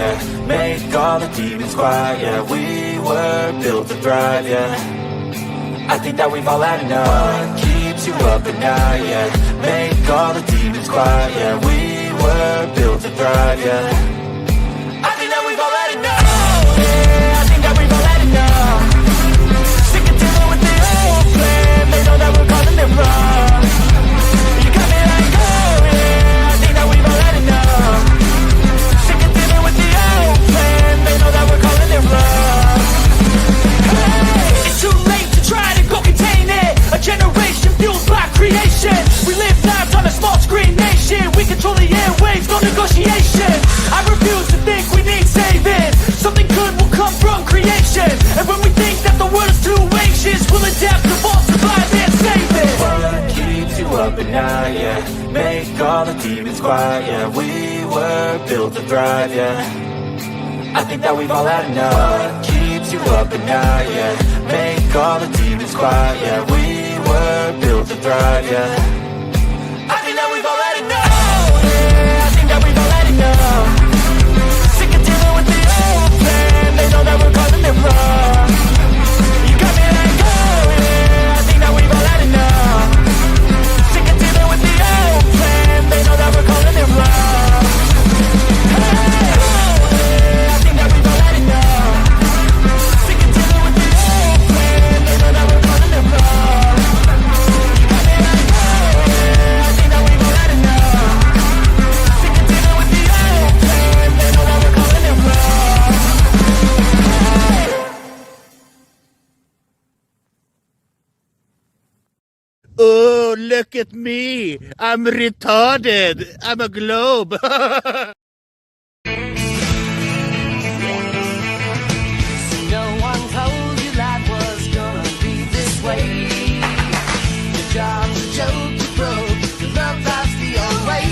yeah. Make all the demons quiet, yeah. We were built to thrive, yeah. I think that we've all had enough. What keeps you up at night, yeah. Make all the demons quiet, yeah. We were built to thrive, yeah. I think that we've all had enough. Yeah, I think that we've all had enough. Sick of dealing with the old plan. They know that we're calling it wrong. You got me like, oh yeah, I think that we've all had enough. Sick of dealing with the old plan. They know that we're calling it wrong. Hey, it's too late to try to go contain it. A generation fueled by creation. We live lives on a small screen nation. We control the airwaves, no negotiation. I refuse to think we need saving. Something good will come from creation. And when we think that the world is too anxious, we'll adapt, evolve, survive and save it. What keeps you up at night, yeah. Make all the demons quiet, yeah. We were built to thrive, yeah. I think that we've all had enough. What keeps you up at night, yeah. Make all the demons quiet, yeah. We were built to thrive, yeah. I think that we've all had enough. Yeah, I think that we've all had enough. Sick of dealing with the old plan. They know that we're calling it wrong. You got me like, oh yeah, I think that we've all had enough. Sick of dealing with the old plan. They know that we're calling it wrong. Hey, oh yeah, I think that we've all had enough. Sick of dealing with the old plan. They know that we're calling it wrong. You got me like, oh yeah, I think that we've all had enough. Sick of dealing with the old plan. They know that we're calling it wrong. Oh, look at me. I'm retarded. I'm a globe. No one told you life was gonna be this way. Your job's a joke, you broke. Your love life's the old way.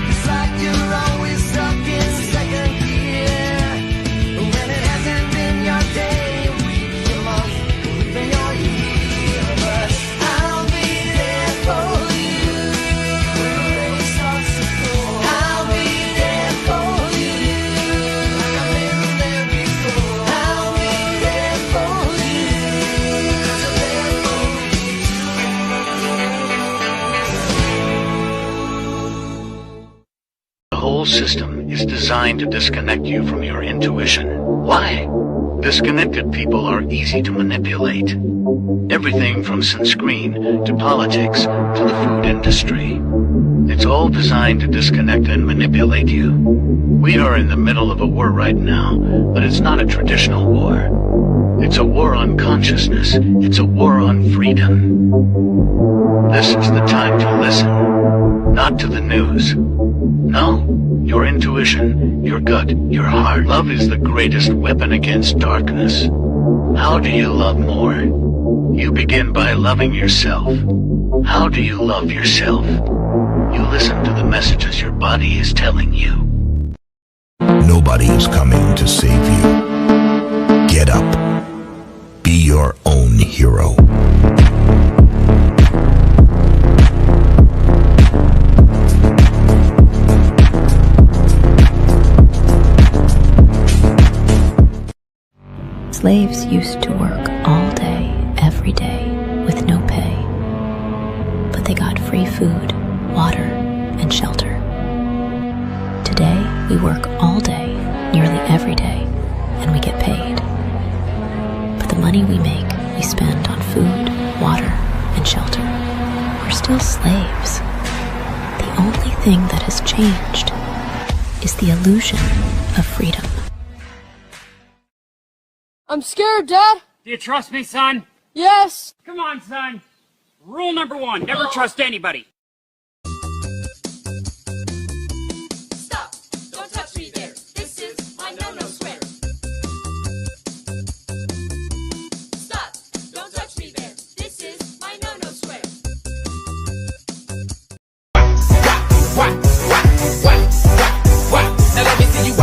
It's like you're always stuck in second gear. When it hasn't been your day, week, your month, even your year. But I'll be there for you when the rain starts to pour. I'll be there for you like I've been there before. I'll be there for you 'cause I'm there for you. The whole system is designed to disconnect you from your intuition. Why? Disconnected people are easy to manipulate. Everything from sunscreen to politics to the food industry. It's all designed to disconnect and manipulate you. We are in the middle of a war right now, but it's not a traditional war. It's a war on consciousness. It's a war on freedom. This is the time to listen, not to the news. No, your intuition, your gut, your heart. Love is the greatest weapon against darkness. How do you love more? You begin by loving yourself. How do you love yourself? You listen to the messages your body is telling you. Nobody is coming to save you. Get up. Be your own hero. Slaves used to work all day, every day, with no pay. But they got free food, water, and shelter. Today, we work all day, nearly every day, and we get paid. But the money we make, we spend on food, water, and shelter. We're still slaves. The only thing that has changed is the illusion of freedom. I'm scared, Dad. Do you trust me, son? Yes. Come on, son. Rule number 1, never trust anybody. Stop! Don't touch me there. This is my no-no square. Stop! Don't touch me there. This is my no-no square. Now let me see you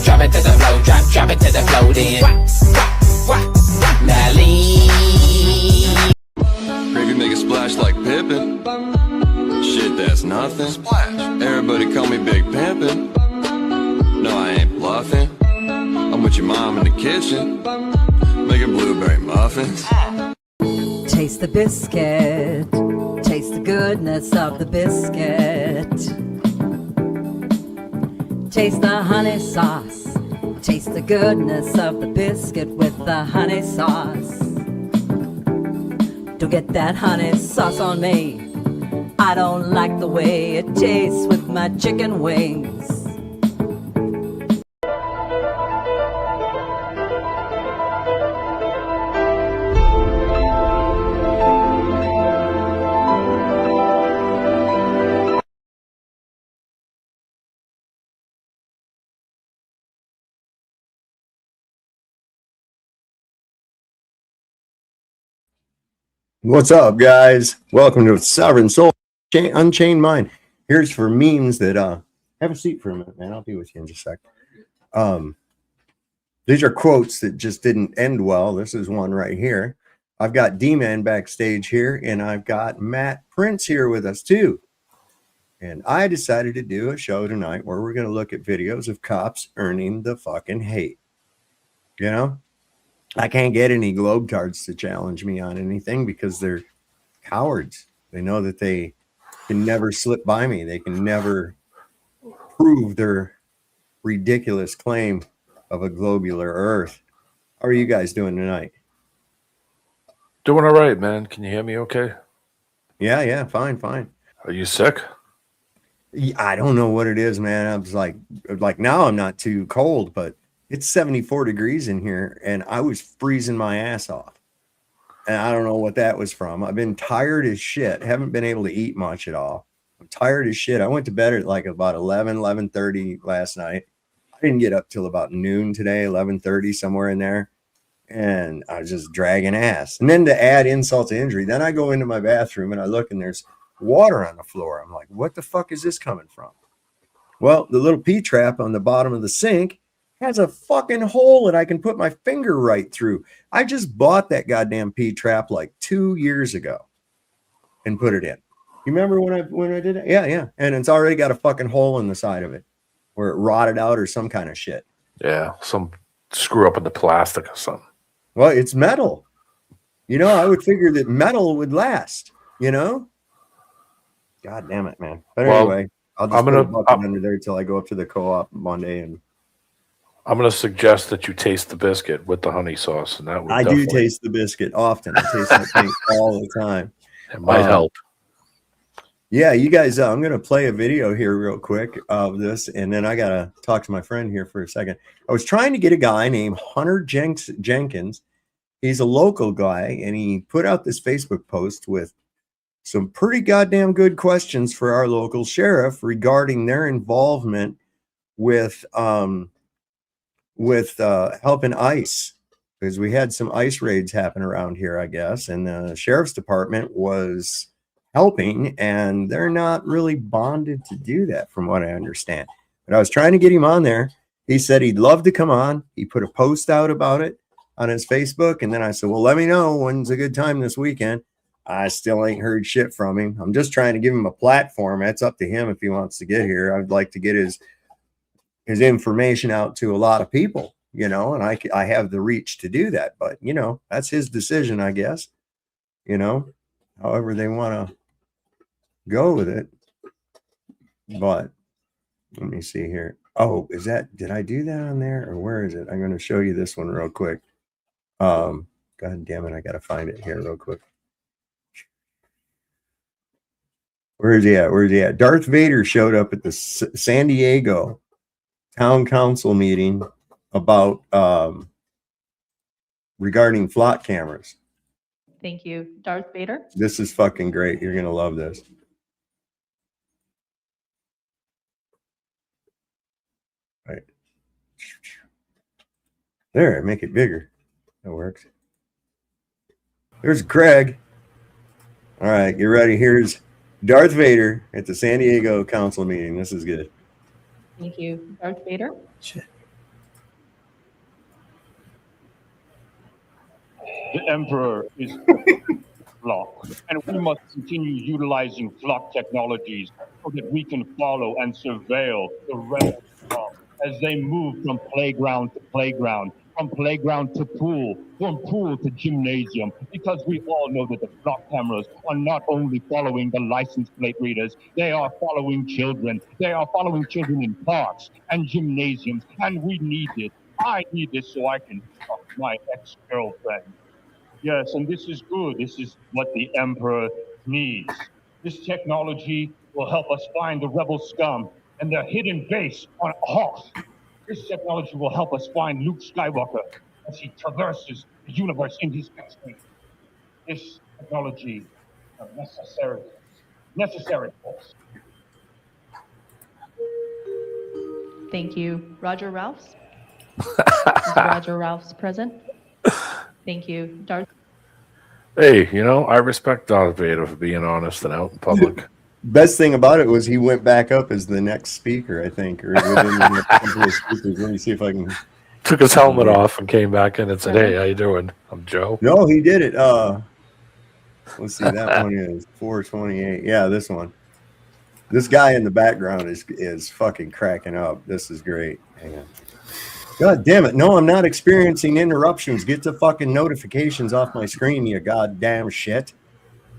Drop it to the floor, drop it to the floor then. Now lean. Gravy make a splash like Pippin. Shit, that's nothing. Splash. Everybody call me Big Pimpin'. No, I ain't bluffing. I'm with your mom in the kitchen, making blueberry muffins. Taste the biscuit. Taste the goodness of the biscuit. Taste the honey sauce. Taste the goodness of the biscuit with the honey sauce. Don't get that honey sauce on me. I don't like the way it tastes with my chicken wings. What's up, guys? Welcome to Sovereign Soul Unchained Mind. Here's for memes that have a seat for a minute, man. I'll be with you in just a sec. These are quotes that just didn't end well. This is one right here. I've got D-Man backstage here, and I've got Matt Prince here with us too. And I decided to do a show tonight where we're going to look at videos of cops earning the fucking hate. You know? I can't get any globetards to challenge me on anything because they're cowards. They know that they can never slip by me. They can never prove their ridiculous claim of a globular Earth. How are you guys doing tonight? Doing all right, man. Can you hear me okay? Yeah, fine. Are you sick? I don't know what it is, man. I was like now I'm not too cold, but it's 74 degrees in here, and I was freezing my ass off. And I don't know what that was from. I've been tired as shit. Haven't been able to eat much at all. I'm tired as shit. I went to bed at like about 11:30 last night. I didn't get up till about noon today, 11:30, somewhere in there. And I was just dragging ass. And then to add insult to injury, then I go into my bathroom and I look and there's water on the floor. I'm like, what the fuck is this coming from? Well, the little P-trap on the bottom of the sink has a fucking hole that I can put my finger right through. I just bought that goddamn P-trap like 2 years ago and put it in. You remember when I did it? Yeah. And it's already got a fucking hole in the side of it where it rotted out or some kind of shit. Yeah, some screw up in the plastic or something. Well, it's metal. You know, I would figure that metal would last, you know? God damn it, man. But anyway, I'll just put a bucket under there till I go up to the co-op Monday and I'm going to suggest that you taste the biscuit with the honey sauce, and that would I do taste the biscuit often. I taste that thing all the time. It might help. Yeah, you guys, I'm going to play a video here real quick of this, and then I got to talk to my friend here for a second. I was trying to get a guy named Hunter Jenkins. He's a local guy, and he put out this Facebook post with some pretty goddamn good questions for our local sheriff regarding their involvement with helping ICE, because we had some ICE raids happen around here, I guess, and the sheriff's department was helping, and they're not really bonded to do that from what I understand. But I was trying to get him on there. He said he'd love to come on. He put a post out about it on his Facebook, and then I said, well, let me know when's a good time this weekend. I still ain't heard shit from him. I'm just trying to give him a platform. That's up to him if he wants to get here. I'd like to get his information out to a lot of people, you know, and I have the reach to do that, but you know, that's his decision, I guess, you know, however they want to go with it. But let me see here. Oh, did I do that on there, or where is it? I'm going to show you this one real quick. God damn it. I got to find it here real quick. Where is he at? Darth Vader showed up at the San Diego town council meeting about regarding flock cameras. Thank you, Darth Vader. This is fucking great. You're gonna love this. Right there, make it bigger. That works. There's Craig. All right, you ready? Here's Darth Vader at the San Diego council meeting. This is good. Thank you, Darth Vader. Shit. The Emperor is flock, and we must continue utilizing flock technologies so that we can follow and surveil the rebels as they move from playground to playground, from playground to pool, from pool to gymnasium, because we all know that the flock cameras are not only following the license plate readers, they are following children. They are following children in parks and gymnasiums, and we need this. I need this so I can fuck my ex-girlfriend. Yes, and this is good. This is what the Emperor needs. This technology will help us find the rebel scum and their hidden base on Hoth. This technology will help us find Luke Skywalker as he traverses the universe in his X-Wing. This technology is necessary force. Thank you. Roger Ralphs? Is Roger Ralphs present? Thank you. Darth? Hey, I respect Darth Vader for being honest and out in public. Best thing about it was he went back up as the next speaker, I think, or within the next couple of speakers. Let me see if I can. Took his helmet off and came back in and said, "Hey, how you doing? I'm Joe." No, he did it. Let's see. That one is 428. Yeah, this one. This guy in the background is fucking cracking up. This is great. Hang on. God damn it. No, I'm not experiencing interruptions. Get the fucking notifications off my screen, you goddamn shit.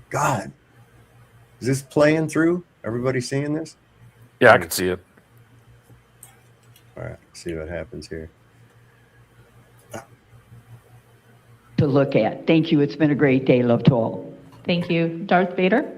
God. Is this playing through? Everybody seeing this? Yeah, I can see it. All right, see what happens here. To look at. Thank you. It's been a great day. Love to all. Thank you. Darth Vader?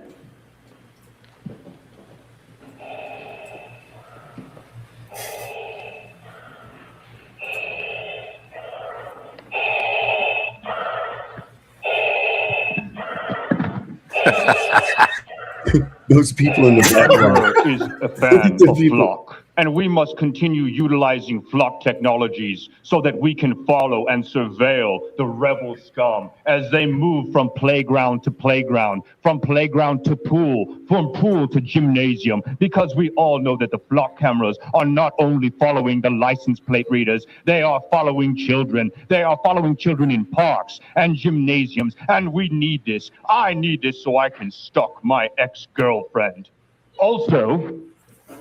Those people in the background is a fan of flock, and we must continue utilizing flock technologies so that we can follow and surveil the rebel scum as they move from playground to playground, from playground to pool, from pool to gymnasium, because we all know that the flock cameras are not only following the license plate readers, they are following children. They are following children in parks and gymnasiums, and we need this. I need this so I can stalk my ex-girlfriend. Also,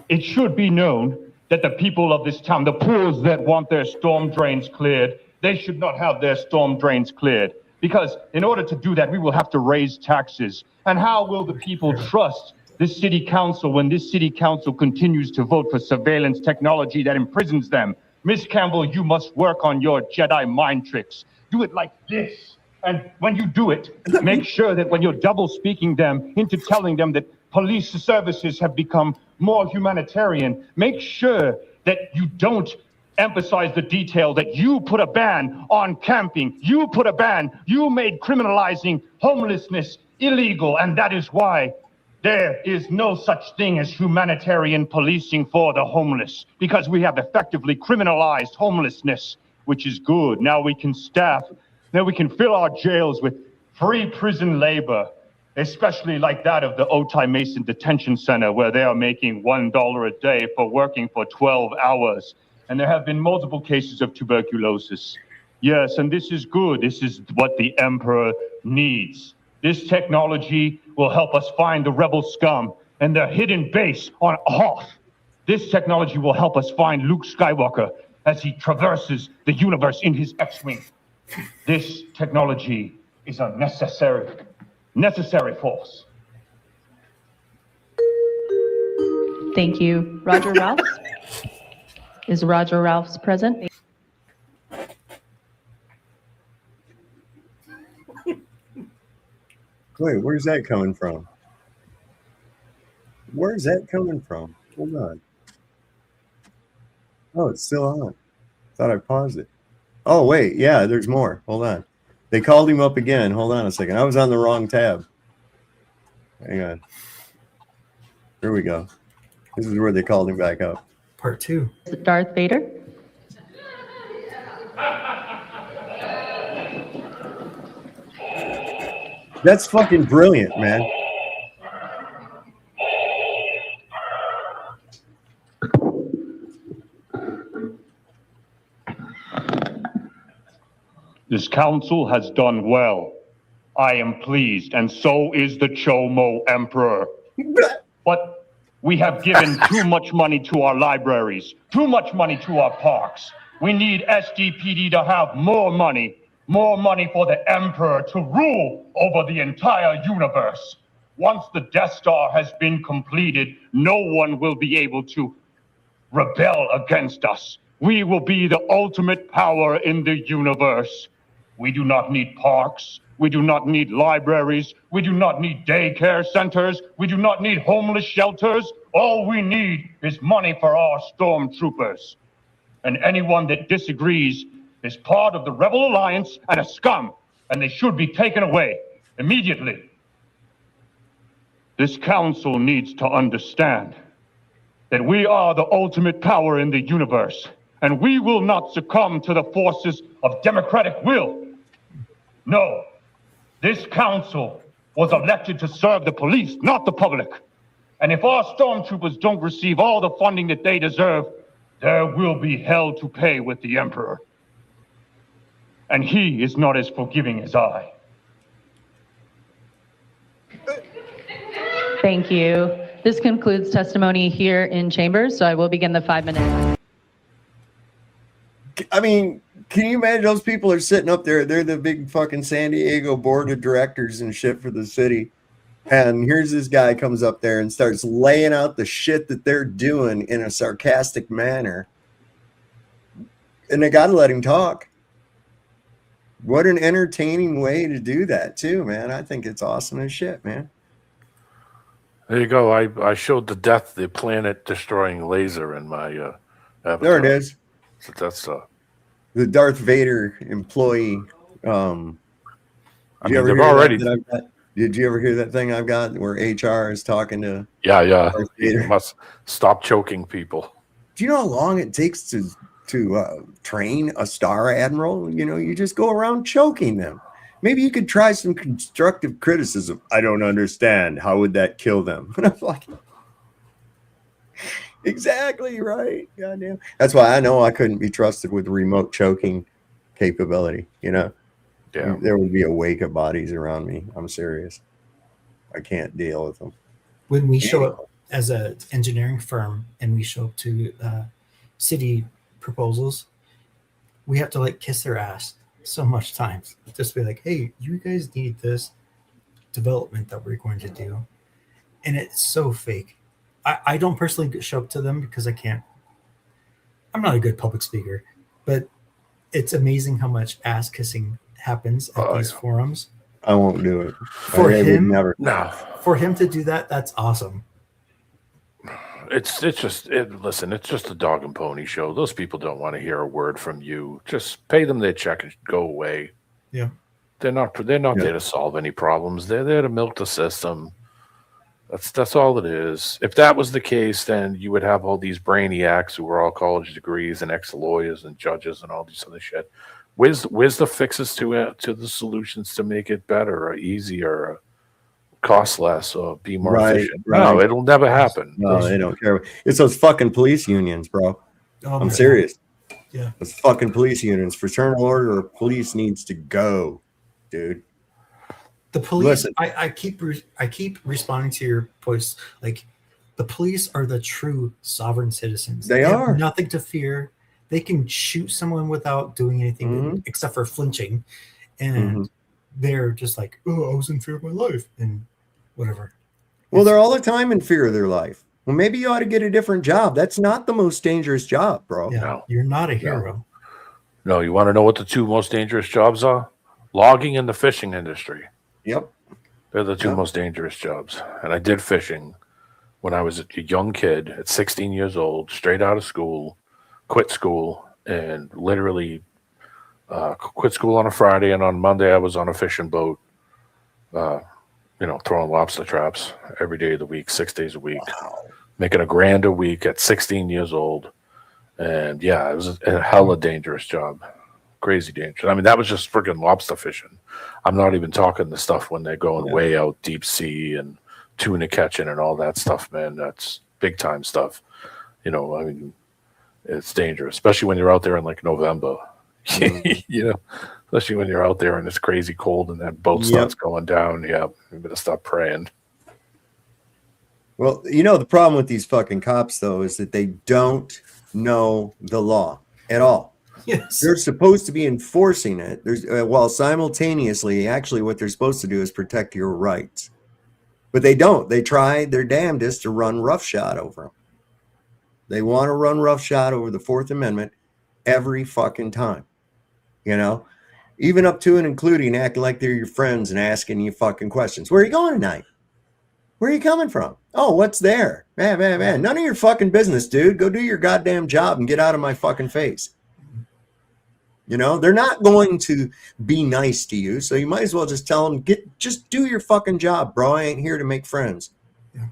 it should be known that the people of this town, the pools that want their storm drains cleared, they should not have their storm drains cleared. Because in order to do that, we will have to raise taxes. And how will the people trust this city council when this city council continues to vote for surveillance technology that imprisons them? Miss Campbell, you must work on your Jedi mind tricks. Do it like this. And when you do it, make sure that when you're double speaking them into telling them that police services have become more humanitarian, make sure that you don't emphasize the detail that you put a ban on camping. You put a ban. You made criminalizing homelessness illegal, and that is why there is no such thing as humanitarian policing for the homeless, because we have effectively criminalized homelessness, which is good. Now we can fill our jails with free prison labor, especially like that of the Otay Mason Detention Center, where they are making $1 a day for working for 12 hours. And there have been multiple cases of tuberculosis. Yes, and this is good. This is what the Emperor needs. This technology will help us find the rebel scum and their hidden base on Hoth. This technology will help us find Luke Skywalker as he traverses the universe in his X-Wing. This technology is a necessary force. Thank you. Roger Ralphs? Is Roger Ralphs present? Wait, where's that coming from? Where's that coming from? Hold on. Oh, it's still on. Thought I paused it. Oh, wait. Yeah, there's more. Hold on. They called him up again. Hold on a second. I was on the wrong tab. Hang on. Here we go. This is where they called him back up. Part 2. Darth Vader? That's fucking brilliant, man. This council has done well. I am pleased, and so is the Chomo Emperor. But We have given too much money to our libraries, too much money to our parks. We need SDPD to have more money for the Emperor to rule over the entire universe. Once the Death Star has been completed, no one will be able to rebel against us. We will be the ultimate power in the universe. We do not need parks. We do not need libraries. We do not need daycare centers. We do not need homeless shelters. All we need is money for our stormtroopers. And anyone that disagrees is part of the Rebel Alliance and a scum, and they should be taken away immediately. This council needs to understand that we are the ultimate power in the universe, and we will not succumb to the forces of democratic will. No, this council was elected to serve the police, not the public. And if our stormtroopers don't receive all the funding that they deserve, there will be hell to pay with the Emperor. And he is not as forgiving as I. Thank you. This concludes testimony here in chambers, so I will begin the 5 minutes. I mean, can you imagine those people are sitting up there? They're the big fucking San Diego board of directors and shit for the city. And here's this guy comes up there and starts laying out the shit that they're doing in a sarcastic manner. And they got to let him talk. What an entertaining way to do that, too, man. I think it's awesome as shit, man. There you go. I showed the planet-destroying laser in my avatar. There it is. So that's the Darth Vader employee. Did you ever hear that thing I've got where HR is talking to? Yeah. You must stop choking people. Do you know how long it takes to train a Star Admiral? You know, you just go around choking them. Maybe you could try some constructive criticism. I don't understand. How would that kill them? And I'm like, exactly right. Goddamn. That's why I know I couldn't be trusted with remote choking capability. You know, yeah, there would be a wake of bodies around me. I'm serious. I can't deal with them. When we show up as an engineering firm and we show up to city proposals, we have to like kiss their ass so much times. Just be like, hey, you guys need this development that we're going to do. And it's so fake. I don't personally show up to them because I'm not a good public speaker, but it's amazing how much ass kissing happens at these forums. I won't do it. For him to do that, that's awesome. It's just a dog and pony show. Those people don't want to hear a word from you. Just pay them their check and go away. Yeah. They're not there to solve any problems. They're there to milk the system. That's all it is. If that was the case, then you would have all these brainiacs who were all college degrees and ex-lawyers and judges and all these other shit. Where's the fixes to the solutions to make it better or easier or cost less or be more efficient? No, it'll never happen. No, they don't care. It's those fucking police unions, bro. I'm serious. Yeah. Those fucking police unions. Fraternal order of police needs to go, dude. The police, I keep responding to your posts. Like, the police are the true sovereign citizens. They are. have nothing to fear. They can shoot someone without doing anything except for flinching. And they're just like, oh, I was in fear of my life and whatever. Well, they're all the time in fear of their life. Well, maybe you ought to get a different job. That's not the most dangerous job, bro. Yeah, no. You're not a hero. No, you want to know what the two most dangerous jobs are? Logging and the fishing industry. Yep. They're the two most dangerous jobs. And I did fishing when I was a young kid at 16 years old, straight out of school, quit school, and literally quit school on a Friday. And on Monday, I was on a fishing boat, throwing lobster traps every day of the week, 6 days a week, making $1,000 a week at 16 years old. And yeah, it was a hella dangerous job. Crazy dangerous. I mean, that was just freaking lobster fishing. I'm not even talking the stuff when they're going way out deep sea and tuna catching and all that stuff, man. That's big time stuff. I mean, it's dangerous, especially when you're out there in like November. Especially when you're out there and it's crazy cold and that boat starts going down. Yeah, you better stop praying. Well, you know, the problem with these fucking cops, though, is that they don't know the law at all. Yes. They're supposed to be enforcing it. While simultaneously, actually, what they're supposed to do is protect your rights. But they don't. They try their damnedest to run roughshod over them. They want to run roughshod over the Fourth Amendment every fucking time. You know? Even up to and including acting like they're your friends and asking you fucking questions. Where are you going tonight? Where are you coming from? Oh, what's there? Man. None of your fucking business, dude. Go do your goddamn job and get out of my fucking face. You know, they're not going to be nice to you, so you might as well just tell them, just do your fucking job, bro. I ain't here to make friends. Yeah.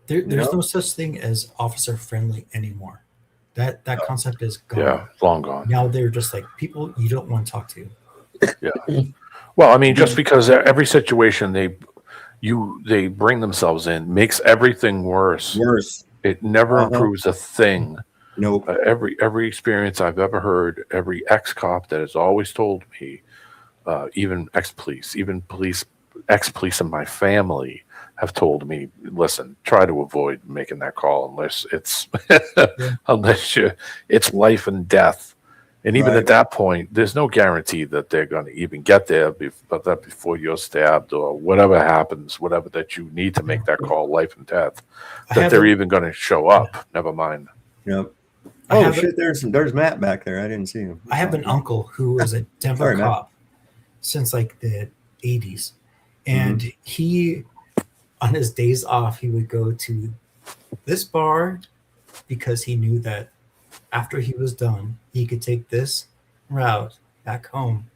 There's no such thing as officer friendly anymore. That concept is gone. Yeah, long gone. Now they're just like people you don't want to talk to. Yeah. Well, I mean, just because every situation they bring themselves in makes everything worse. It never improves a thing. Nope. Every experience I've ever heard, every ex-cop that has always told me, even ex-police in my family have told me, listen, try to avoid making that call unless it's it's life and death. And even at that point, there's no guarantee that they're going to even get there before you're stabbed or whatever happens, whatever that you need to make that call, life and death, that they're even going to show up. Never mind. Yep. Oh shit! There's Matt back there. I didn't see him. I have an uncle who was a Denver cop since like the 80s, and he, on his days off, he would go to this bar because he knew that after he was done, he could take this route back home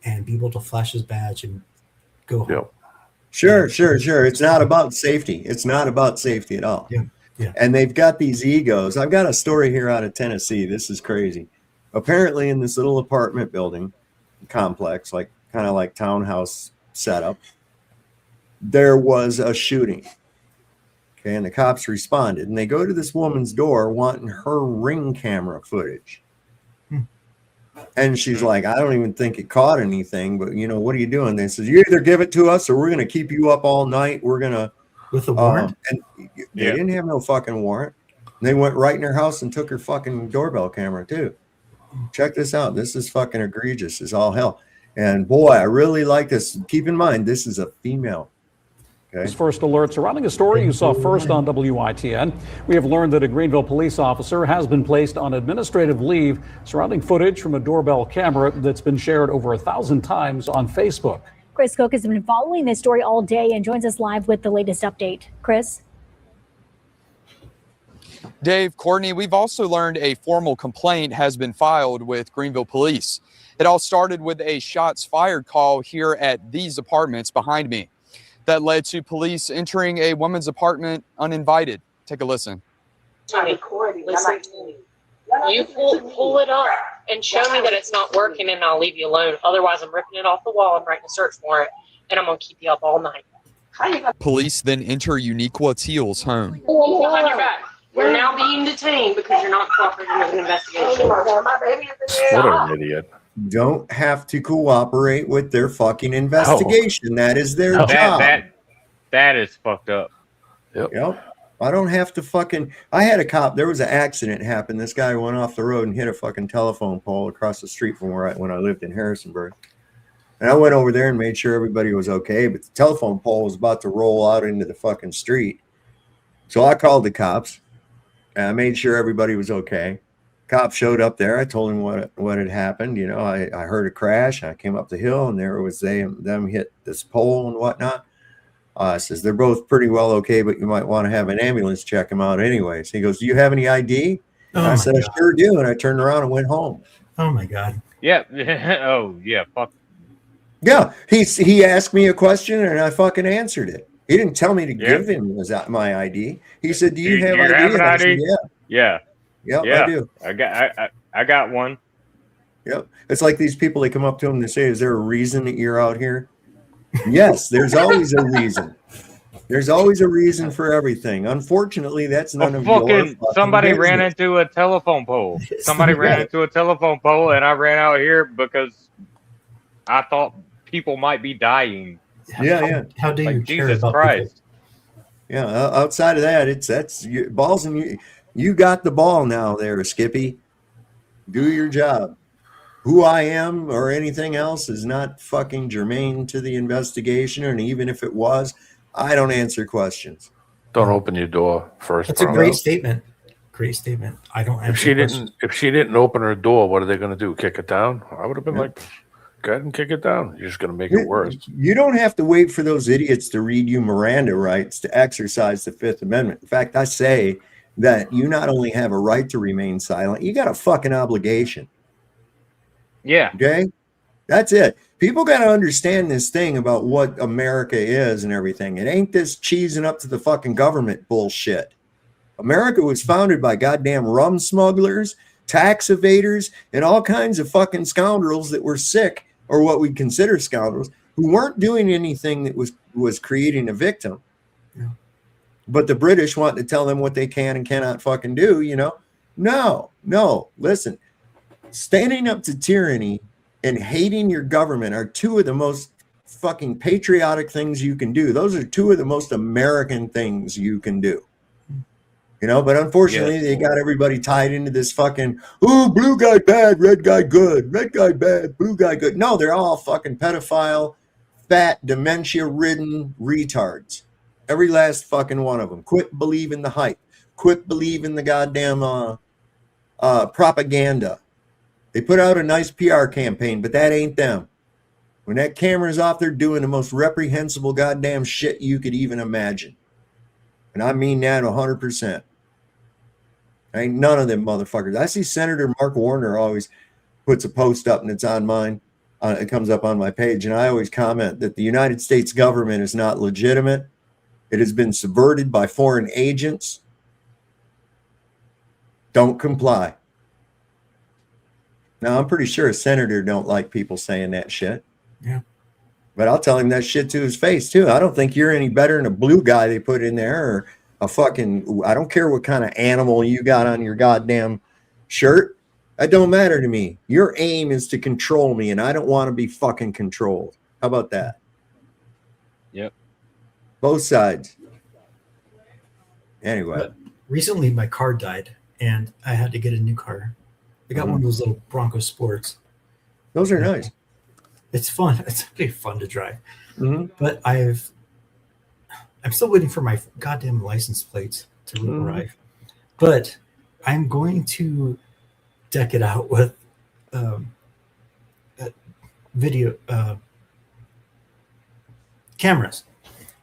and be able to flash his badge and go home. Yep. Sure. It's not about safety. It's not about safety at all. Yeah. And they've got these egos. I've got a story here out of Tennessee. This is crazy. Apparently in this little apartment building complex, kind of like townhouse setup, there was a shooting. Okay, and the cops responded, and they go to this woman's door wanting her Ring camera footage. And she's like, I don't even think it caught anything, but what are you doing? They says, you either give it to us or we're going to keep you up all night. We're going to with a warrant. And they didn't have no fucking warrant. They went right in her house and took her fucking doorbell camera too. Check this out. This is fucking egregious as all hell. And boy, I really like this. Keep in mind, this is a female. Okay. This first alert surrounding a story you saw first on WITN. We have learned that a Greenville police officer has been placed on administrative leave surrounding footage from a doorbell camera that's been shared over 1,000 times on Facebook. Chris Cook has been following this story all day and joins us live with the latest update. Chris? Dave, Courtney, we've also learned a formal complaint has been filed with Greenville Police. It all started with a shots fired call here at these apartments behind me. That led to police entering a woman's apartment uninvited. Take a listen. Listen to me. You pull it up and show me that it's not working, and I'll leave you alone. Otherwise, I'm ripping it off the wall and writing a search warrant, and I'm going to keep you up all night. Police then enter Uniqua Teal's home. Behind your back. You're now being detained because you're not cooperating with an investigation. What an idiot. Don't have to cooperate with their fucking investigation. That is their job. That is fucked up. Yep. I don't have to fucking. I had a cop. There was an accident happen. This guy went off the road and hit a fucking telephone pole across the street from when I lived in Harrisonburg. And I went over there and made sure everybody was okay. But the telephone pole was about to roll out into the fucking street. So I called the cops. And I made sure everybody was okay. Cop showed up there. I told him what had happened. I heard a crash. I came up the hill, and there was them hit this pole and whatnot. Says they're both pretty well okay, but you might want to have an ambulance check them out anyways. He goes, do you have any ID? I said, I sure do. And I turned around and went home. Oh my God. Yeah. Oh yeah. Fuck. Yeah. He asked me a question and I fucking answered it. He didn't tell me to give him my ID. He said, do you have ID? Have an ID? Said, yeah. Yep, yeah. I do. I got one. Yep. It's like these people, they come up to him and they say, is there a reason that you're out here? Yes, there's always a reason. There's always a reason for everything. Unfortunately, that's none of your somebody business. ran into a telephone pole. Somebody ran into a telephone pole, and I ran out here because I thought people might be dying. Yeah. How do you care Jesus about Christ? Yeah, outside of that, that's balls and you got the ball now there, Skippy. Do your job. Who I am or anything else is not fucking germane to the investigation, and even if it was, I don't answer questions. Don't open your door first. That's a great statement. Great statement. I don't If answer she questions. didn't, if she didn't open her door, what are they going to do? Kick it down? I would have been like, go ahead and kick it down. You're just going to make it worse. You don't have to wait for those idiots to read you Miranda rights to exercise the Fifth Amendment. In fact, I say that you not only have a right to remain silent, you got a fucking obligation. Yeah. Okay? That's it. People got to understand this thing about what America is and everything. It ain't this cheesing up to the fucking government bullshit. America was founded by goddamn rum smugglers, tax evaders, and all kinds of fucking scoundrels that were sick, or what we consider scoundrels, who weren't doing anything that was creating a victim. Yeah. But the British want to tell them what they can and cannot fucking do, you know? No. Listen, standing up to tyranny and hating your government are two of the most fucking patriotic things you can do. Those are two of the most American things you can do. You know, but unfortunately, they got everybody tied into this fucking, ooh, blue guy bad, red guy good, red guy bad, blue guy good. No, they're all fucking pedophile, fat, dementia-ridden retards. Every last fucking one of them. Quit believing the hype. Quit believing the goddamn propaganda. They put out a nice PR campaign, but that ain't them. When that camera's off, they're doing the most reprehensible goddamn shit you could even imagine. And I mean that 100%. Ain't none of them motherfuckers. I see Senator Mark Warner always puts a post up, and it's on mine. It comes up on my page, and I always comment that the United States government is not legitimate. It has been subverted by foreign agents. Don't comply. Now, I'm pretty sure a senator don't like people saying that shit. Yeah. But I'll tell him that shit to his face, too. I don't think you're any better than a blue guy they put in there, or a fucking, I don't care what kind of animal you got on your goddamn shirt. That don't matter to me. Your aim is to control me, and I don't want to be fucking controlled. How about that? Yep. Both sides. Anyway. But recently, my car died, and I had to get a new car. I got one of those little Bronco Sports. Those are nice. It's fun. It's pretty fun to drive. Mm-hmm. But I'm still waiting for my goddamn license plates to arrive. But I'm going to deck it out with video cameras.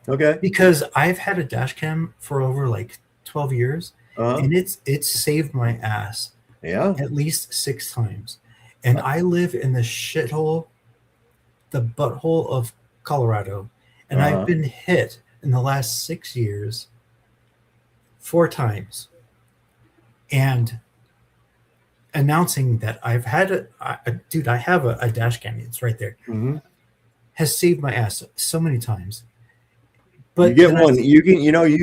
Okay. Because I've had a dash cam for over like 12 years, and it's saved my ass. Yeah. At least 6 times. And I live in the shithole, the butthole of Colorado, and I've been hit in the last 6 years 4 times. And announcing that I've had I have a dash cam. It's right there. Mm-hmm. Has saved my ass so many times. But you get one. You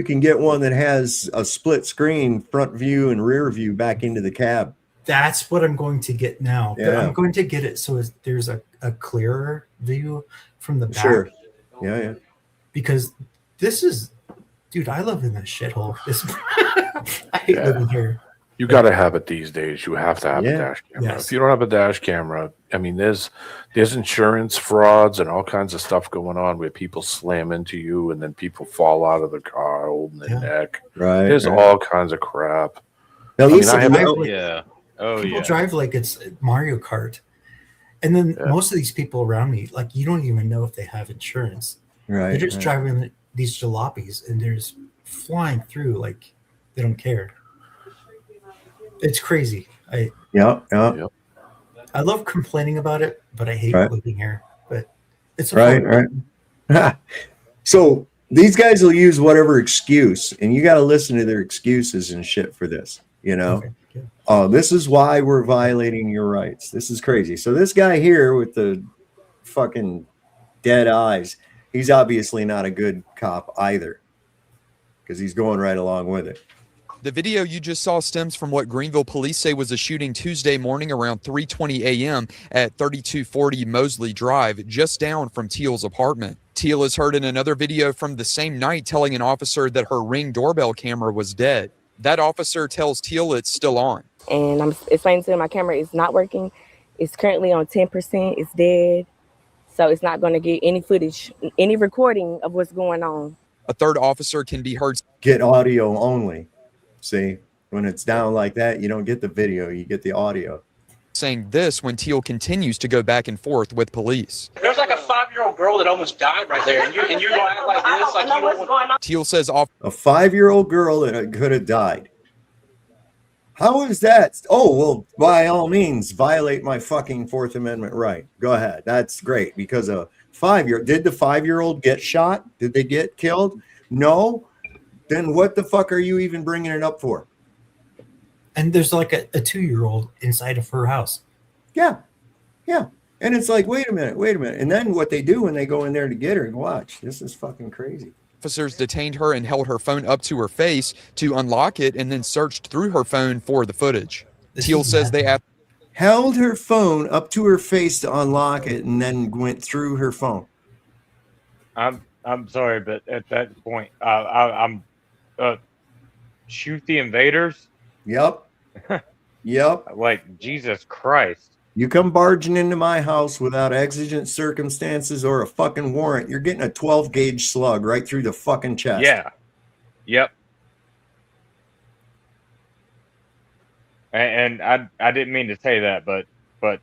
can get one that has a split screen, front view and rear view back into the cab. That's what I'm going to get now. Yeah. But I'm going to get it so there's a clearer view from the back. Sure. Yeah. Because this is, dude, I live in this shithole. I hate living here. You got to have it these days. You have to have a dash camera. Yes. If you don't have a dash camera, I mean, there's insurance frauds and all kinds of stuff going on where people slam into you and then people fall out of the car holding their neck. Right. There's all kinds of crap. Now, People drive like it's Mario Kart. And then most of these people around me, like, you don't even know if they have insurance. Right. They're just driving these jalopies and they're just flying through like they don't care. It's crazy. I love complaining about it, but I hate living here. But it's right. So these guys will use whatever excuse, and you got to listen to their excuses and shit for this. You know, this is why we're violating your rights. This is crazy. So this guy here with the fucking dead eyes, he's obviously not a good cop either, because he's going right along with it. The video you just saw stems from what Greenville police say was a shooting Tuesday morning around 3:20 a.m. at 3240 Mosley Drive, just down from Teal's apartment. Teal is heard in another video from the same night telling an officer that her Ring doorbell camera was dead. That officer tells Teal it's still on. And I'm explaining to him my camera is not working. It's currently on 10%. It's dead. So it's not going to get any footage, any recording of what's going on. A third officer can be heard. Get audio only. See, when it's down like that, you don't get the video, you get the audio. Saying this when Teal continues to go back and forth with police. There's like a 5-year-old girl that almost died right there, and you're gonna act like this, like you don't want. Teal says a 5-year-old girl that could have died. How is that? Oh, well, by all means, violate my fucking Fourth Amendment right. Go ahead. That's great because a 5-year. Did the 5-year-old get shot? Did they get killed? No. Then what the fuck are you even bringing it up for? And there's like a 2-year-old inside of her house. Yeah. Yeah. And it's like, wait a minute. And then what they do when they go in there to get her, watch, this is fucking crazy. Officers detained her and held her phone up to her face to unlock it and then searched through her phone for the footage. Teal says they held her phone up to her face to unlock it and then went through her phone. I'm sorry, but at that point, I'm shoot the invaders. Yep. Yep. Like Jesus Christ. You come barging into my house without exigent circumstances or a fucking warrant, you're getting a 12-gauge slug right through the fucking chest. Yeah. Yep. And I didn't mean to say that, but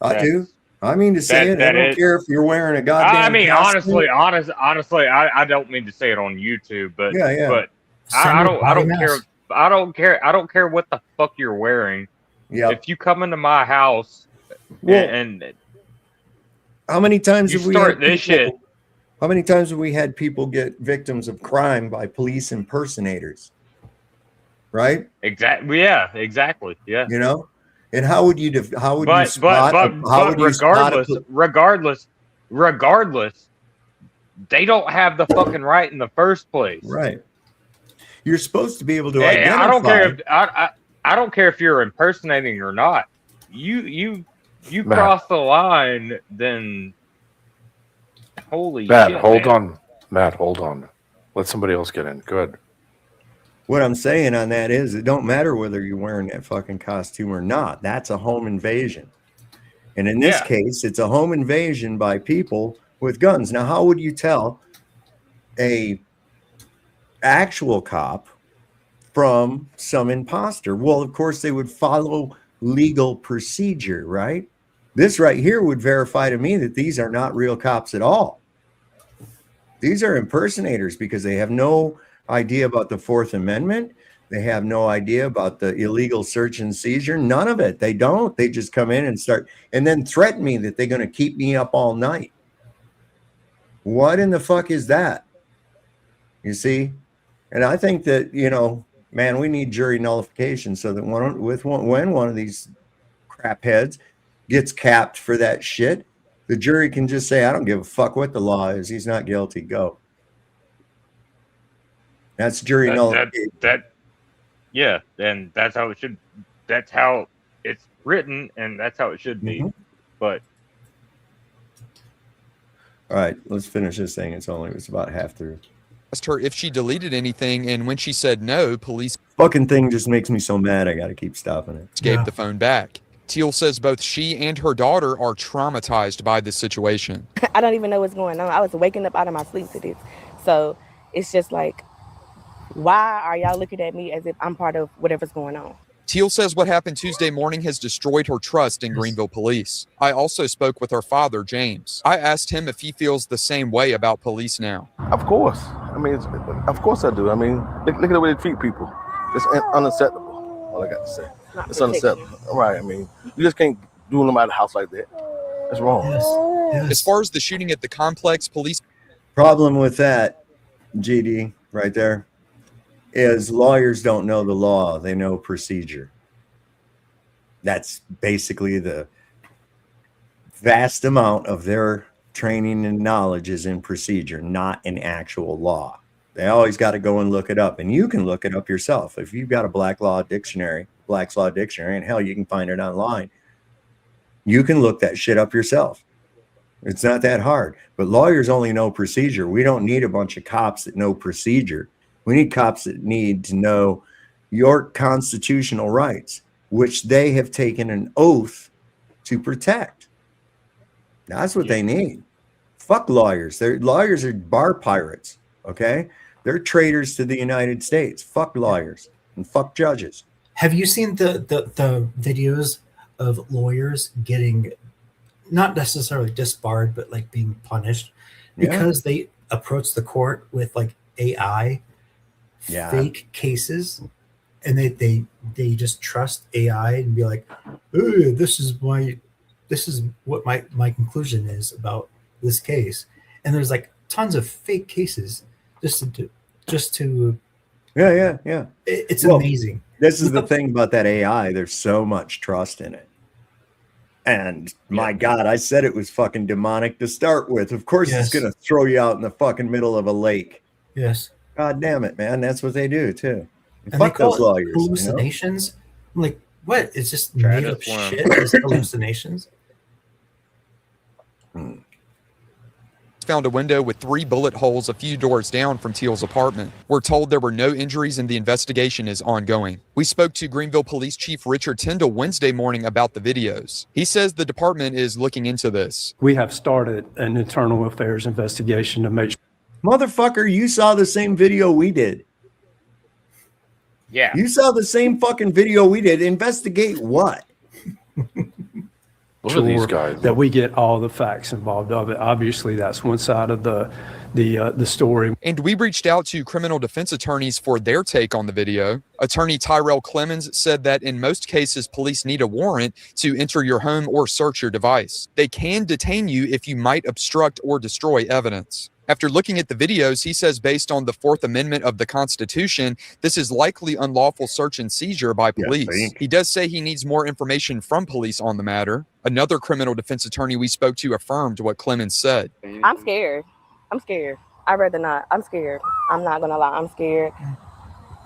I do. I mean to say it. I don't care if you're wearing a goddamn. I mean, costume. honestly, I don't mean to say it on YouTube, but yeah. But I don't care what the fuck you're wearing. Yeah. If you come into my house. Well, and how many times have we start this shit? How many times have we had people get victims of crime by police impersonators? Right? Exactly. Yeah. Exactly. Yeah. You know, and how would you regardless, they don't have the fucking right in the first place. Right. You're supposed to be able to identify. I don't care if I don't care if you're impersonating or not. You cross the line, then holy Matt, shit. hold on. Matt, hold on. Let somebody else get in. Good. What I'm saying on that is it don't matter whether you're wearing that fucking costume or not. That's a home invasion. And in this case, it's a home invasion by people with guns. Now, how would you tell a actual cop from some imposter? Well, of course, they would follow legal procedure, right? This right here would verify to me that these are not real cops at all. These are impersonators because they have no idea about the Fourth Amendment. They have no idea about the illegal search and seizure. None of it. They don't. They just come in and start and then threaten me that they're going to keep me up all night. What in the fuck is that? You see? And I think that, you know, man, we need jury nullification so that when one of these crap heads gets capped for that shit, the jury can just say, I don't give a fuck what the law is. He's not guilty. Go. That's jury nullification. Yeah, and that's how it should. That's how it's written, and that's how it should be. Mm-hmm. But all right, let's finish this thing. It's about half through. Asked her if she deleted anything, and when she said no, police fucking thing just makes me so mad. I got to keep stopping it. Gave the phone back. Teal says both she and her daughter are traumatized by this situation. I don't even know what's going on. I was waking up out of my sleep to this. So it's just like, why are y'all looking at me as if I'm part of whatever's going on? Teal says what happened Tuesday morning has destroyed her trust in Greenville police. I also spoke with her father, James. I asked him if he feels the same way about police now. Of course. I mean, of course I do. I mean, look at the way they treat people. It's unacceptable. All I got to say. It's unacceptable. Right. I mean, you just can't do them out of the house like that. That's wrong. Yes. As far as the shooting at the complex, police... Problem with that, GD, right there, is lawyers don't know the law. They know procedure. That's basically the vast amount of their training and knowledge is in procedure, not in actual law. They always got to go and look it up. And you can look it up yourself. If you've got a Black's Law Dictionary, and hell, you can find it online. You can look that shit up yourself. It's not that hard. But lawyers only know procedure. We don't need a bunch of cops that know procedure. We need cops that need to know your constitutional rights, which they have taken an oath to protect. That's what they need. Fuck lawyers. Lawyers are bar pirates. Okay, they're traitors to the United States. Fuck lawyers and fuck judges. Have you seen the videos of lawyers getting not necessarily disbarred, but like being punished because they approach the court with like AI fake cases, and they just trust AI and be like, "Ooh, this is what my conclusion is about this case," and there's like tons of fake cases just to it's amazing. This is the thing about that AI. There's so much trust in it. And my God, I said it was fucking demonic to start with. Of course, it's going to throw you out in the fucking middle of a lake. Yes. God damn it, man. That's what they do, too. And fuck they call those lawyers. hallucinations. I'm like, what? It's just Try made to up swim. shit. It's hallucinations. Found a window with 3 bullet holes a few doors down from Teal's apartment. We're told there were no injuries and the investigation is ongoing. We spoke to Greenville Police Chief Richard Tyndall Wednesday morning about the videos. He says the department is looking into this. We have started an internal affairs investigation to make sure. Motherfucker, you saw the same video we did. Yeah. You saw the same fucking video we did. Investigate what? Look at these guys. That we get all the facts involved of it. Obviously, that's one side of the story. And we reached out to criminal defense attorneys for their take on the video. Attorney Tyrell Clemens said that in most cases, police need a warrant to enter your home or search your device. They can detain you if you might obstruct or destroy evidence. After looking at the videos, he says based on the 4th Amendment of the Constitution, this is likely unlawful search and seizure by police. He does say he needs more information from police on the matter. Another criminal defense attorney we spoke to affirmed what Clemens said. I'm scared. I'd rather not. I'm scared. I'm not going to lie. I'm scared.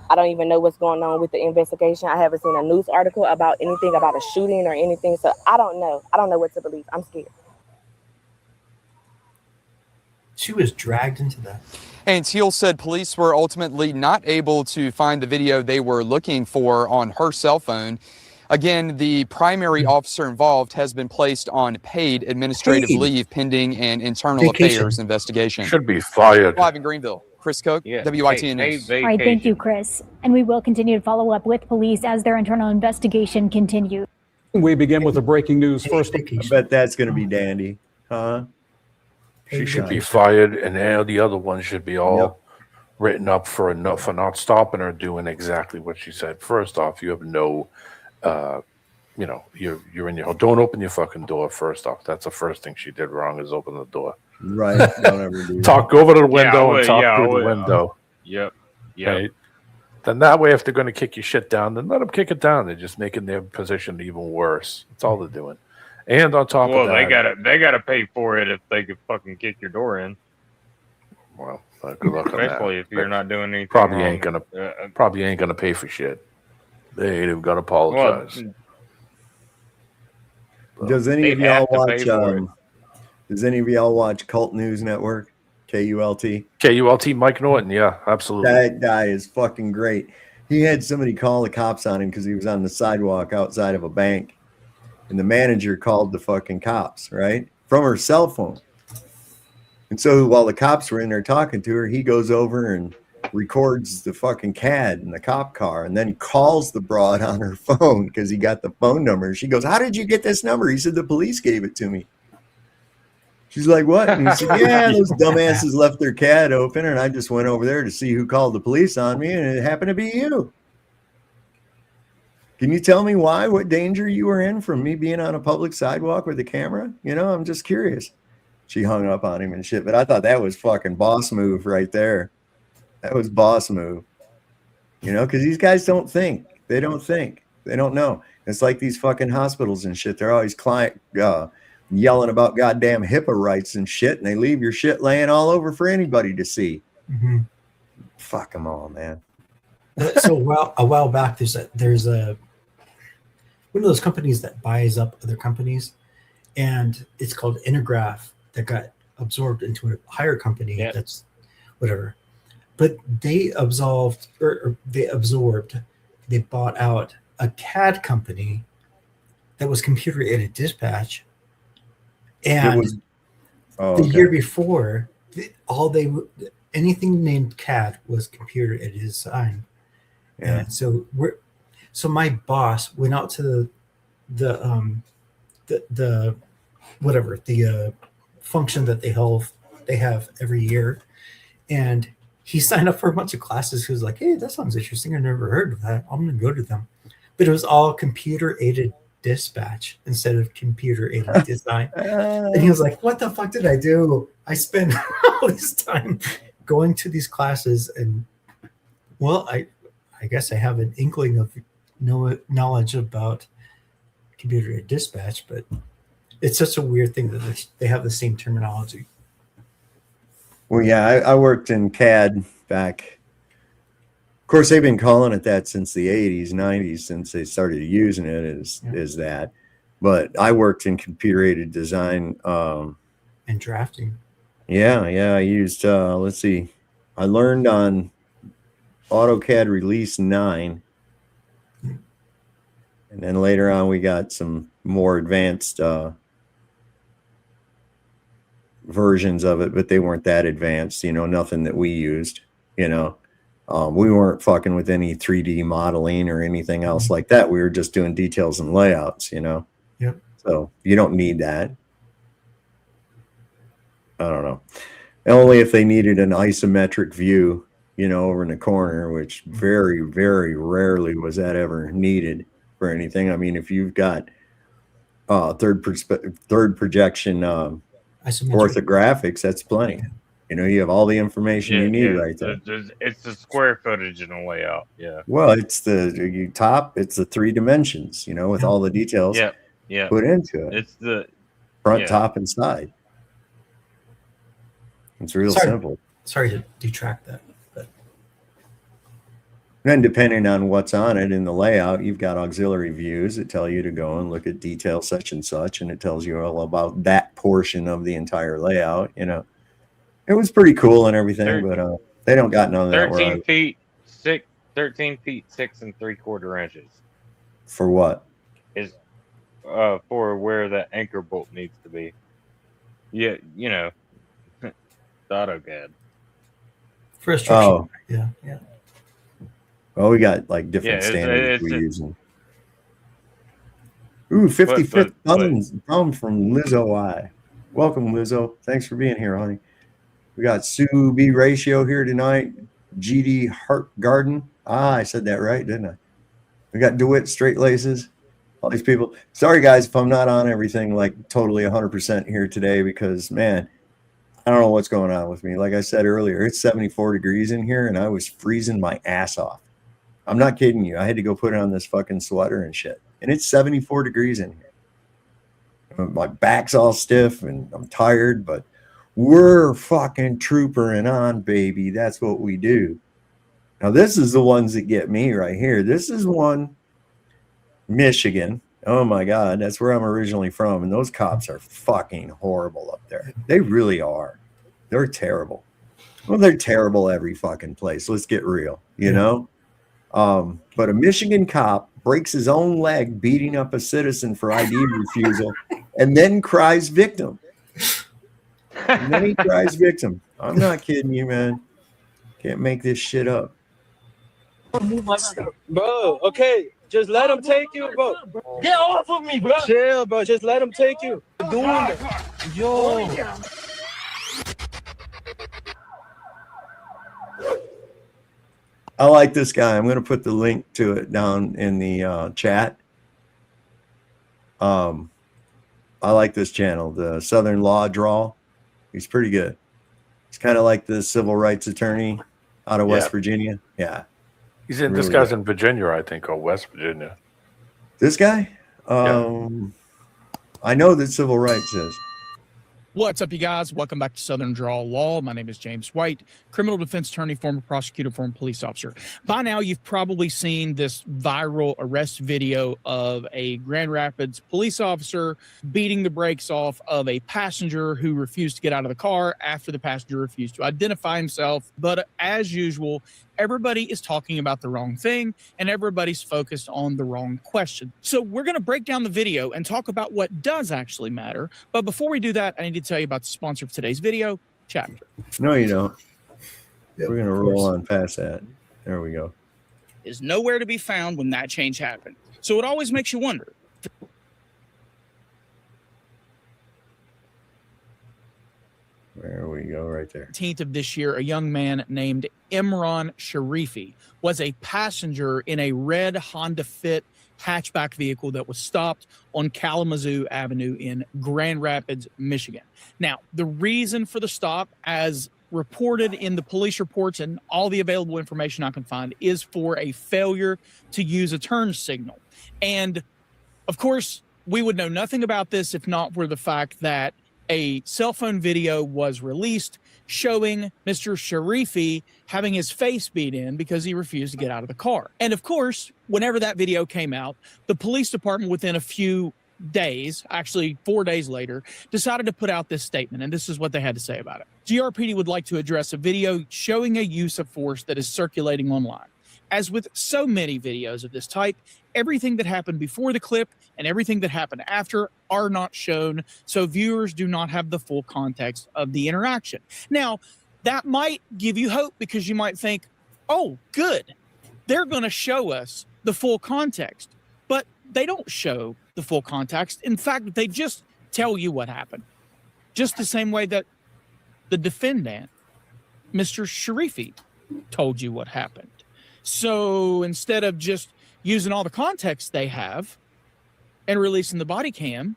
I don't even know what's going on with the investigation. I haven't seen a news article about anything about a shooting or anything. So I don't know. I don't know what to believe. I'm scared. She was dragged into that. And Teal said police were ultimately not able to find the video they were looking for on her cell phone. Again, the primary officer involved has been placed on paid administrative leave pending an internal affairs investigation. Should be fired. Live in Greenville, Chris Cook, WITN News. All right, thank you, Chris. And we will continue to follow up with police as their internal investigation continues. We begin with the breaking news first. I bet that's going to be dandy, huh? She should be fired, and the other one should be all written up for not stopping her doing exactly what she said. First off, you have no, you're in your, don't open your fucking door. First off, that's the first thing she did wrong is open the door. Right. Don't ever do Talk over to the window and talk through the window. Yep. Right? Then that way, if they're going to kick your shit down, then let them kick it down. They're just making their position even worse. That's all they're doing. And on top of that, they gotta pay for it if they could fucking kick your door in. Well, good luck on that. Especially if you're not doing anything. Probably wrong. ain't gonna pay for shit. They ain't even gonna apologize. Does any of y'all watch? Does any of y'all watch Cult News Network? KULT. KULT. Mike Norton. Yeah, absolutely. That guy is fucking great. He had somebody call the cops on him because he was on the sidewalk outside of a bank. And the manager called the fucking cops, right? From her cell phone. And so while the cops were in there talking to her, he goes over and records the fucking CAD in the cop car and then calls the broad on her phone because he got the phone number. She goes, "How did you get this number?" He said, "The police gave it to me." She's like, "What?" And he said, "Yeah, those dumbasses left their CAD open and I just went over there to see who called the police on me and it happened to be you. Can you tell me why, what danger you were in from me being on a public sidewalk with a camera? I'm just curious." She hung up on him and shit, but I thought that was fucking boss move right there. That was boss move. Because these guys don't think. They don't think. They don't know. It's like these fucking hospitals and shit. They're always yelling about goddamn HIPAA rights and shit, and they leave your shit laying all over for anybody to see. Mm-hmm. Fuck them all, man. So a while back, there's a one of those companies that buys up other companies, and it's called Intergraph. that got absorbed into a higher company. Yeah. That's whatever. But they absorbed, they bought out a CAD company that was computer aided dispatch. And It was the year before, anything named CAD was computer aided design. Yeah. And so my boss went out to the function that they have every year, and he signed up for a bunch of classes. He was like, "Hey, that sounds interesting. I never heard of that. I'm going to go to them." But it was all computer aided dispatch instead of computer aided design. And he was like, "What the fuck did I do? I spent all this time going to these classes, and well, I guess I have an inkling of knowledge about computer aided dispatch, but it's such a weird thing that they have the same terminology." Well, yeah, I worked in CAD back. Of course, they've been calling it that since the 80s, 90s, since they started using it as that. But I worked in computer aided design. And drafting. Yeah, I used, let's see, I learned on AutoCAD Release 9. And then later on, we got some more advanced versions of it, but they weren't that advanced, nothing that we used, we weren't fucking with any 3D modeling or anything else like that. We were just doing details and layouts, Yep. So you don't need that. I don't know. Only if they needed an isometric view, over in the corner, which very, very rarely was that ever needed for anything. I mean, if you've got third projection orthographics, that's plenty. You have all the information you need right there. It's the square footage in a layout. Yeah. Well, it's it's the 3 dimensions, with all the details put into it. It's the front, top, and side. It's real simple. Sorry to detract that. But then depending on what's on it in the layout, you've got auxiliary views that tell you to go and look at detail such and such, and it tells you all about that portion of the entire layout. It was pretty cool and everything, but they don't got none of that. 13 feet 6 3/4 inches. For what? Is for where the anchor bolt needs to be. Yeah, the AutoCAD. For a structure. Yeah. Well, we got like different standards we're using. Ooh, 55th thumb from Lizzo I. Welcome, Lizzo. Thanks for being here, honey. We got Sue B. Ratio here tonight. GD Heart Garden. I said that right, didn't I? We got DeWitt Straight Laces. All these people. Sorry, guys, if I'm not on everything like totally 100% here today, because, man, I don't know what's going on with me. Like I said earlier, it's 74 degrees in here, and I was freezing my ass off. I'm not kidding you. I had to go put on this fucking sweater and shit. And it's 74 degrees in here. My back's all stiff, and I'm tired, but we're fucking troopering on, baby. That's what we do. Now, this is the ones that get me right here. This is one, Michigan. Oh, my God. That's where I'm originally from. And those cops are fucking horrible up there. They really are. They're terrible. Well, they're terrible every fucking place. Let's get real, But a Michigan cop breaks his own leg beating up a citizen for ID refusal and then cries victim. And then he cries victim. I'm not kidding you, man. Can't make this shit up. Bro, okay. Just let him take you, bro. Get off of me, bro. Chill, bro. Just let him take you. Doing that. Yo. I like this guy. I'm going to put the link to it down in the chat. I like this channel, the Southern Law Draw. He's pretty good. He's kind of like the civil rights attorney out of West Virginia. Yeah. He's in. Really This guy's good. in Virginia, I think, or West Virginia. This guy? I know that civil rights is. What's up, you guys? Welcome back to Southern Draw Law. My name is James White, criminal defense attorney, former prosecutor, former police officer. By now, you've probably seen this viral arrest video of a Grand Rapids police officer beating the brakes off of a passenger who refused to get out of the car after the passenger refused to identify himself. But as usual, everybody is talking about the wrong thing and everybody's focused on the wrong question. So we're going to break down the video and talk about what does actually matter. But before we do that, I need to tell you about the sponsor of today's video, Chapter. No, you don't. We're going to roll on past that. There we go. Is nowhere to be found when that change happened. So it always makes you wonder. There we go, right there. 18th of this year, a young man named Imran Sharifi was a passenger in a red Honda Fit hatchback vehicle that was stopped on Kalamazoo Avenue in Grand Rapids, Michigan. Now, the reason for the stop, as reported in the police reports and all the available information I can find, is for a failure to use a turn signal. And of course, we would know nothing about this if not for the fact that a cell phone video was released showing Mr. Sharifi having his face beat in because he refused to get out of the car. And of course, whenever that video came out, the police department within a few days, actually 4 days later, decided to put out this statement, and this is what they had to say about it. GRPD would like to address a video showing a use of force that is circulating online. As with so many videos of this type, everything that happened before the clip and everything that happened after are not shown, so viewers do not have the full context of the interaction. Now, that might give you hope because you might think, oh, good, they're going to show us the full context. But they don't show the full context. In fact, they just tell you what happened. Just the same way that the defendant, Mr. Sharifi, told you what happened. So instead of just using all the context they have and releasing the body cam,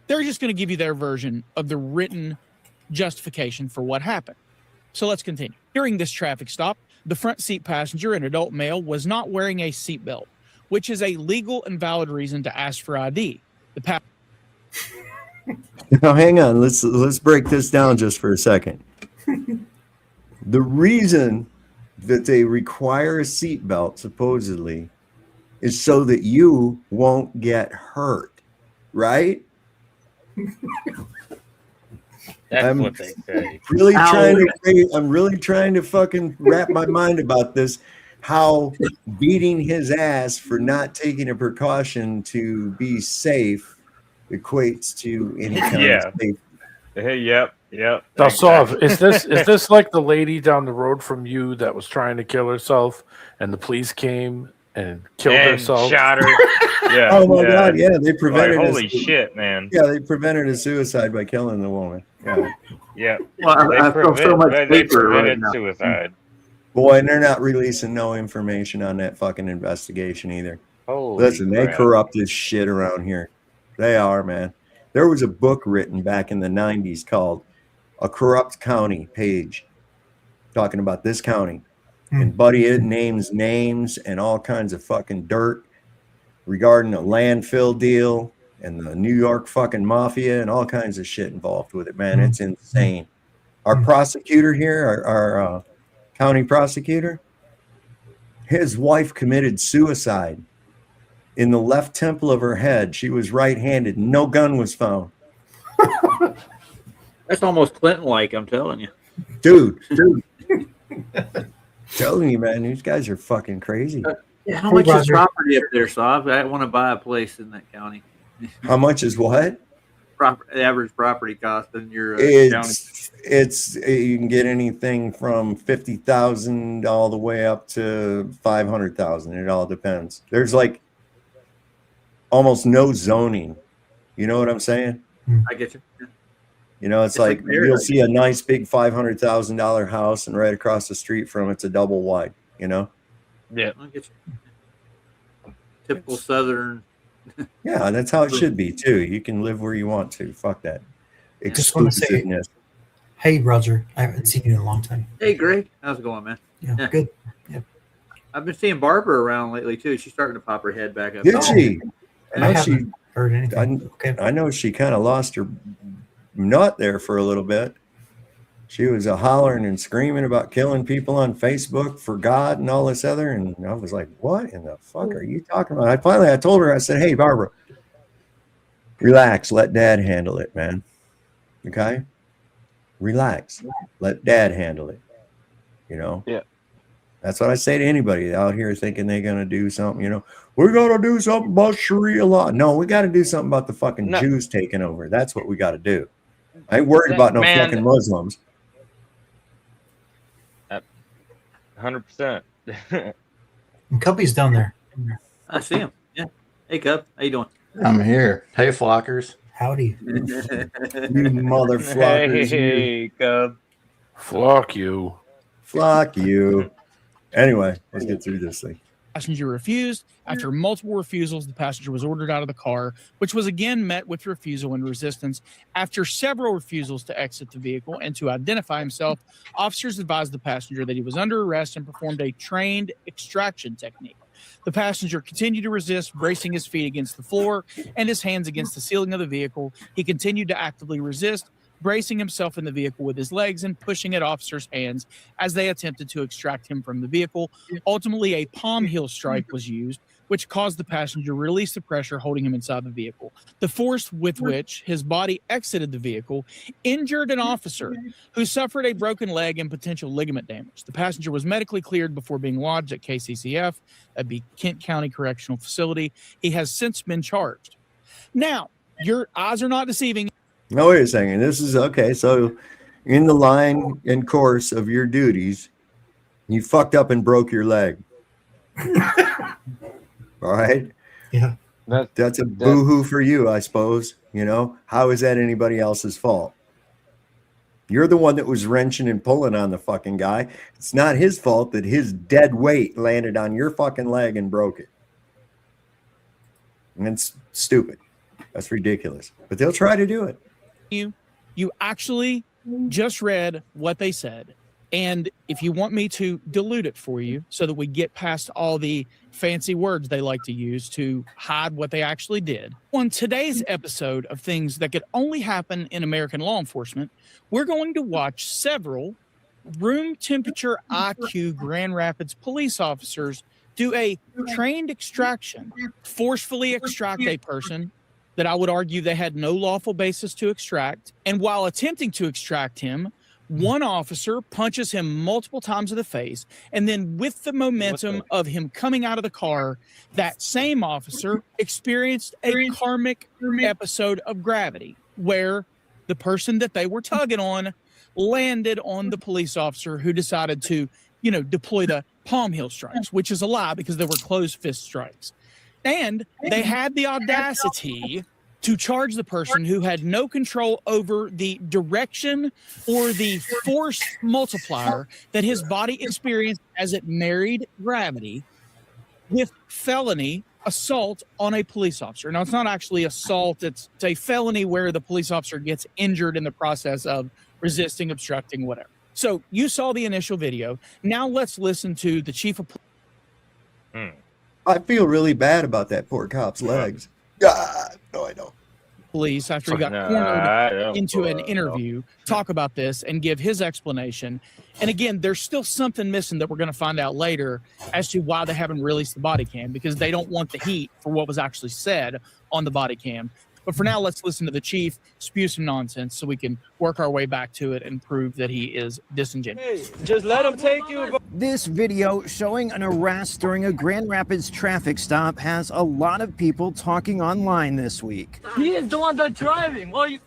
they're just going to give you their version of the written justification for what happened. So let's continue. During this traffic stop, the front seat passenger, an adult male, was not wearing a seatbelt, which is a legal and valid reason to ask for ID. Now, hang on. Let's break this down just for a second. The reason that they require a seatbelt, supposedly, is so that you won't get hurt, right? That's what they say. I'm really trying to fucking wrap my mind about this. How beating his ass for not taking a precaution to be safe equates to any kind of safety. Hey, yep. So is this like the lady down the road from you that was trying to kill herself and the police came and killed herself? Shot her. Yeah. Oh my God, yeah. They prevented holy shit, man. Yeah, they prevented a suicide by killing the woman. Yeah. Yeah. Well, I feel so much safer right now. Suicide. Boy, and they're not releasing no information on that fucking investigation either. Listen, they corrupt this shit around here. They are, man. There was a book written back in the 90s called A Corrupt County page, talking about this county. And buddy, it names and all kinds of fucking dirt regarding a landfill deal and the New York fucking mafia and all kinds of shit involved with it, man. It's insane. Our prosecutor here, our county prosecutor, his wife committed suicide in the left temple of her head. She was right-handed. No gun was found. That's almost Clinton-like, I'm telling you. Dude. Telling you, man, these guys are fucking crazy. Yeah, how much is property up there, Saab? I want to buy a place in that county. How much is what? Average property cost in your county. It's you can get anything from 50,000 all the way up to 500,000. It all depends. There's like almost no zoning. You know what I'm saying? I get you. Yeah. You know, it's like you'll see a nice big $500,000 house, and right across the street from it's a double wide. You know? Yeah, I get you. Typical Southern. Yeah, that's how it should be too. You can live where you want to. Fuck that. Just want to say, hey, Roger, I haven't seen you in a long time. Hey, Greg, how's it going, man? Yeah, good. Yeah. I've been seeing Barbara around lately too. She's starting to pop her head back up. Did she? I haven't heard anything. I know she kind of lost her nut there for a little bit. She was hollering and screaming about killing people on Facebook for God and all this other. And I was like, what in the fuck are you talking about? I told her, I said, hey, Barbara, relax. Let Dad handle it, man. Okay? Relax. Let Dad handle it. You know? Yeah. That's what I say to anybody out here thinking they're going to do something, you know. We're going to do something about Sharia law. No, we got to do something about the fucking Jews taking over. That's what we got to do. I ain't worried about no fucking Muslims. 100%. Cubby's down there. I see him. Yeah. Hey, Cub. How you doing? I'm here. Hey, flockers. Howdy. You motherfuckers. Hey, Cub. Flock you. Flock you. Anyway, let's get through this thing. Passenger refused. After multiple refusals, the passenger was ordered out of the car, which was again met with refusal and resistance. After several refusals to exit the vehicle and to identify himself, officers advised the passenger that he was under arrest and performed a trained extraction technique. The passenger continued to resist, bracing his feet against the floor and his hands against the ceiling of the vehicle. He continued to actively resist, bracing himself in the vehicle with his legs and pushing at officers' hands as they attempted to extract him from the vehicle. Ultimately, a palm heel strike was used, which caused the passenger to release the pressure holding him inside the vehicle. The force with which his body exited the vehicle injured an officer who suffered a broken leg and potential ligament damage. The passenger was medically cleared before being lodged at KCCF, that'd be Kent County Correctional Facility. He has since been charged. Now, your eyes are not deceiving. No, wait a second. This is okay. So, in the line and course of your duties, you fucked up and broke your leg. All right. Yeah. That's a boo-hoo for you, I suppose. You know, how is that anybody else's fault? You're the one that was wrenching and pulling on the fucking guy. It's not his fault that his dead weight landed on your fucking leg and broke it. And it's stupid. That's ridiculous. But they'll try to do it. You actually just read what they said. And if you want me to dilute it for you so that we get past all the fancy words they like to use to hide what they actually did, on today's episode of things that could only happen in American law enforcement, we're going to watch several room temperature IQ Grand Rapids police officers do a trained extraction, forcefully extract a person that I would argue they had no lawful basis to extract. And while attempting to extract him, one officer punches him multiple times in the face. And then with the momentum of him coming out of the car, that same officer experienced a karmic episode of gravity where the person that they were tugging on landed on the police officer who decided to, deploy the palm heel strikes, which is a lie because they were closed fist strikes. And they had the audacity to charge the person who had no control over the direction or the force multiplier that his body experienced as it married gravity with felony assault on a police officer. Now, it's not actually assault. It's a felony where the police officer gets injured in the process of resisting, obstructing, whatever. So you saw the initial video. Now let's listen to the chief of police. I feel really bad about that poor cop's legs. God, no, I don't. Police after he got cornered into an interview, talk about this and give his explanation. And again, there's still something missing that we're going to find out later as to why they haven't released the body cam, because they don't want the heat for what was actually said on the body cam. But for now, let's listen to the chief spew some nonsense so we can work our way back to it and prove that he is disingenuous. Hey, just let him take you. This video showing an arrest during a Grand Rapids traffic stop has a lot of people talking online this week. He is the one that's driving. Why you?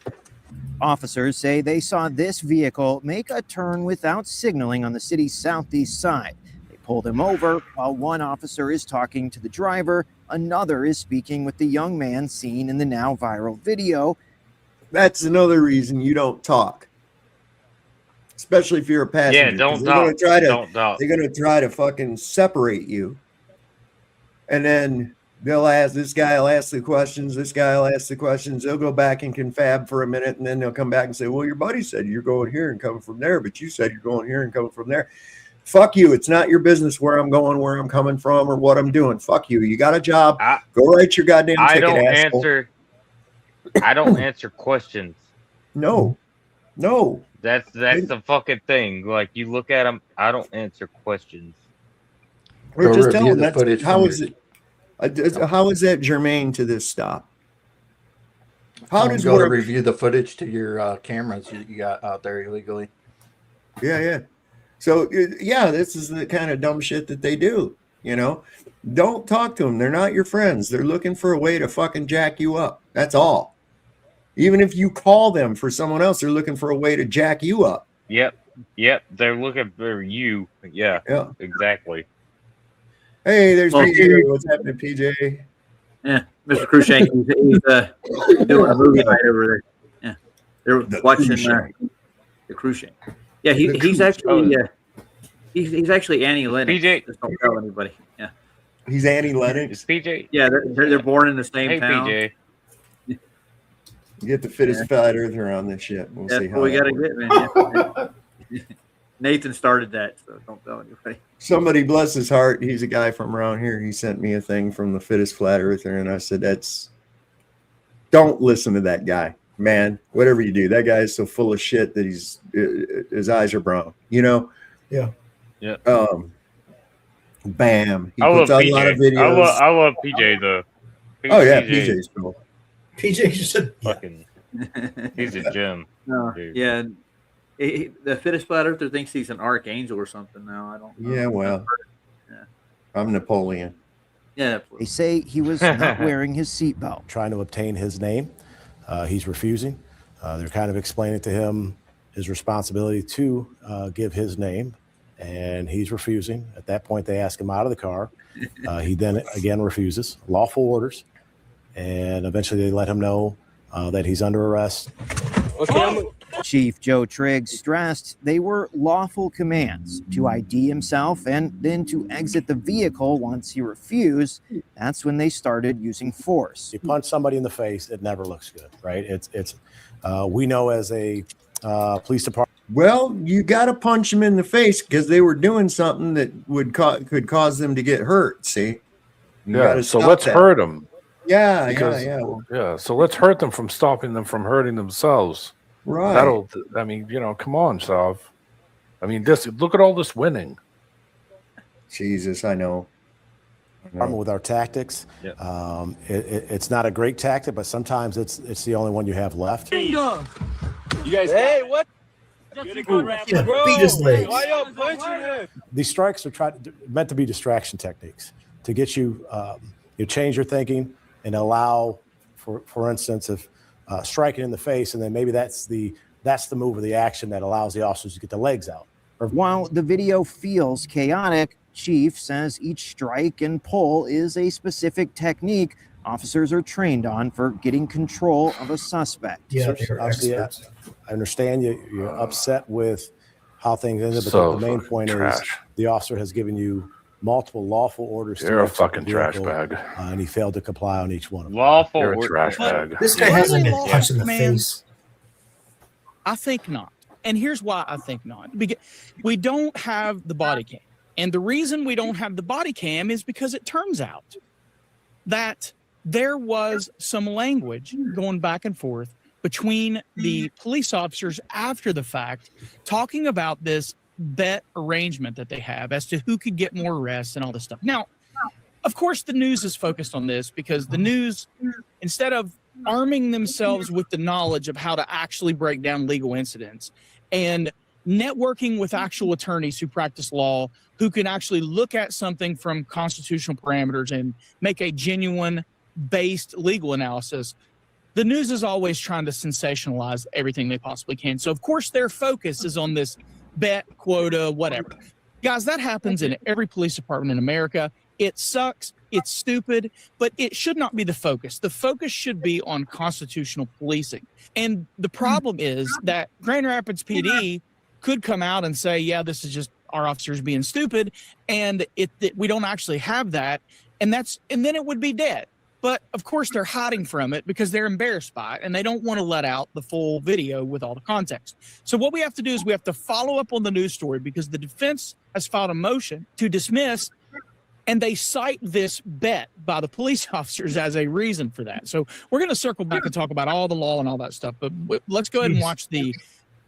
Officers say they saw this vehicle make a turn without signaling on the city's southeast side. They pulled him over while one officer is talking to the driver. Another is speaking with the young man seen in the now viral video. That's another reason you don't talk, especially if you're a passenger. Yeah, don't talk. They're going to try to fucking separate you. And then they'll ask, this guy will ask the questions, this guy will ask the questions. They'll go back and confab for a minute, and then they'll come back and say, well, your buddy said you're going here and coming from there, but you said you're going here and coming from there. Fuck you. It's not your business where I'm going, where I'm coming from, or what I'm doing. Fuck you. You got a job. Go write your goddamn ticket, asshole. I don't answer questions. No. That's the fucking thing. Like, you look at them, I don't answer questions. Or Go just tell review them the footage how from is it? How is that germane to this stop? How does go to work? review the footage to your cameras you got out there illegally. Yeah. So this is the kind of dumb shit that they do. Don't talk to them. They're not your friends. They're looking for a way to fucking jack you up. That's all. Even if you call them for someone else, they're looking for a way to jack you up. Yep. They're looking for you. Yeah. Exactly. Hey, there's Well, PJ. What's happening, PJ? Yeah, Mr. Cruikshank, he's doing a movie night over there. Yeah, they're watching the Cruikshank. Yeah, he's actually he's actually Annie Lennox. PJ, just don't tell anybody. Yeah, he's Annie Lennox. Is PJ? Yeah, they're born in the same town. PJ. Get the fittest flat earther on this shit. We'll see how we that got to works. get, man. Nathan started that, so don't tell anybody. Somebody, bless his heart, he's a guy from around here. He sent me a thing from the fittest flat earther, and I said, don't listen to that guy, man. Whatever you do, that guy is so full of shit that his eyes are brown. Yeah. Bam. He I love puts out PJ. a lot of videos. I love PJ though. PJ's cool. PJ just said, fucking. He's a gem. Dude. Yeah. The fittest flat earther thinks he's an archangel or something now. I don't know. Yeah, well, I'm Napoleon. Yeah. They say he was not wearing his seatbelt. Trying to obtain his name. He's refusing. They're kind of explaining to him his responsibility to give his name, and he's refusing. At that point, they ask him out of the car. He then again refuses. Lawful orders. And eventually they let him know that he's under arrest. Chief Joe Triggs stressed they were lawful commands to ID himself and then to exit the vehicle once he refused. That's when they started using force. You punch somebody in the face, it never looks good, right? We know as a police department. Well, you got to punch them in the face because they were doing something that could cause them to get hurt. See? So let's hurt them. Yeah. So let's hurt them from stopping them from hurting themselves. Right. Come on, Sav. Look at all this winning. Jesus, I know. With our tactics, it's not a great tactic, but sometimes it's the only one you have left. You guys, hey, what? beat his legs. Why y'all punching him? These strikes are meant to be distraction techniques to get you change your thinking and allow, for instance, if striking in the face, and then maybe that's the move or the action that allows the officers to get the legs out. While the video feels chaotic, Chief says each strike and pull is a specific technique officers are trained on for getting control of a suspect. Yeah, I understand you're upset with how things ended, but the main point is the officer has given you multiple lawful orders. You're a fucking trash bag. And he failed to comply on each one of them. You're a trash bag. This guy hasn't been punched in the face. I think not. And here's why I think not. Because we don't have the body cam. And the reason we don't have the body cam is because it turns out that there was some language going back and forth between the police officers after the fact, talking about this bet arrangement that they have as to who could get more arrests and all this stuff. Now, of course, the news is focused on this because the news, instead of arming themselves with the knowledge of how to actually break down legal incidents and networking with actual attorneys who practice law, who can actually look at something from constitutional parameters and make a genuine based legal analysis, the news is always trying to sensationalize everything they possibly can. So, of course, their focus is on this bet, quota, whatever. Guys, that happens in every police department in America. It sucks. It's stupid, but it should not be the focus. The focus should be on constitutional policing. And the problem is that Grand Rapids PD could come out and say, yeah, this is just our officers being stupid, and we don't actually have that, and then it would be dead. But of course they're hiding from it because they're embarrassed by it and they don't want to let out the full video with all the context. So what we have to do is we have to follow up on the news story because the defense has filed a motion to dismiss And they cite this bet by the police officers as a reason for that. So we're going to circle back and talk about all the law and all that stuff. But let's go ahead and watch the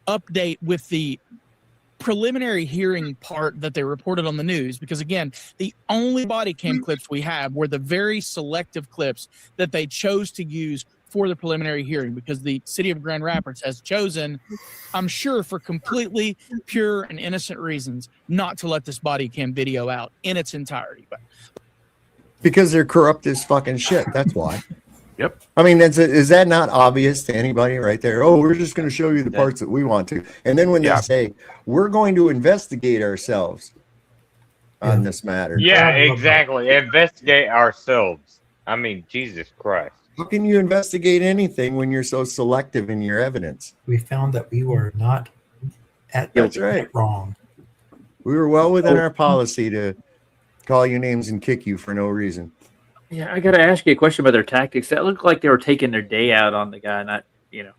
update with the preliminary hearing part that they reported on the news, because again, the only body cam clips we have were the very selective clips that they chose to use for the preliminary hearing, because the city of Grand Rapids has chosen, I'm sure for completely pure and innocent reasons, not to let this body cam video out in its entirety. But Because they're corrupt as fucking shit. That's why. Yep. I mean, is that not obvious to anybody right there? Oh, we're just going to show you the parts that we want to. And then when they say, we're going to investigate ourselves on this matter. Yeah, exactly. Investigate ourselves. I mean, Jesus Christ. How can you investigate anything when you're so selective in your evidence? We found that we were not That's right. wrong. We were well within our policy to call you names and kick you for no reason. Yeah, I got to ask you a question about their tactics. That looked like they were taking their day out on the guy, not, you know.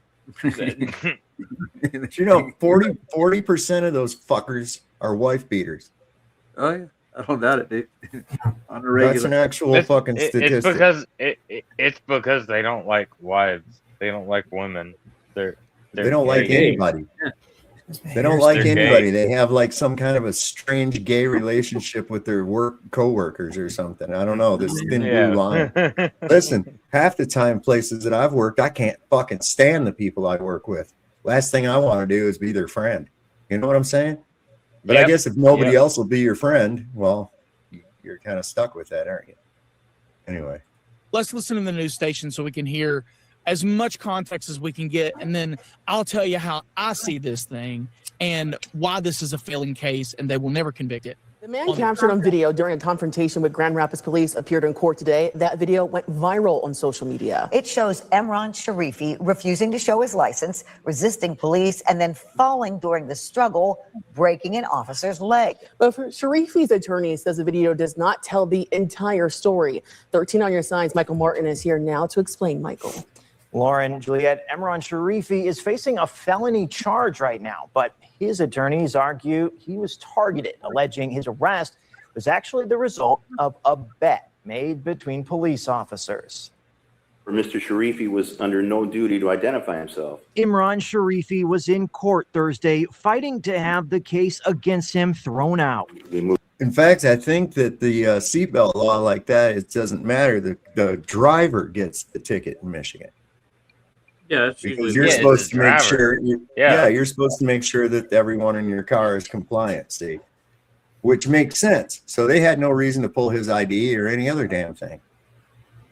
40% of those fuckers are wife beaters. Oh, yeah. I don't doubt it, dude. On a regular. That's an actual fucking statistic. It's because they don't like wives. They don't like women. They don't like anybody. They don't like anybody. They have like some kind of a strange gay relationship with their co-workers or something. I don't know. This thin blue line. Listen, half the time places that I've worked, I can't fucking stand the people I work with. Last thing I want to do is be their friend. You know what I'm saying? But I guess if nobody else will be your friend, well, you're kind of stuck with that, aren't you? Anyway. let's listen to the news station so we can hear as much context as we can get, and then I'll tell you how I see this thing and why this is a failing case and they will never convict it. The man captured on video during a confrontation with Grand Rapids police appeared in court today. That video went viral on social media. It shows Imran Sharifi refusing to show his license, resisting police, and then falling during the struggle, breaking an officer's leg. But for Sharifi's attorney says the video does not tell the entire story. 13 on your signs, Michael Martin is here now to explain, Michael. Lauren, Juliet, Imran Sharifi is facing a felony charge right now, but his attorneys argue he was targeted, alleging his arrest was actually the result of a bet made between police officers. Mr. Sharifi was under no duty to identify himself. Imran Sharifi was in court Thursday fighting to have the case against him thrown out. In fact, I think that the seatbelt law like that, it doesn't matter. The driver gets the ticket in Michigan. Yeah, that's because you're supposed to make sure. You're supposed to make sure that everyone in your car is compliant. See, which makes sense. So they had no reason to pull his ID or any other damn thing.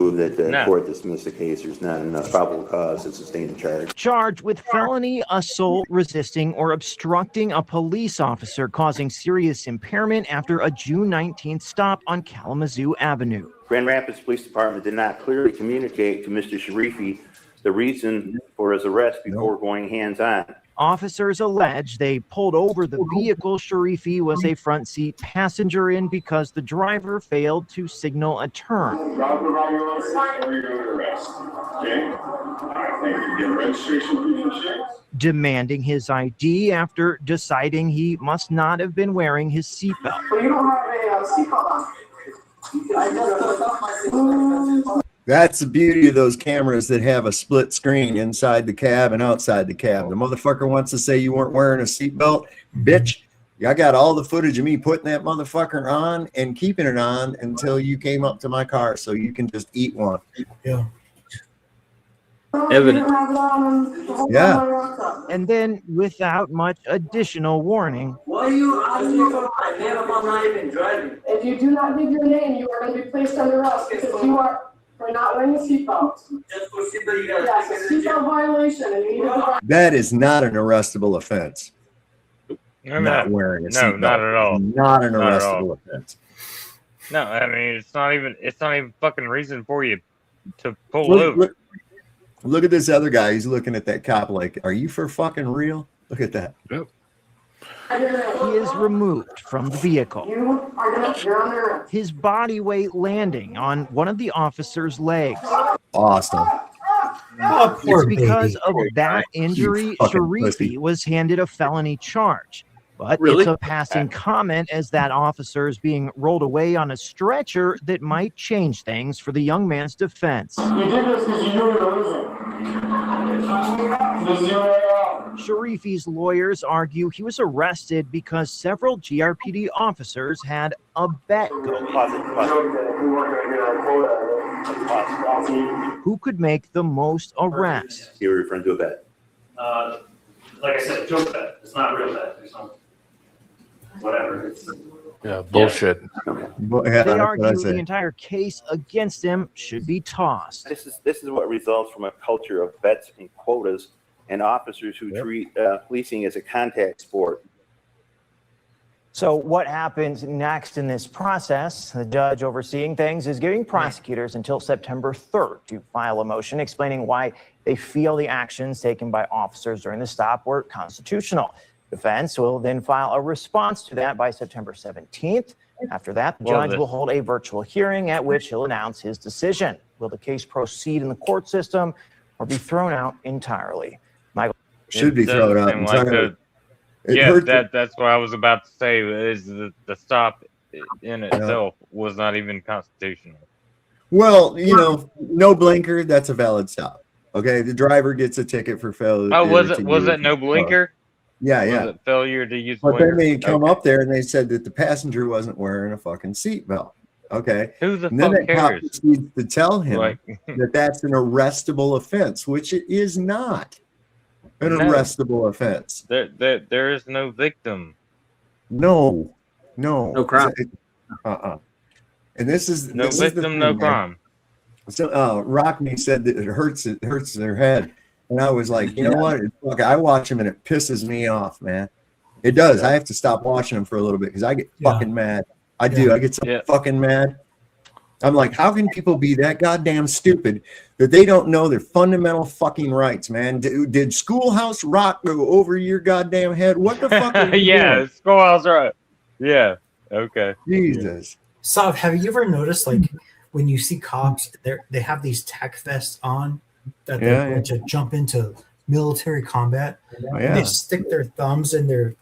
That the court dismissed the case. There's not enough probable cause to sustain the charge. Charged with felony assault, resisting, or obstructing a police officer, causing serious impairment after a June 19th stop on Kalamazoo Avenue. Grand Rapids Police Department did not clearly communicate to Mr. Sharifi the reason for his arrest before going hands-on. Officers allege they pulled over the vehicle Sharifi was a front seat passenger in because the driver failed to signal a turn. Demanding his ID after deciding he must not have been wearing his seatbelt. You don't have a seatbelt on. That's the beauty of those cameras that have a split screen inside the cab and outside the cab. The motherfucker wants to say you weren't wearing a seatbelt. Bitch, I got all the footage of me putting that motherfucker on and keeping it on until you came up to my car so you can just eat one. Yeah. Evidence. Yeah. And then, without much additional warning, Why are you asking for my name if I'm not even driving? If you do not give your name, you are going to be placed under arrest because you are for not wearing a seatbelt. Just for seatbelt, yes, seatbelt violation, and you need to. That is not an arrestable offense. Not wearing a seatbelt. Not at all. Not an arrestable offense. No, I mean it's not even fucking reason for you to pull over. Look at this other guy. He's looking at that cop like, are you for fucking real? Look at that. Yep. he is removed from the vehicle. His body weight landing on one of the officer's legs. Awesome. It's because of that injury, Sharifi was handed a felony charge. But Really? it's a passing comment as that officer is being rolled away on a stretcher that might change things for the young man's defense. You did this because you knew you were losing. Sharifi's lawyers argue he was arrested because several GRPD officers had a bet going. Who could make the most arrests? You were referring to a bet. Like I said, joke bet. It's not real bet. It's not, whatever. It's, Yeah, bullshit. They argue the entire case against him should be tossed. This is what results from a culture of bets and quotas and officers who treat policing as a contact sport. So what happens next in this process? The judge overseeing things is giving prosecutors until September 3rd to file a motion explaining why they feel the actions taken by officers during the stop were constitutional. Defense will then file a response to that by September 17th. After that, the judge will hold a virtual hearing at which he'll announce his decision. Will the case proceed in the court system or be thrown out entirely? Michael should be thrown out entirely. That's what I was about to say. Is the stop in itself was not even constitutional. Well, you know, no blinker. That's a valid stop. Okay, the driver gets a ticket for failure. Oh, was it no blinker? Yeah. Was it failure to use But blinker? then they come up there and they said that the passenger wasn't wearing a fucking seatbelt. Okay. Who the and then fuck that cop cares? proceeds to tell him Like- that that's an arrestable offense, which it is not an arrestable offense. There is no victim. No crime. And this is No this is the victim, thing, no man. crime. So Rockney said that it hurts their head. And I was like, you know what? Look, I watch him and it pisses me off, man. It does. I have to stop watching him for a little bit because I get fucking mad. I do. I get so fucking mad. I'm like, how can people be that goddamn stupid that they don't know their fundamental fucking rights, man? Did Schoolhouse Rock go over your goddamn head? What the fuck are you doing? Schoolhouse Rock. Yeah. Okay. Jesus. Sav, have you ever noticed, like, when you see cops, they have these tech vests on that they're going to jump into military combat? Oh, And they stick their thumbs in their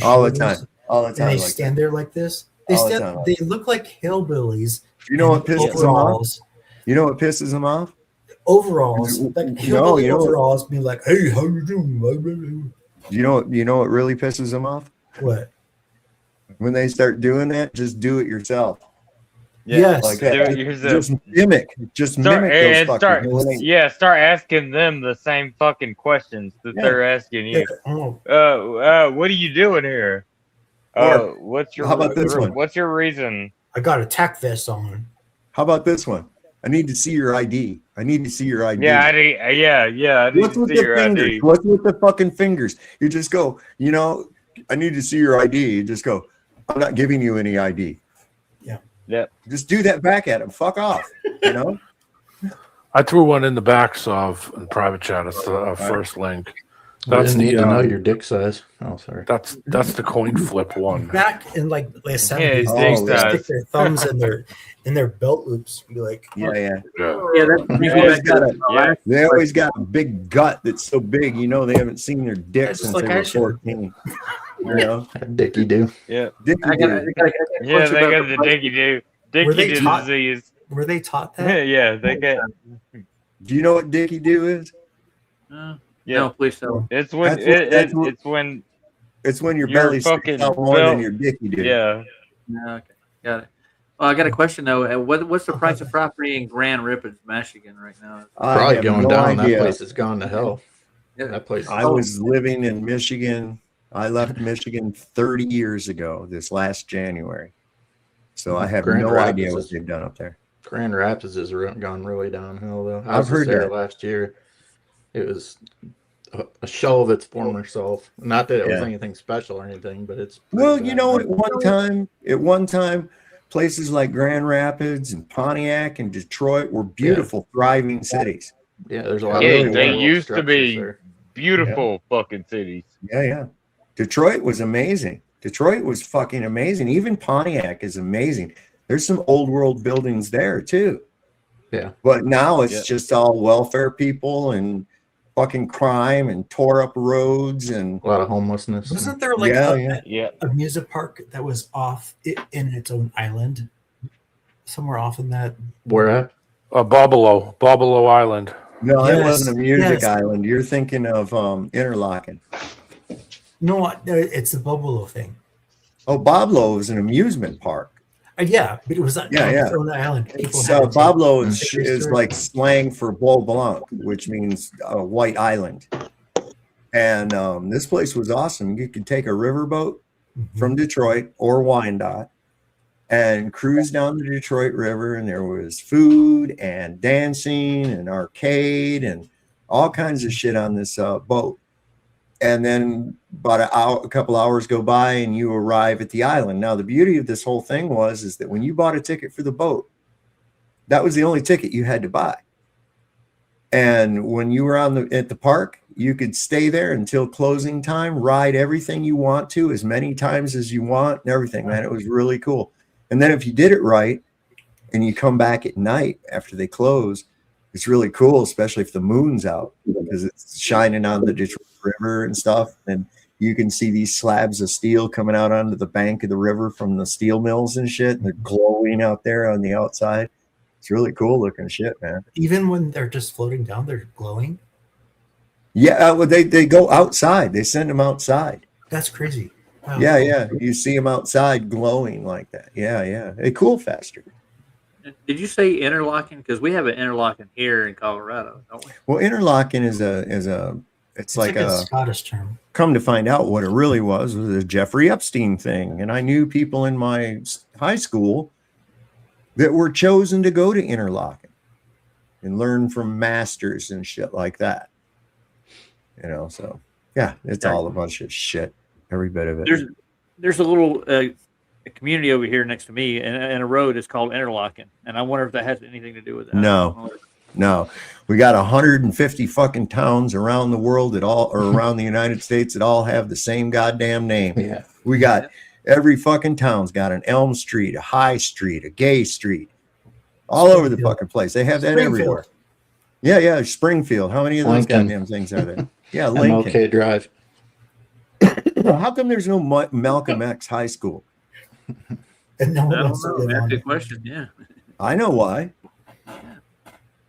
All the shoulders, time. All the and time. they like stand that. there like this. They All the stand. time. They look like hillbillies. You know what pisses them off? overalls. You know what pisses them off? Overalls. Like hillbilly you know what- overalls. Be like, hey, how you doing? You know what really pisses them off? What? When they start doing that, just do it yourself. Yes. Like Do it that. yourself. Just mimic. Just mimic those fuckers. Start asking them the same fucking questions that they're asking you. What are you doing here? Or, What's your how about this one? What's your reason? I got a tech vest on. How about this one? I need to see your ID. I need to see your ID. Yeah, I need. I need What's to with see the your fingers? ID. What's with the fucking fingers? You just go, you know, I need to see your ID. You just go, I'm not giving you any ID. Yep. Just do that back at him. Fuck off. You know? I threw one in the back of in private chat. It's the first link. That's need the to know your dick size. Oh, sorry. That's the coin flip one. Back in like the 70s, it's they used big to size. stick their thumbs in their belt loops and be like, Yeah. Yeah. They always got a big gut that's so big, you know, they haven't seen their dick That's since like they were I should. 14. You know? Dicky do. Yeah. Dicky I got do. Yeah, they got the dicky do. Were they Dicky do taught- disease. were they taught that? Yeah, they get. Do you know what Dicky do is? Yeah. No, please don't. It's when That's what- it's when It's when your Your belly sticks fucking out more than belt- your dicky do. yeah. Okay, got it. Well, I got a question though. What's the price of property in Grand Rapids, Michigan, right now? I Probably have going no down. idea. That place has gone to hell. Yeah. That place. I was living in Michigan. I left Michigan 30 years ago this last January. So I have Grand no Rapids idea what is- they've done up there. Grand Rapids has gone really downhill though. I I've was heard there that. last year. It was a shell of its former self. Not that it was Yeah. anything special or anything, but it's Well, pretty you bad. know, at one time, places like Grand Rapids and Pontiac and Detroit were beautiful, thriving cities. Yeah, there's a lot Yeah, of they really used to structures be there. beautiful fucking cities. Yeah. Detroit was amazing. Detroit was fucking amazing. Even Pontiac is amazing. There's some old world buildings there too. Yeah. But now it's just all welfare people and fucking crime and tore up roads and a lot of homelessness. Wasn't there like yeah. a music park that was off in its own island? Somewhere off in that. Where at? Bobolo Island. No, it Yes, wasn't a music yes. island. You're thinking of Interlaken. No, it's the Bobolo thing. Oh, Boblo is an amusement park. Yeah, but it was on its own island. People So had to Boblo take is pictures. like slang for Beau Blanc, which means a white island. And this place was awesome. You could take a riverboat from Detroit or Wyandotte and cruise down the Detroit River, and there was food and dancing and arcade and all kinds of shit on this boat. And then about a couple hours go by and you arrive at the island. Now, the beauty of this whole thing is that when you bought a ticket for the boat, that was the only ticket you had to buy. And when you were at the park, you could stay there until closing time, ride everything you want to as many times as you want and everything, man. It was really cool. And then if you did it right and you come back at night after they close, it's really cool, especially if the moon's out, because it's shining on the Detroit River and stuff. And you can see these slabs of steel coming out onto the bank of the river from the steel mills and shit. And they're glowing out there on the outside. It's really cool looking shit, man. Even when they're just floating down, they're glowing. Yeah, well, they go outside. They send them outside. That's crazy. Wow. Yeah. You see them outside glowing like that. Yeah. They cool faster. Did you say Interlaken? Because we have an Interlaken here in Colorado, don't we? Well, Interlaken is it's like a Scottish term. Come to find out, what it really was a Jeffrey Epstein thing. And I knew people in my high school that were chosen to go to Interlaken and learn from masters and shit like that. So yeah, it's all a bunch of shit. Every bit of it. There's a little a community over here next to me, and a road is called Interlaken, and I wonder if that has anything to do with that. No. We got 150 fucking towns around the world or around the United States that all have the same goddamn name. Yeah. We got every fucking town's got an Elm Street, a High Street, a Gay Street, all over the fucking place. They have that everywhere. Yeah. Springfield. How many of those Lincoln. goddamn things are there? Yeah, Lincoln. MLK Drive. How come there's no Malcolm X High School? And no one I don't wants to know. live That's on a good it. question. Yeah. I know why.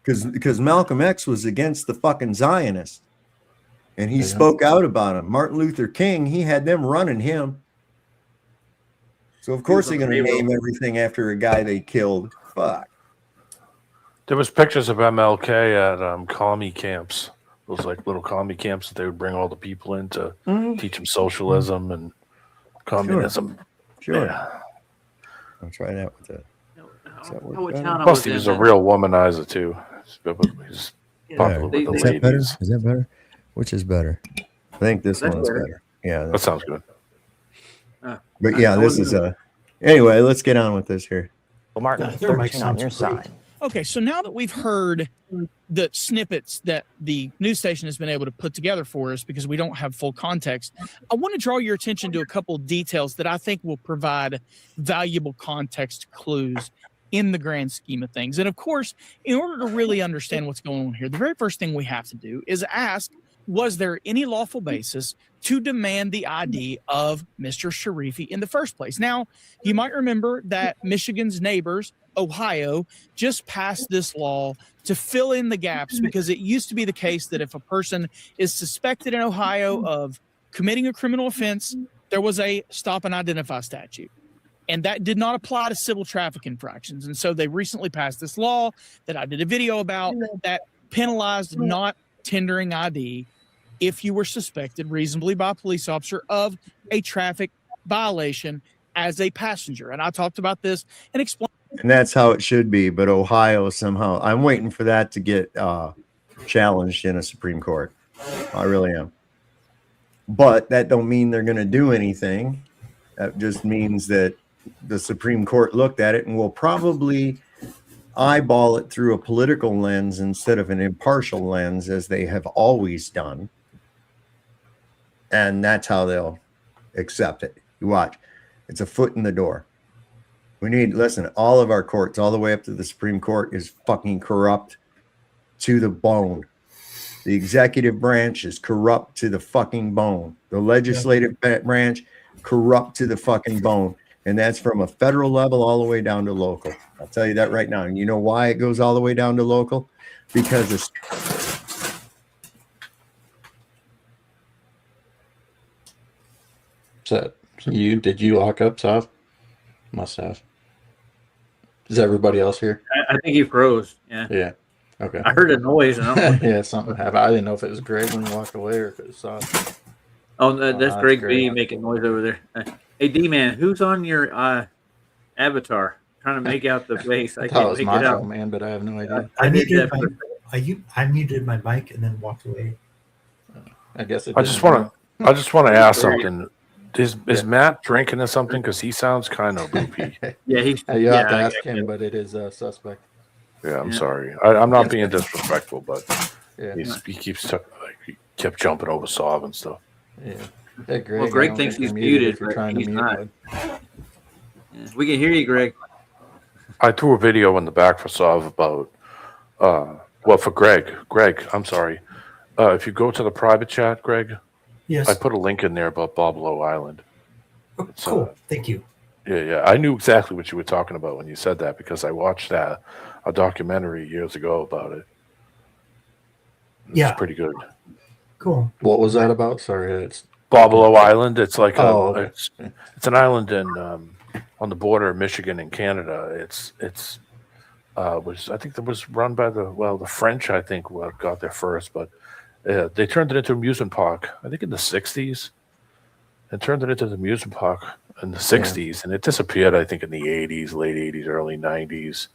Because Malcolm X was against the fucking Zionists. And he spoke out about them. Martin Luther King, he had them running him. So of course they're going to name everything after a guy they killed. Fuck. There was pictures of MLK at commie camps. Those like little commie camps that they would bring all the people in to teach them socialism and communism. Sure. Yeah. I'll try that with that. Plus, he was a real womanizer too. He's popular with the Is that better? ladies. Is that better? Which is better? I think this That's one's better. better. Yeah. That sounds good. But yeah, this is anyway, let's get on with this here. Well, Martin, 13 on your side. Okay, so now that we've heard the snippets that the news station has been able to put together for us because we don't have full context, I want to draw your attention to a couple of details that I think will provide valuable context clues in the grand scheme of things. And of course, in order to really understand what's going on here, the very first thing we have to do is ask, was there any lawful basis to demand the ID of Mr. Sharifi in the first place? Now, you might remember that Michigan's neighbors, Ohio, just passed this law to fill in the gaps because it used to be the case that if a person is suspected in Ohio of committing a criminal offense, there was a stop and identify statute. And that did not apply to civil traffic infractions. And so they recently passed this law that I did a video about that penalized not tendering ID if you were suspected reasonably by a police officer of a traffic violation as a passenger. And I talked about this and explained. And that's how it should be. But Ohio somehow, I'm waiting for that to get challenged in a Supreme Court. I really am. But that don't mean they're going to do anything. That just means that the Supreme Court looked at it and will probably eyeball it through a political lens instead of an impartial lens, as they have always done. And that's how they'll accept it. You watch. It's a foot in the door. Listen, all of our courts, all the way up to the Supreme Court, is fucking corrupt to the bone. The executive branch is corrupt to the fucking bone. The legislative branch, corrupt to the fucking bone. And that's from a federal level all the way down to local. I'll tell you that right now. And you know why it goes all the way down to local? Because it's So did you lock up, Sav? Must have. Is everybody else here? I think he froze. Yeah. Yeah. Okay. I heard a noise. And I don't know. Yeah, something happened. I didn't know if it was Greg when he walked away or if it was Sav. Oh, that's Greg great. B making noise over there. Hey, D-Man, who's on your avatar? Trying to make out the face. I I thought it can't was make it Macho out. Man, but I have no idea. I did muted that. I muted my mic and then walked away. I guess it I just want to ask Very- something. Is Matt drinking or something? Because he sounds kind of loopy. Yeah, he's. You have to I ask get him, it. but it is a suspect. Yeah, I'm Yeah. sorry. I'm not being disrespectful, but Yeah. he kept jumping over Sav and stuff. Yeah. Hey, Greg. Well, I Greg don't thinks think he's you're muted, if you're but trying to he's mute, not. bud. Yeah, we can hear you, Greg. I threw a video in the back for Sav about, for Greg. Greg, I'm sorry. If you go to the private chat, Greg, Yes. I put a link in there about Bob Lowe Island. It's, Cool. Thank you. Yeah. I knew exactly what you were talking about when you said that because I watched a documentary years ago about it. Yeah. It's pretty good. Cool. What was that about? Sorry, it's Bob Lowe Island. It's like okay. it's an island in on the border of Michigan and Canada. It's I think it was run by the French. I think got there first, but they turned it into an amusement park. I think in the '60s, and turned it into the amusement park in the '60s, and it disappeared. I think in the '80s, late '80s, early '90s.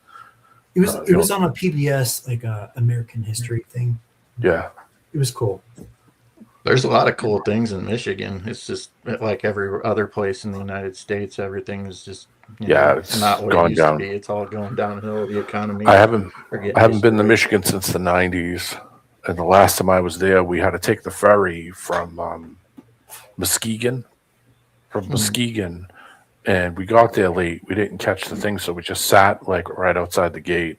It was on a PBS like American history thing. Yeah. It was cool. There's a lot of cool things in Michigan. It's just like every other place in the United States. Everything is just It's not what gone it used down. to be. It's all going downhill. The economy. I haven't been to destroyed. Michigan since the '90s, and the last time I was there, we had to take the ferry from Muskegon, and we got there late. We didn't catch the thing, so we just sat like right outside the gate,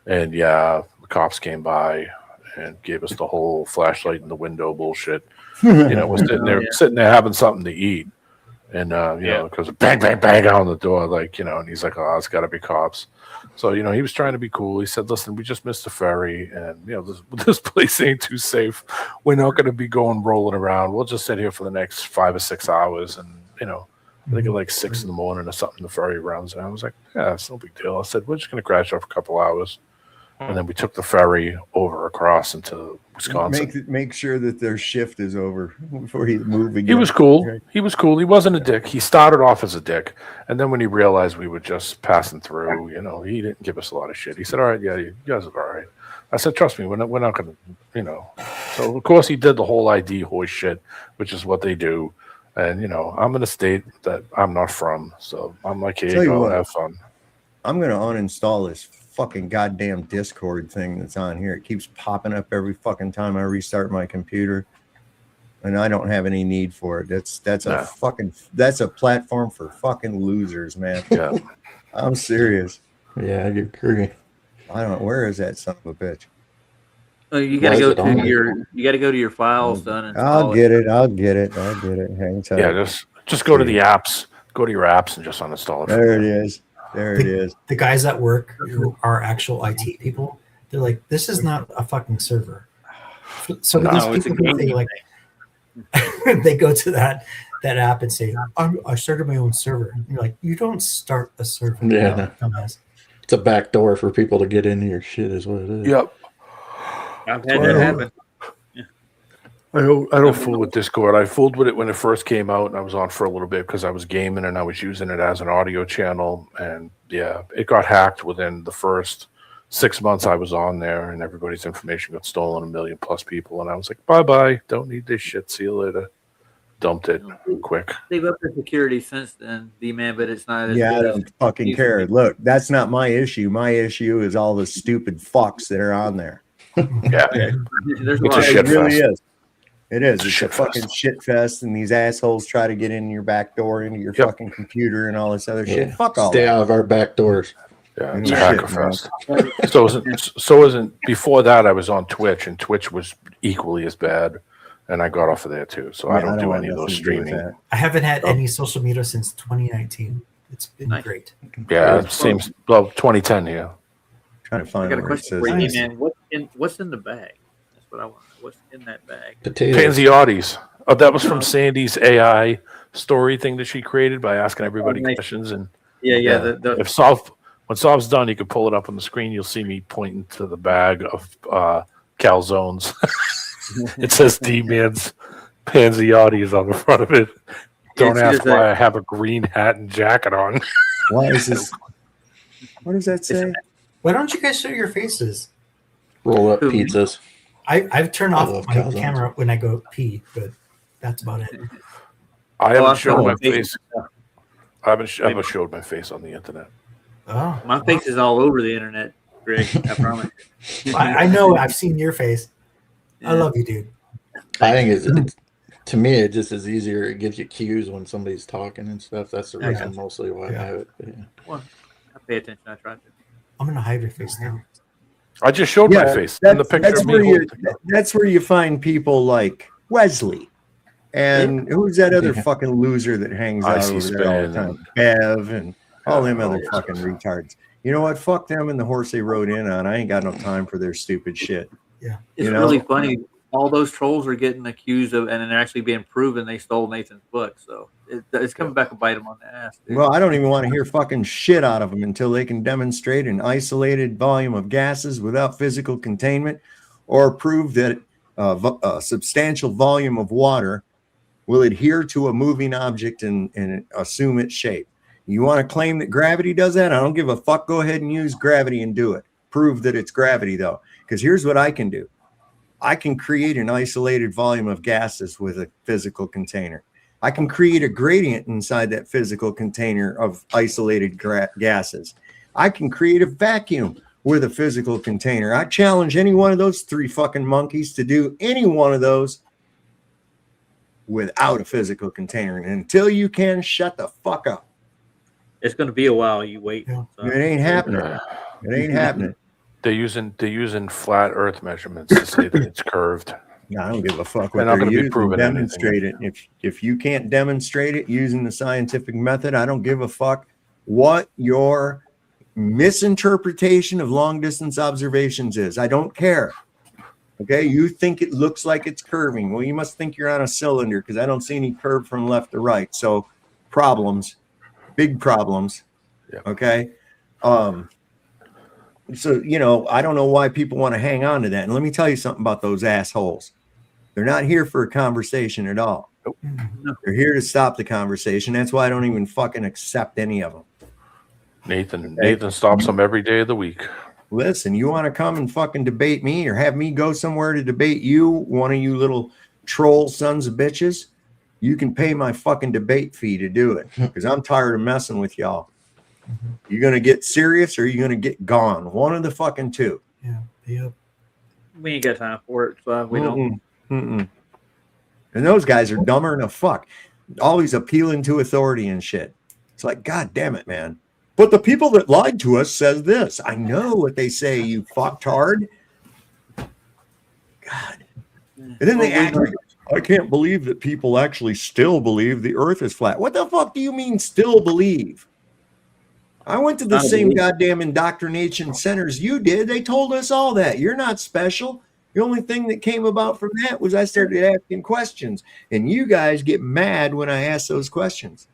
and the cops came by and gave us the whole flashlight in the window bullshit. We're sitting there having something to eat, and because bang, bang, bang on the door, and he's like, "Oh, it's got to be cops." So he was trying to be cool. He said, "Listen, we just missed the ferry, and this place ain't too safe. We're not going to be rolling around. We'll just sit here for the next 5 or 6 hours, and I think at like 6 in the morning or something, the ferry runs." And I was like, "Yeah, it's no big deal." I said, "We're just going to crash off a couple hours." And then we took the ferry over across into Wisconsin. Make sure that their shift is over before you move again. He was cool. He was cool. He wasn't a dick. He started off as a dick. And then when he realized we were just passing through, he didn't give us a lot of shit. He said, "All right, yeah, you guys are all right." I said, "Trust me, we're not going to, So, of course, he did the whole ID hoist shit, which is what they do. And, I'm in a state that I'm not from. So I'm like, here Tell you you go, what. have fun. I'm going to uninstall this fucking goddamn Discord thing that's on here. It keeps popping up every fucking time I restart my computer, and I don't have any need for it. That's a platform for fucking losers, man. Yeah. I'm serious. Yeah, I agree. I don't know, where is that son of a bitch? Oh, you got to go to your files, done. I'll get it. Hang tight. Yeah, just go to the apps. Go to your apps and just uninstall it. There it is. There it is. The guys at work who are actual IT people, they're like, this is not a fucking server. So these people who they go to that app and say, I started my own server. And you're like, you don't start a server. Yeah. Dumbass. It's a back door for people to get into your shit, is what it is. Yep. I've had that happen. I don't fool with Discord. I fooled with it when it first came out, and I was on for a little bit because I was gaming and I was using it as an audio channel. And it got hacked within the first 6 months I was on there, and everybody's information got stolen. 1 million plus people, and I was like, bye. Don't need this shit. See you later. Dumped it quick. They've upped the security since then, D-Man, but it's not as Yeah, I good as don't fucking used to care. be. Look, that's not my issue. My issue is all the stupid fucks that are on there. Yeah. There's a It's lot. a shit It really fest. is. It is. It's a It's a shit fucking fest. shit fest, and these assholes try to get in your back door, into your fucking computer, and all this other shit. Fuck all Stay that. out of our back doors. Yeah, it's Yeah. a hacker fest. So isn't before that I was on Twitch, and Twitch was equally as bad, and I got off of there too. So I don't do have any of those nothing to do with streaming. that. I haven't had any social media since 2019. It's been great. Yeah, it seems 2010 here. Trying to I find got a where it question says for you, this. man. What's in the bag? That's what I want. What's in that bag? Pansy Audis. Oh, that was from Sandy's AI story thing that she created by asking everybody questions. And Yeah. When Sov's done, you can pull it up on the screen. You'll see me pointing to the bag of calzones. It says D-Man's Pansy Audis on the front of it. Don't ask why I have a green hat and jacket on. Why is this? What does that say? Why don't you guys show your faces? Roll up pizzas. I've turned off love my calzones. camera when I go pee, but that's about it. I haven't shown showing my my face. face. I haven't showed my face on the internet. Oh, My face is all over the internet, Greg. I promise. I know. I've seen your face. I love you, dude. I think it's to me, it just is easier. It gives you cues when somebody's talking and stuff. That's the reason mostly why I have it. But yeah. Well, I pay attention. I try to. I'm gonna hide your face now. I just showed my face in the picture of me. That's where you find people like Wesley. And who's that other fucking loser that hangs out over there all the time? Bev and all them other fucking retards. You know what? Fuck them and the horse they rode in on. I ain't got no time for their stupid shit. Yeah. It's really funny. All those trolls are getting accused of, and they're actually being proven they stole Nathan's book. So it's coming back and bite them on the ass. Dude. Well, I don't even want to hear fucking shit out of them until they can demonstrate an isolated volume of gases without physical containment, or prove that a substantial volume of water will adhere to a moving object and assume its shape. You want to claim that gravity does that? I don't give a fuck. Go ahead and use gravity and do it. Prove that it's gravity, though. Because here's what I can do. I can create an isolated volume of gases with a physical container. I can create a gradient inside that physical container of isolated gases. I can create a vacuum with a physical container. I challenge any one of those three fucking monkeys to do any one of those without a physical container. And until you can, shut the fuck up. It's going to be a while. You wait. It ain't happening. It ain't happening. They're using flat Earth measurements to say that it's curved. No, I don't give a fuck They're what not they're going to be using. proven Demonstrate it. If you can't demonstrate it using the scientific method, I don't give a fuck what your misinterpretation of long distance observations is. I don't care. Okay, you think it looks like it's curving. Well, you must think you're on a cylinder because I don't see any curve from left to right. So problems, big problems. Okay. So, you know, I don't know why people want to hang on to that. And let me tell you something about those assholes. They're not here for a conversation at all. They're here to stop the conversation. That's why I don't even fucking accept any of them. Nathan stops them every day of the week. Listen, you want to come and fucking debate me or have me go somewhere to debate you, one of you little troll sons of bitches, you can pay my fucking debate fee to do it because I'm tired of messing with y'all. You're going to get serious or you're going to get gone. One of the fucking two. Yep. We ain't got time for it. So we don't. And those guys are dumber than a fuck. Always appealing to authority and shit. It's like, God damn it, man. But the people that lied to us says this. I know what they say, you fucktard. God. And then they act like, I can't believe that people actually still believe the earth is flat. What the fuck do you mean still believe? I went to the same goddamn indoctrination centers you did. They told us all that. You're not special. The only thing that came about from that was I started asking questions. And you guys get mad when I ask those questions.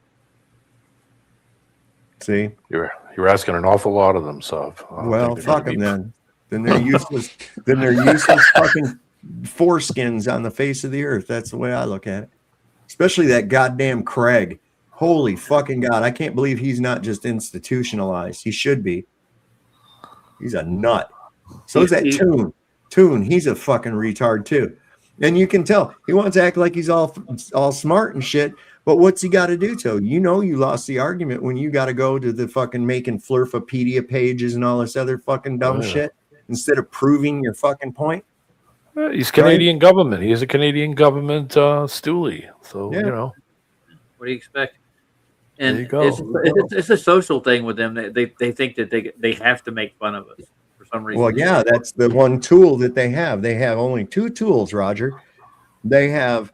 See? You're asking an awful lot of them, so well, fuck them then. Then they're useless. Then they're useless fucking foreskins on the face of the earth. That's the way I look at it. Especially that goddamn Craig. Holy fucking God. I can't believe he's not just institutionalized. He should be. He's a nut. So is that Toon. Toon, he's a fucking retard too. And you can tell he wants to act like he's all smart and shit. But what's he got to do to? You know, you lost the argument when you got to go to the fucking making Flurfopedia pages and all this other fucking dumb shit instead of proving your fucking point. He's Canadian government. He is a Canadian government stoolie. So, Yeah. you know. What do you expect? And There you go. it's a social thing with them. They think that they have to make fun of us for some reason. Well, yeah, that's the one tool that they have. They have only two tools, Roger. They have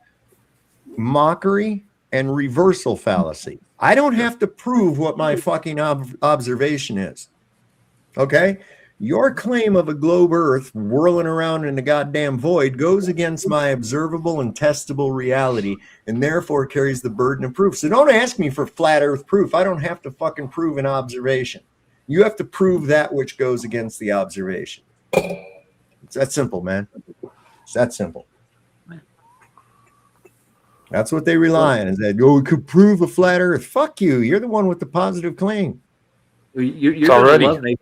mockery and reversal fallacy. I don't have to prove what my fucking observation is. Okay? Your claim of a globe Earth whirling around in the goddamn void goes against my observable and testable reality, and therefore carries the burden of proof. So don't ask me for flat Earth proof. I don't have to fucking prove an observation. You have to prove that which goes against the observation. It's that simple, man. It's that simple. That's what they rely on, is that, oh, we could prove a flat Earth. Fuck you. You're the one with the positive claim. You're already- gonna love me.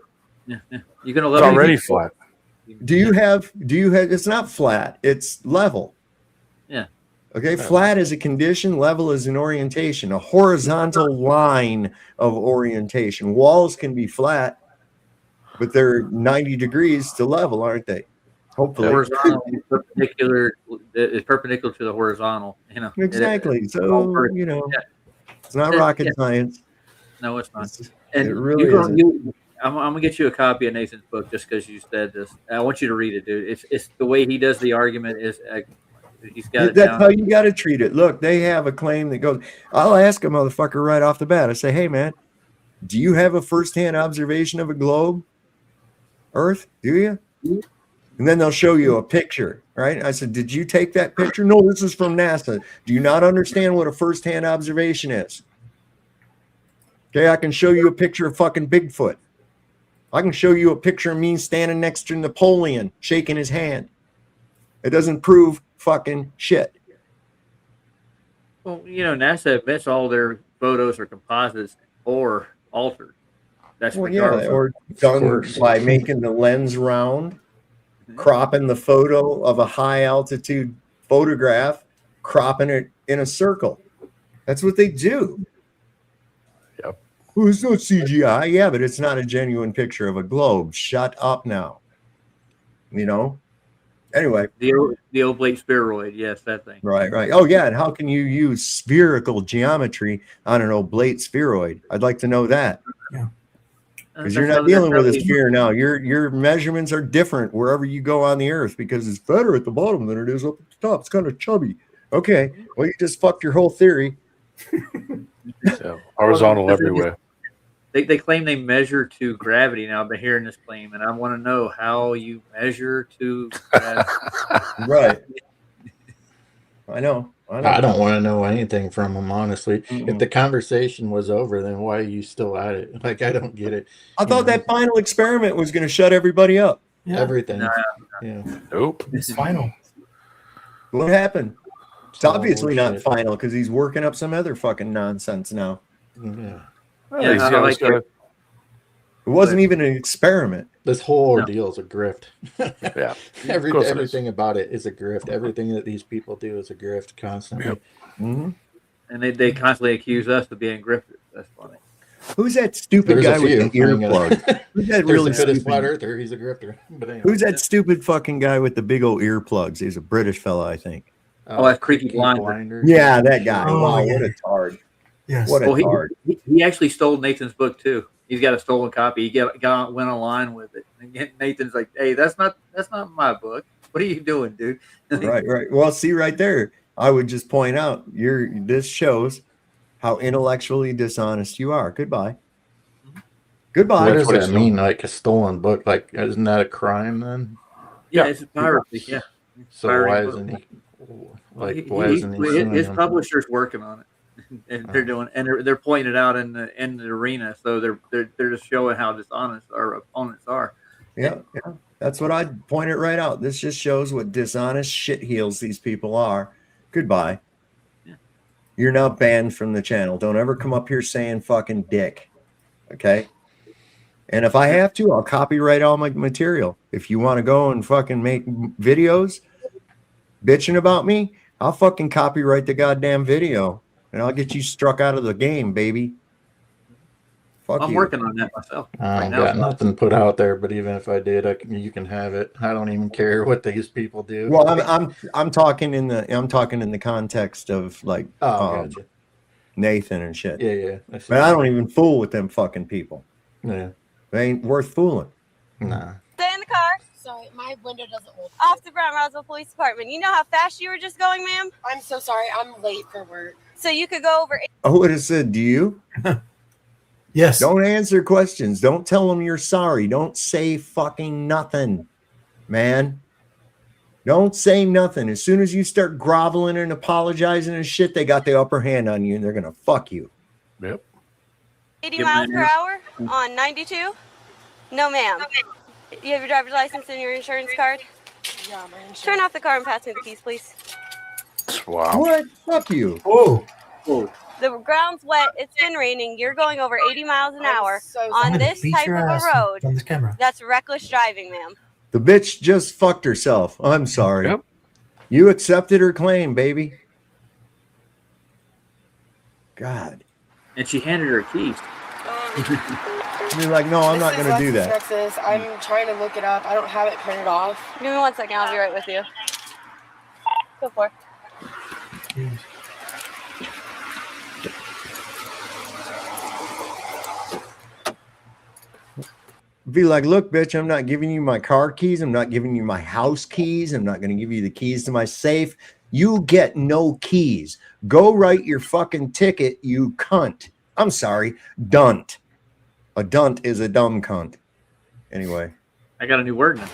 Yeah. You're gonna love It's me. already flat. Do you have, it's not flat, it's level. Yeah. Okay, flat is a condition, level is an orientation, a horizontal line of orientation. Walls can be flat, but they're 90 degrees to level, aren't they? Hopefully. Horizontal is perpendicular to the horizontal. You know. Exactly. So, you know, it's not rocket science. No, it's not. It really isn't. I'm gonna get you a copy of Nathan's book just because you said this. I want you to read it, dude. It's the way he does the argument is he's got it That's down. how you got to treat it. Look, they have a claim that goes. I'll ask a motherfucker right off the bat. I say, hey man, do you have a firsthand observation of a globe, Earth? Do you? And then they'll show you a picture, right? I said, did you take that picture? No, this is from NASA. Do you not understand what a firsthand observation is? Okay, I can show you a picture of fucking Bigfoot. I can show you a picture of me standing next to Napoleon, shaking his hand. It doesn't prove fucking shit. Well, you know, NASA admits all their photos are composites or altered. That's Well, regardless yeah, of- or done by making the lens round, cropping the photo of a high altitude photograph, cropping it in a circle. That's what they do. Yep. Well, it's not CGI. Yeah, but it's not a genuine picture of a globe. Shut up now. You know? Anyway. The oblate spheroid, yes, that thing. Right. Oh, yeah. And how can you use spherical geometry on an oblate spheroid? I'd like to know that. Yeah. Because you're not dealing with a sphere now. Your measurements are different wherever you go on the Earth because it's fatter at the bottom than it is up at the top. It's kind of chubby. Okay. Well, you just fucked your whole theory. Yeah, horizontal everywhere. They claim they measure to gravity. Now I've been hearing this claim, and I want to know how you measure to gravity. Right. I know. I don't want to know anything from them, honestly. If the conversation was over, then why are you still at it? Like, I don't get it. I thought that final experiment was going to shut everybody up. Yeah. Everything. No. Yeah. Nope. It's final. What happened? It's all obviously not bullshit. final because he's working up some other fucking nonsense now. Yeah. Well, he's got- he's got a- It wasn't even an experiment. This whole ordeal is a grift. Yeah. Of course it is. Everything about it is a grift. Everything that these people do is a grift constantly. Yep. Mm-hmm. And they constantly accuse us of being grifters. That's funny. Who's that stupid There's guy a with the few. I mean, earplug? Who's that There's really the fittest flat stupid? earther. He's a grifter. But anyway. Who's that stupid fucking guy with the big old earplugs? He's a British fella, I think. Oh, that's Creaky Blinder. Yeah, that guy. Oh, Wow, yeah. what a tard. Yes. What a Well, tard. he actually stole Nathan's book too. He's got a stolen copy. He went online with it. And Nathan's like, "Hey, that's not my book. What are you doing, dude?" Right. Well, see right there. I would just point out this shows how intellectually dishonest you are. Goodbye. Goodbye. What does that mean? Like a stolen book? Like, isn't that a crime then? Yeah, it's piracy. Yeah. So Pirating why book. isn't he? Like, He- why isn't he suing his him? publisher's working on it, and they're doing, and they're pointing it out in the arena. So they're just showing how dishonest our opponents are. Yeah. That's what I'd point it right out. This just shows what dishonest shitheels these people are. Goodbye. Yeah. You're now banned from the channel. Don't ever come up here saying fucking dick. Okay? And if I have to, I'll copyright all my material. If you want to go and fucking make videos bitching about me, I'll fucking copyright the goddamn video and I'll get you struck out of the game, baby. Fuck I'm you. working on that myself I right got now. nothing put out there, but even if I did, you can have it. I don't even care what these people do. Well, I'm talking in the context of like Oh, gotcha. Nathan and shit. Yeah. But I don't even fool with them fucking people. Yeah. They ain't worth fooling. Nah. Stay in the car. Sorry, my window doesn't hold. Off the Brown Roswell Police Department. You know how fast you were just going, ma'am? I'm so sorry. I'm late for work. So you could go over. I would have said, do you? Yes. Don't answer questions. Don't tell them you're sorry. Don't say fucking nothing, man. Don't say nothing. As soon as you start groveling and apologizing and shit, they got the upper hand on you and they're going to fuck you. Yep. 80 miles per hour on 92? No, ma'am. You have your driver's license and your insurance card? Yeah, my insurance. Turn off the car and pass me the keys, please. Wow. What? Fuck you. Oh. The ground's wet. It's been raining. You're going over 80 miles an hour on this Beat type your of a ass road. on this camera. That's reckless driving, ma'am. The bitch just fucked herself. I'm sorry. Yep. You accepted her claim, baby. God. And she handed her keys. You're like, no, I'm not going to do that. Texas. I'm trying to look it up. I don't have it printed off. Give me 1 second. I'll be right with you. Go for it. Be like, look, bitch, I'm not giving you my car keys. I'm not giving you my house keys. I'm not going to give you the keys to my safe. You get no keys. Go write your fucking ticket, you cunt. I'm sorry, dunt. A dunt is a dumb cunt. Anyway. I got a new word now.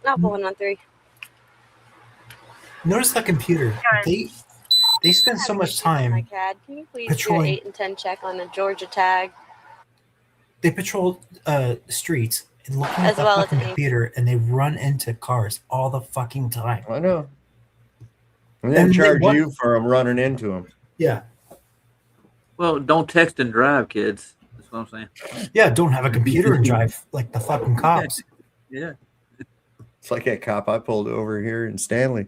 I'll pull 113. Notice that computer. They spend so much time. CAD. Can you please patrolling. do an 8 and 10 check on the Georgia tag? They patrol streets and looking As at the well as fucking an- computer, and they run into cars all the fucking time. I know. And then And they charge want- you for them running into them. Yeah. Well, don't text and drive, kids. That's what I'm saying. Yeah, don't have a computer and drive like the fucking cops. Yeah. It's like that cop I pulled over here in Stanley.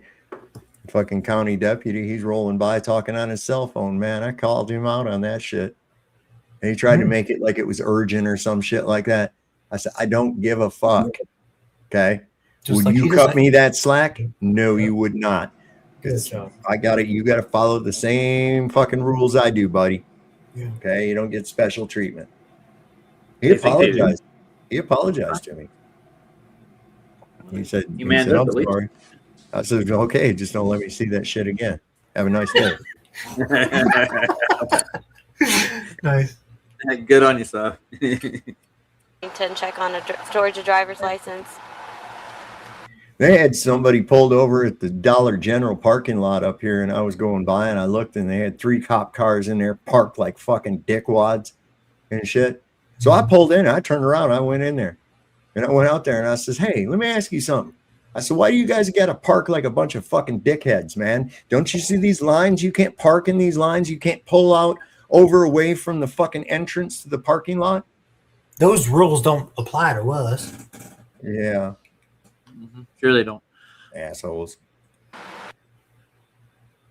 Fucking county deputy. He's rolling by talking on his cell phone, man. I called him out on that shit. And he tried to make it like it was urgent or some shit like that. I said, I don't give a fuck. Okay. Just Would like you he cut doesn't- me that slack? No, you would not. Good job. I got it. You got to follow the same fucking rules I do, buddy. Yeah. Okay. You don't get special treatment. He I think they do. apologized. He apologized to me. He said, You manned said, up I'm at least. sorry. I said, okay, just don't let me see that shit again. Have a nice day. Nice. Good on you, Saf. 10 check on a Georgia driver's license. They had somebody pulled over at the Dollar General parking lot up here, and I was going by, and I looked, and they had 3 cop cars in there parked like fucking dickwads and shit. So I pulled in, I turned around, I went in there, and I went out there, and I says, hey, let me ask you something. I said, why do you guys got to park like a bunch of fucking dickheads, man? Don't you see these lines? You can't park in these lines. You can't pull out over away from the fucking entrance to the parking lot. Those rules don't apply to us. Yeah. Sure they don't. Assholes.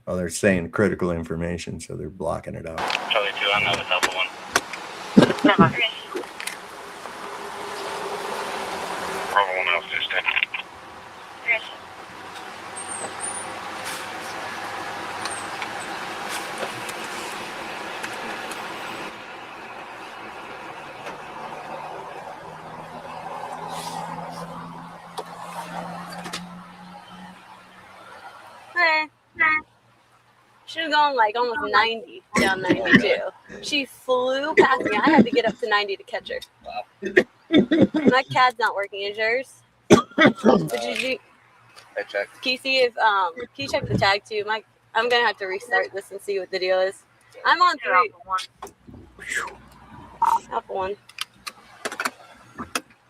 Oh, they're saying critical information, so they're blocking it out. Charlie 2, I'm not with Alpha 1. Bravo 1 else just in. Yes. Should have gone like almost 90 down 92. She flew past me. I had to get up to 90 to catch her. My CAD's not working. Is yours? Did you? I checked. Can you see if can you check the tag too? I'm gonna have to restart this and see what the deal is. I'm on 3. Alpha 1.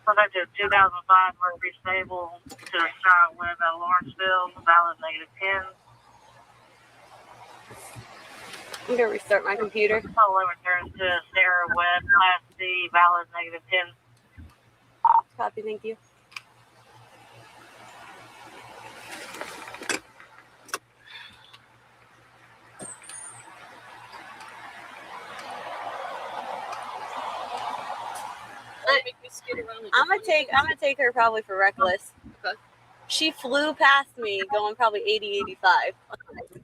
Subject to 2005 Mercury Stable to Charlotte Web at Lawrenceville, valid -10. I'm gonna restart my computer. Total returns to Sarah Webb, Class C, valid -10. Copy, thank you. I'm gonna take her probably for reckless. Okay. She flew past me going probably 80, 85.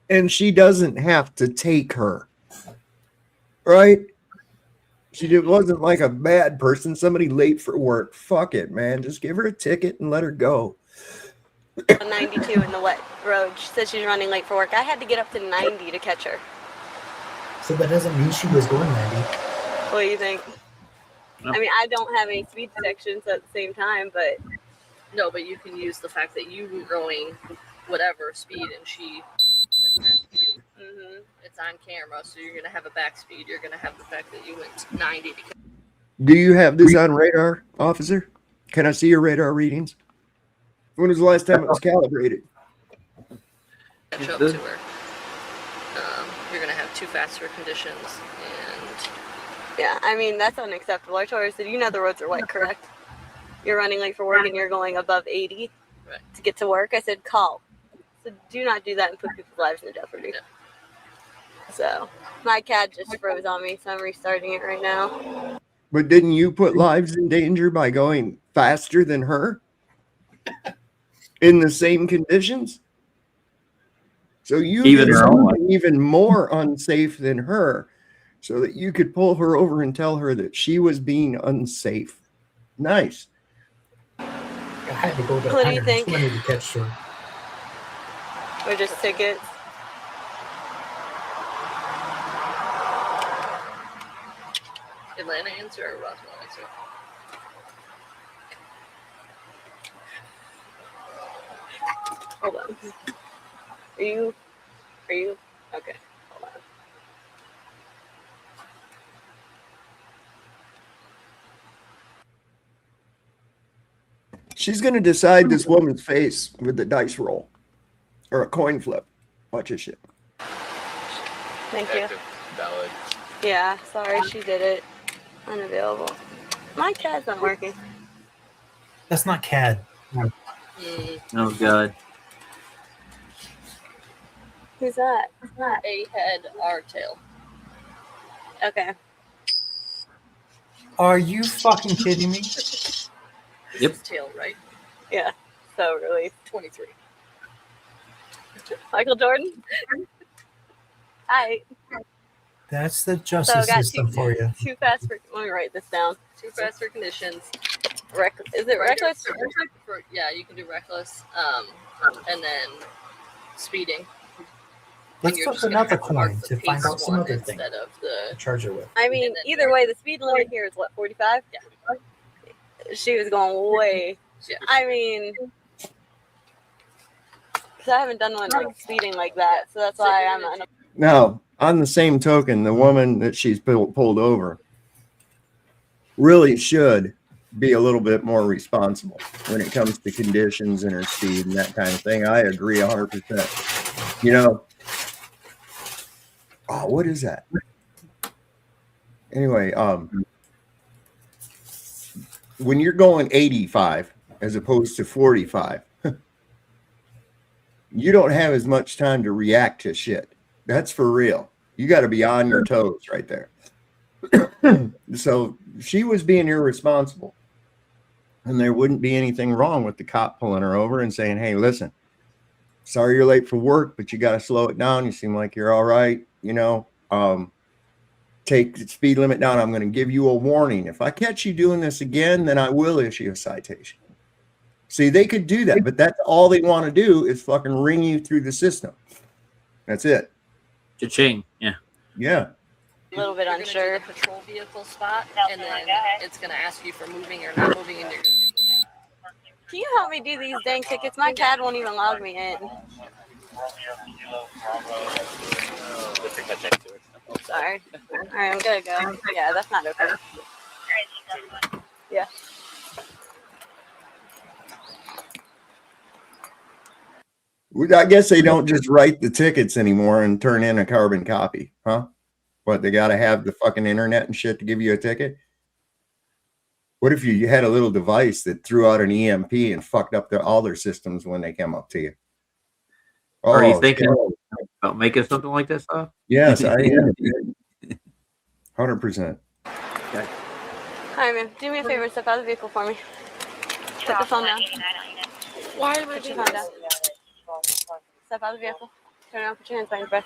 And she doesn't have to take her. Right? Wasn't like a bad person, somebody late for work. Fuck it, man. Just give her a ticket and let her go. 92 in the wet road. She said she's running late for work. I had to get up to 90 to catch her. So that doesn't mean she was going 90. What do you think? I mean, I don't have any speed detections at the same time, but No, but you can use the fact that you were going whatever speed and she went past you. Mm-hmm. It's on camera, so you're going to have a back speed. You're going to have the fact that you went 90. Do you have this on radar, officer? Can I see your radar readings? When was the last time it was calibrated? Catch up to her. You're going to have 2 faster conditions, and yeah, I mean, that's unacceptable. I told her, I said, you know the roads are wet, correct? You're running late for work and you're going above 80 to get to work. I said, call. So do not do that and put people's lives in jeopardy. Yeah. So my CAD just froze on me, so I'm restarting it right now. But didn't you put lives in danger by going faster than her in the same conditions? So you did something even more unsafe than her so that you could pull her over and tell her that she was being unsafe. Nice. I had to go to What do you think? 120 to catch her. Or just tickets? Atlanta answer or Roswell answer? Hold on. Are you? Okay. Hold on. She's going to decide this woman's face with the dice roll or a coin flip. Watch this shit. Thank you. Valid. Yeah, sorry, she did it. Unavailable. My CAD's not working. That's not CAD. Oh, God. Who's that? A head, R tail. Okay. Are you fucking kidding me? Yep. Tail, right? Yeah. So really. 23. Michael Jordan? Hi. That's the So justice I got system for you. too fast for. Let me write this down. 2 faster conditions. Is it reckless? Yeah, you can do reckless. And then speeding. Let's flip another coin to find out some other thing instead of the to charge her with. I mean, either way, the speed limit here is what, 45? Yeah. She was going way. Yeah. I mean, because I haven't done one like speeding like that, so that's why I'm not. Now, on the same token, the woman that she's pulled over really should be a little bit more responsible when it comes to conditions and her speed and that kind of thing. I agree 100%. You know, oh, what is that? Anyway, when you're going 85 as opposed to 45, you don't have as much time to react to shit. That's for real. You got to be on your toes right there. So she was being irresponsible. And there wouldn't be anything wrong with the cop pulling her over and saying, hey, listen, sorry you're late for work, but you got to slow it down. You seem like you're all right. You know, take the speed limit down. I'm going to give you a warning. If I catch you doing this again, then I will issue a citation. See, they could do that, but that's all they want to do is fucking ring you through the system. That's it. Cha-ching. Yeah. Yeah. A little bit unsure. The patrol vehicle spot, and then it's going to ask you for moving or not moving, and you're going to do moving. Can you help me do these dang tickets? My CAD won't even log me in. Sorry. All right, I'm gonna go. Yeah, that's not okay. Yeah. I guess they don't just write the tickets anymore and turn in a carbon copy, huh? What, they got to have the fucking internet and shit to give you a ticket? What if you had a little device that threw out an EMP and fucked up all their systems when they came up to you? Are you Oh, thinking shit. about making something like this up? Yes, I am. 100%. Okay. Hi, ma'am. Do me a favor and step out of the vehicle for me. Put the phone down. Why am I Put your phone down. Step out of the vehicle. Turn around. Put your hands behind your breath.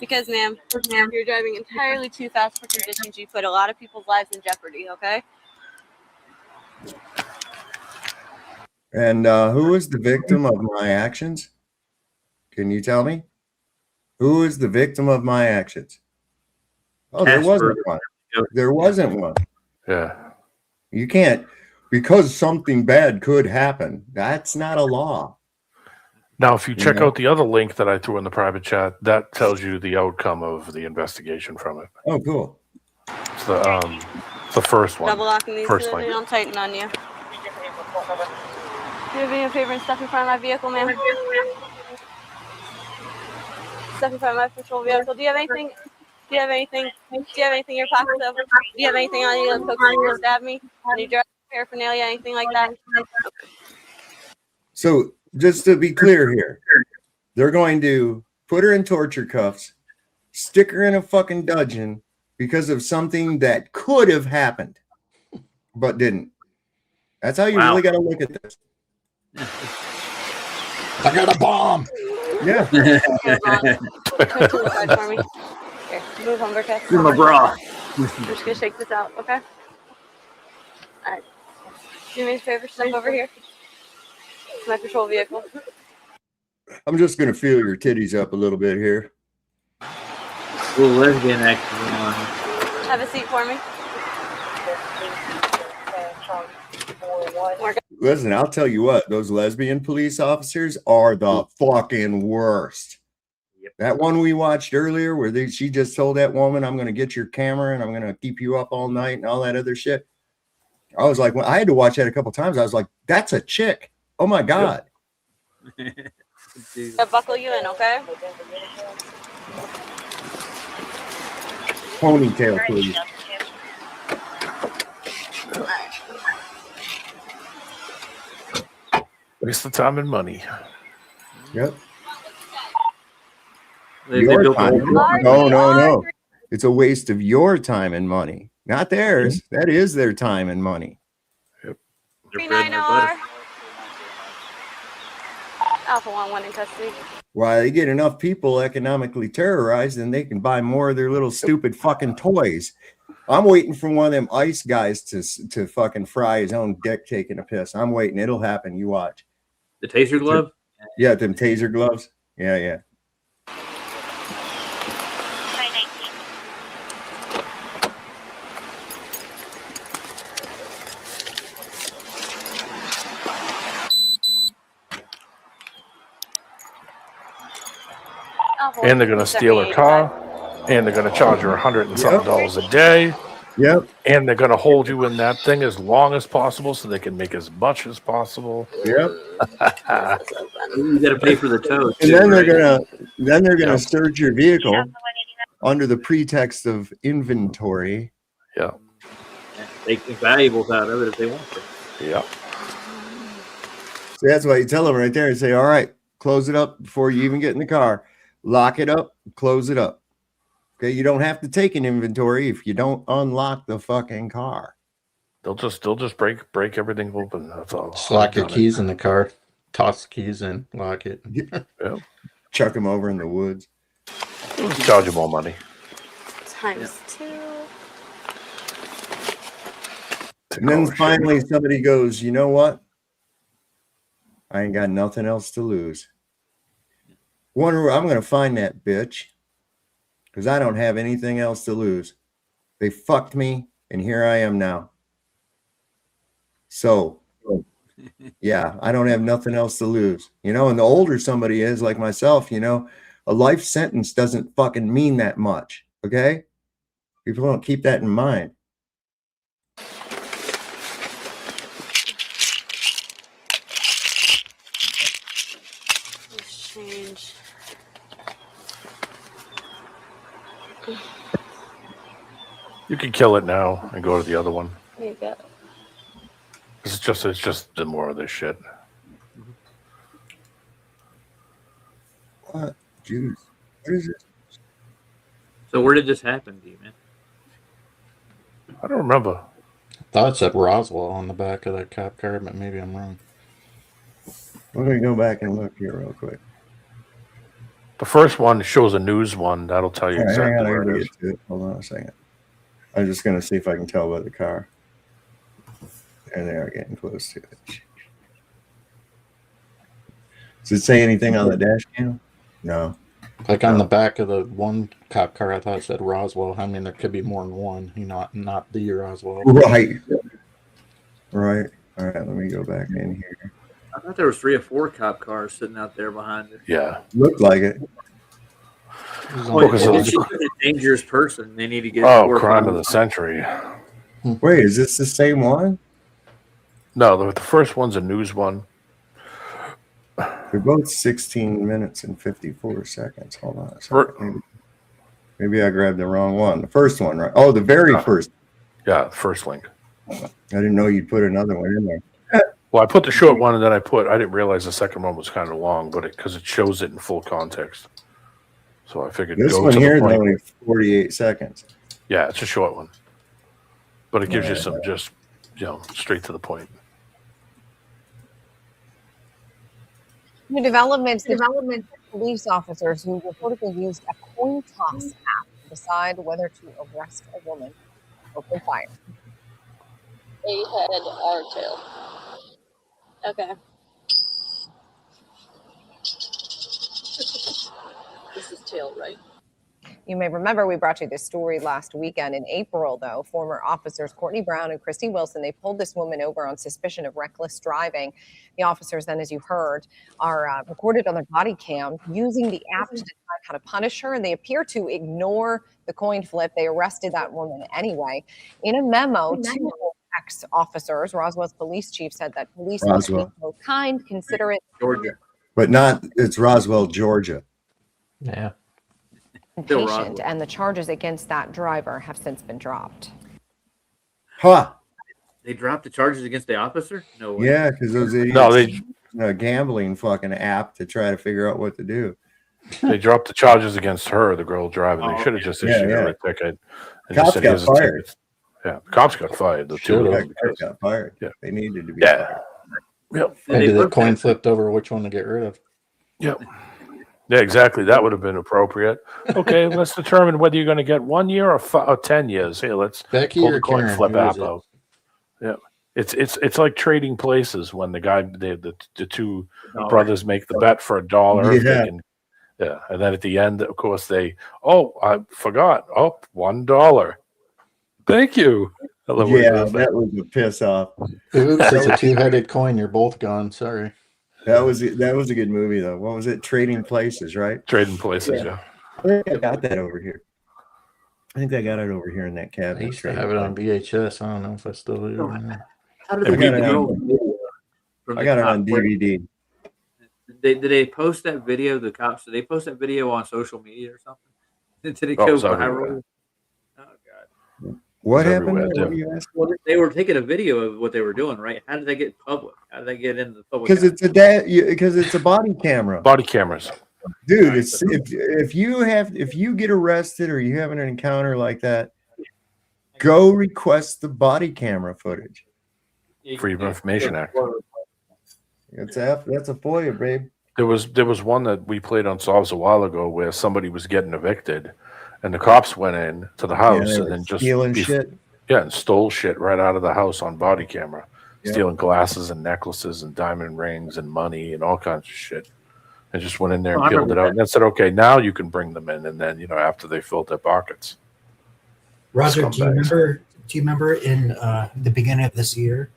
Because, ma'am, you're driving entirely too fast for conditions. You put a lot of people's lives in jeopardy, okay? And who is the victim of my actions? Can you tell me? Who is the victim of my actions? Oh, there wasn't one. There wasn't one. Yeah. You can't, because something bad could happen. That's not a law. Now, if you check out the other link that I threw in the private chat, that tells you the outcome of the investigation from it. Oh, cool. It's the first one. Double locking these First so they link. don't tighten on you. Do me a favor and step in front of my vehicle, ma'am. Step in front of my patrol vehicle. Do you have anything? Do you have anything in your pockets? Do you have anything on you that folks to stab me? Any drug paraphernalia, anything like that? So just to be clear here, they're going to put her in torture cuffs, stick her in a fucking dungeon because of something that could have happened, but didn't. That's how you really got to look at this. I got a bomb. Yeah. Turn to the side for me. Here, move over, okay? Give him a bra. I'm just gonna shake this out, okay? Alright. Do me a favor, step over here. It's my patrol vehicle. I'm just going to feel your titties up a little bit here. Little lesbian action. Have a seat for me. Listen, I'll tell you what, those lesbian police officers are the fucking worst. That one we watched earlier where she just told that woman, I'm going to get your camera and I'm going to keep you up all night and all that other shit. I was like, well, I had to watch that a couple times. I was like, that's a chick. Oh my God. I'll buckle you in, okay? Ponytail, please. Waste of time and money. Yep. They Your built time. a- No. It's a waste of your time and money, not theirs. That is their time and money. Yep. 39R. Alpha 1 in custody. Why, they get enough people economically terrorized and they can buy more of their little stupid fucking toys. I'm waiting for one of them ICE guys to fucking fry his own dick taking a piss. I'm waiting. It'll happen. You watch. The taser glove? Yeah, them taser gloves. Yeah. And they're going to steal her car, and they're going to charge her $100 and something dollars a day. Yep. And they're going to hold you in that thing as long as possible so they can make as much as possible. Yep. You got to pay for the tow. And then they're gonna search your vehicle under the pretext of inventory. Yeah. Take the valuables out of it if they want to. Yeah. So that's why you tell them right there and say, all right, close it up before you even get in the car. Lock it up, close it up. Okay, you don't have to take an inventory if you don't unlock the fucking car. They'll just break everything open. That's all. Just lock your keys in the car, toss the keys in, lock it. Yeah. Chuck them over in the woods. Charge you more money. Times 2. And then finally somebody goes, you know what? I ain't got nothing else to lose. Wonder where I'm going to find that bitch. Because I don't have anything else to lose. They fucked me, and here I am now. So, yeah, I don't have nothing else to lose. You know, and the older somebody is, like myself, you know, a life sentence doesn't fucking mean that much. Okay? People don't keep that in mind. You can kill it now and go to the other one. There you go. It's just the more of this shit. What? Jeez. What is it? So where did this happen, D-Man? I don't remember. I thought it said Roswell on the back of that cop car, but maybe I'm wrong. We're going to go back and look here real quick. The first one shows a news one. That'll tell you All right, exactly hang on, where I gotta it is. get to it. Hold on a second. I'm just going to see if I can tell by the car. There they are, getting close to it. Does it say anything on the dash cam? No. Like on the back of the one cop car, I thought it said Roswell. I mean, there could be more than one. Not the Roswell. Right. Right. All right, let me go back in here. I thought there was 3 or 4 cop cars sitting out there behind it. Yeah. Looked like it. Well, it's just a dangerous person. They need to get. Crime of the century. Wait, is this the same one? No, the first one's a news one. They're both 16 minutes and 54 seconds. Hold on a second. Maybe I grabbed the wrong one. The first one, right? Oh, the very first. Yeah, the first link. I didn't know you'd put another one in there. Well, I put the short one, and then I didn't realize the second one was kind of long, but because it shows it in full context. So I figured This go one to here the is point. only 48 seconds. Yeah, it's a short one, but it gives you some just straight to the point. New developments police officers who reportedly used a coin toss app to decide whether to arrest a woman opened fire. A head or tail. Okay. This is tail, right? You may remember we brought you this story last weekend. In April, though, former officers Courtney Brown and Christy Wilson, they pulled this woman over on suspicion of reckless driving. The officers then, as you heard, are recorded on their body cam using the app to decide how to punish her, and they appear to ignore the coin flip. They arrested that woman anyway. In a memo, 2 ex-officers, Roswell's police chief, said that police must be so kind, considerate, Georgia. But not, it's Roswell, Georgia. Yeah. and patient, and the charges against that driver have since been dropped. Huh. They dropped the charges against the officer? No way. Yeah, because those idiots a gambling fucking app to try to figure out what to do. They dropped the charges against her, the girl driving. They should have just issued her a ticket. And Cops just said, got "Here's a fired. ticket." Yeah, the cops got fired. The two of them. Cops got fired. Yeah. They needed to be Yeah. fired. Yep. Maybe the coin flipped over which one to get rid of. Yep. Yeah, exactly. That would have been appropriate. Okay, let's determine whether you're going to get 1 year or 10 years. Here, let's Becky pull or the coin Karen, flip who is app it? out. Yeah, it's like trading places when the two brothers make the bet for $1. if they Yeah. can- yeah, and then at the end, of course, I forgot. Oh, $1. Thank you. Yeah, that was a piss off. Oops, it's a two-headed coin. You're both gone. Sorry. That was a good movie though. What was it? Trading Places, right? Trading Places, yeah. I think I got that over here. I think I got it over here in that I cabinet. used to have it on VHS. I don't know if I still do. Or not. How did I they got get it the on- video from I the got it cop? on DVD. Did they post that video? The cops, did they post that video on social media or something? Did it Oh, go it's everywhere. viral? Oh god! What It's happened? everywhere, What too. were you asking? Well, they were taking a video of what they were doing, right? How did they get public? How did they get into the public? Because it's because it's a body camera. Body cameras. Dude, it's if you get arrested or you have an encounter like that, go request the body camera footage. Freedom of Information Act. That's a FOIA, babe. There was one that we played on Solves a while ago where somebody was getting evicted, and the cops went in to the house they and were then just stealing shit. Yeah, and stole shit right out of the house on body camera, Yeah. stealing glasses and necklaces and diamond rings and money and all kinds of shit, and just went in there and I peeled it remember out. And then said, "Okay, now you can bring them in." And then after they filled their pockets. Roger, do you Scumbags. remember in the beginning of this year,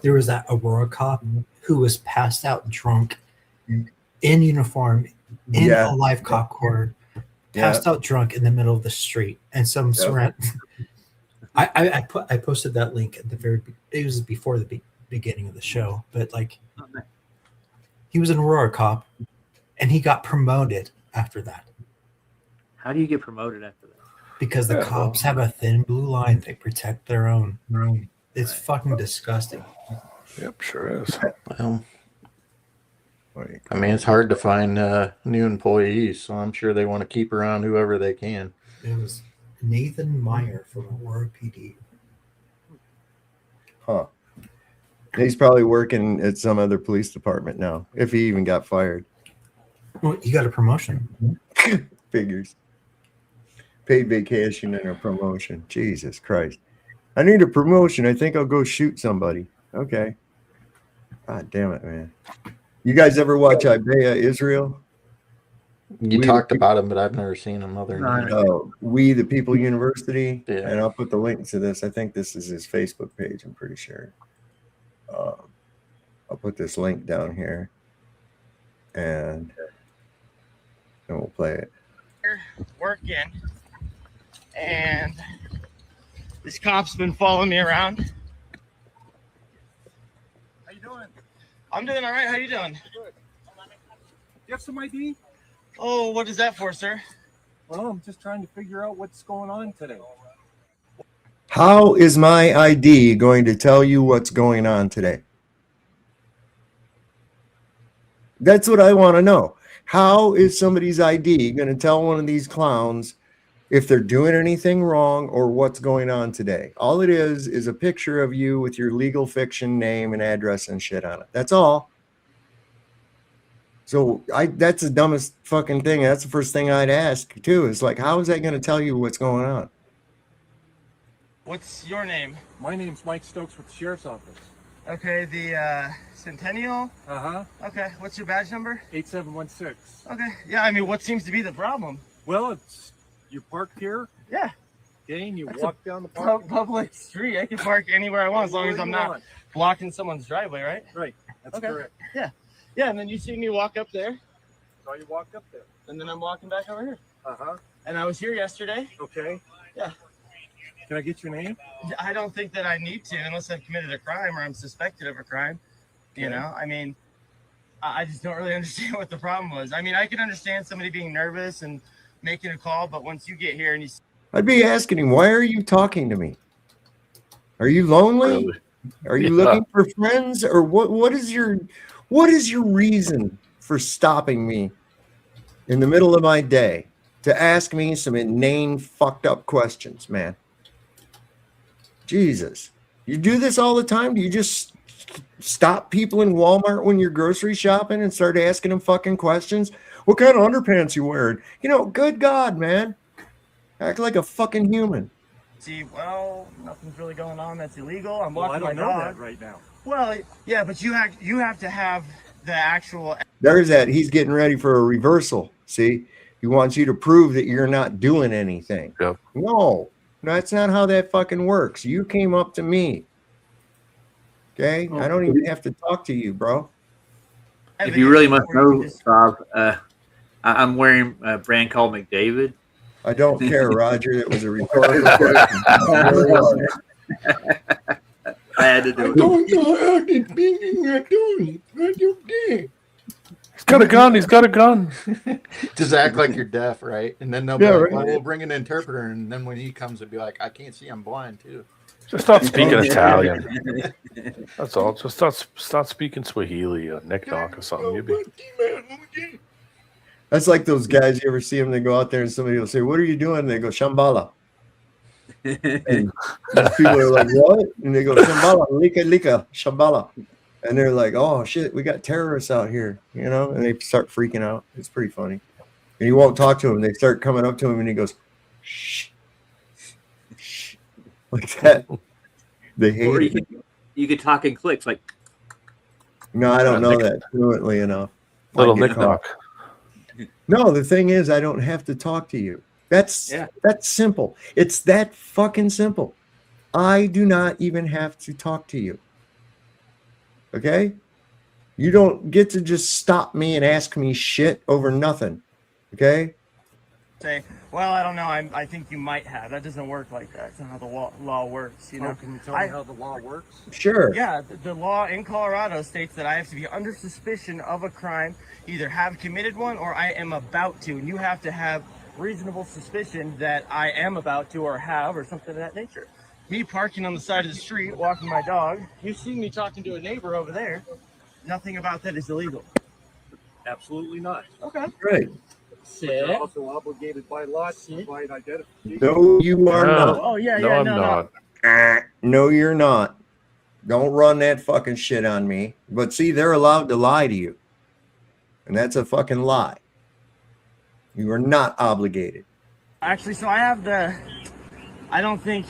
there was that Aurora cop who was passed out drunk in uniform in Yeah. a live cop quarter, passed out drunk in the middle of the street, and some Yep. surround. I posted that link at the it was before the beginning of the show, but like he was an Aurora cop, and he got promoted after that How do you get promoted after that? Because the cops have a thin blue line. They protect their own. It's fucking disgusting. Yep, sure is. Well, I mean, it's hard to find new employees, so I'm sure they want to keep around whoever they can. It was Nathan Meyer from Aurora PD. Huh. He's probably working at some other police department now, if he even got fired. Well, he got a promotion. Figures. Paid vacation and a promotion. Jesus Christ. I need a promotion. I think I'll go shoot somebody. Okay. God damn it, man. You guys ever watch Isaiah Israel? You talked about him, but I've never seen him other than We the People University. Yeah. And I'll put the link to this. I think this is his Facebook page. I'm pretty sure. I'll put this link down here. And we'll play it. Working, and this cop's been following me around. How you doing? I'm doing all right. How you doing? Good. You have some ID? Oh, what is that for, sir? Well, I'm just trying to figure out what's going on today. How is my ID going to tell you what's going on today? That's what I want to know. How is somebody's ID going to tell one of these clowns if they're doing anything wrong or what's going on today? All it is a picture of you with your legal fiction name and address and shit on it. That's all. So that's the dumbest fucking thing. That's the first thing I'd ask too. Is like, how is that going to tell you what's going on? What's your name? My name's Mike Stokes with the Sheriff's Office. Okay, the Centennial? Uh-huh. Okay, what's your badge number? 8716. Okay, yeah, I mean, what seems to be the problem? Well, it's you parked here. Yeah. Okay, and you That's walk down the park. Public street. I can park anywhere I want as long as I'm not blocking someone's driveway, right? Right, that's Okay. correct. Yeah. Yeah, and then you see me walk up there, So you walked up there. and then I'm walking back over here. Uh-huh. And I was here yesterday. Okay. Yeah. Can I get your name? I don't think that I need to unless I've committed a crime or I'm suspected of a crime. You Okay. know, I mean, I just don't really understand what the problem was. I mean, I can understand somebody being nervous and making a call, but once you get here and you I'd be asking him, why are you talking to me? Are you lonely? Are you looking for friends? Or what is your reason for stopping me in the middle of my day to ask me some inane, fucked up questions, man? Jesus. You do this all the time? Do you just stop people in Walmart when you're grocery shopping and start asking them fucking questions? What kind of underpants you wearing? You know, good God, man. Act like a fucking human. see, well, nothing's really going on that's illegal. I'm Well, I walking don't my know dog. that right now. Well, yeah, but you have to have the actual. There's that. He's getting ready for a reversal. See, he wants you to prove that you're not doing anything. Yep. No, that's not how that fucking works. You came up to me. Okay, I don't even have to talk to you, bro. If you really must know, Bob, I'm wearing a brand called McDavid. I don't care, Roger. It was a rhetorical question. It really was. I had to do it. He's got a gun. He's got a gun. Just act like you're deaf, right? And then they'll be like, well, we'll bring an interpreter. And then when he comes, they'll be like, I can't see, I'm blind too. Just stop speaking Italian. That's all. Just start speaking Swahili or Nicknock or something. You'll be. That's like those guys. You ever see them? They go out there and somebody will say, "What are you doing?" And they go, "Shambhala." And people are like, "What?" And they go, "Shambhala, lika, shambhala." And they're like, "Oh shit, we got terrorists out here," you know. And they start freaking out. It's pretty funny. And he won't talk to him. They start coming up to him, and he goes, "Shh, shh," like that. They hate Or it. you could talk in clicks like. No, I don't know that fluently enough. Little I get Nicknock. caught. No, the thing is, I don't have to talk to you. That's simple. It's that fucking simple. I do not even have to talk to you. Okay? You don't get to just stop me and ask me shit over nothing. Okay? Say, well, I don't know. I think you might have. That doesn't work like that. That's not how the law works. You know. Oh, can you tell me how the law works? Sure. Yeah, the law in Colorado states that I have to be under suspicion of a crime, either have committed one or I am about to, and you have to have reasonable suspicion that I am about to or have or something of that nature. Me parking on the side of the street, walking my dog, you see me talking to a neighbor over there. Nothing about that is illegal. Absolutely not. Okay. Right. But you're also obligated by law to provide identification. No, you are not. Oh, yeah, No, yeah, I'm no, not. No, you're not. Don't run that fucking shit on me. But see, they're allowed to lie to you. And that's a fucking lie. You are not obligated. Actually, so I don't think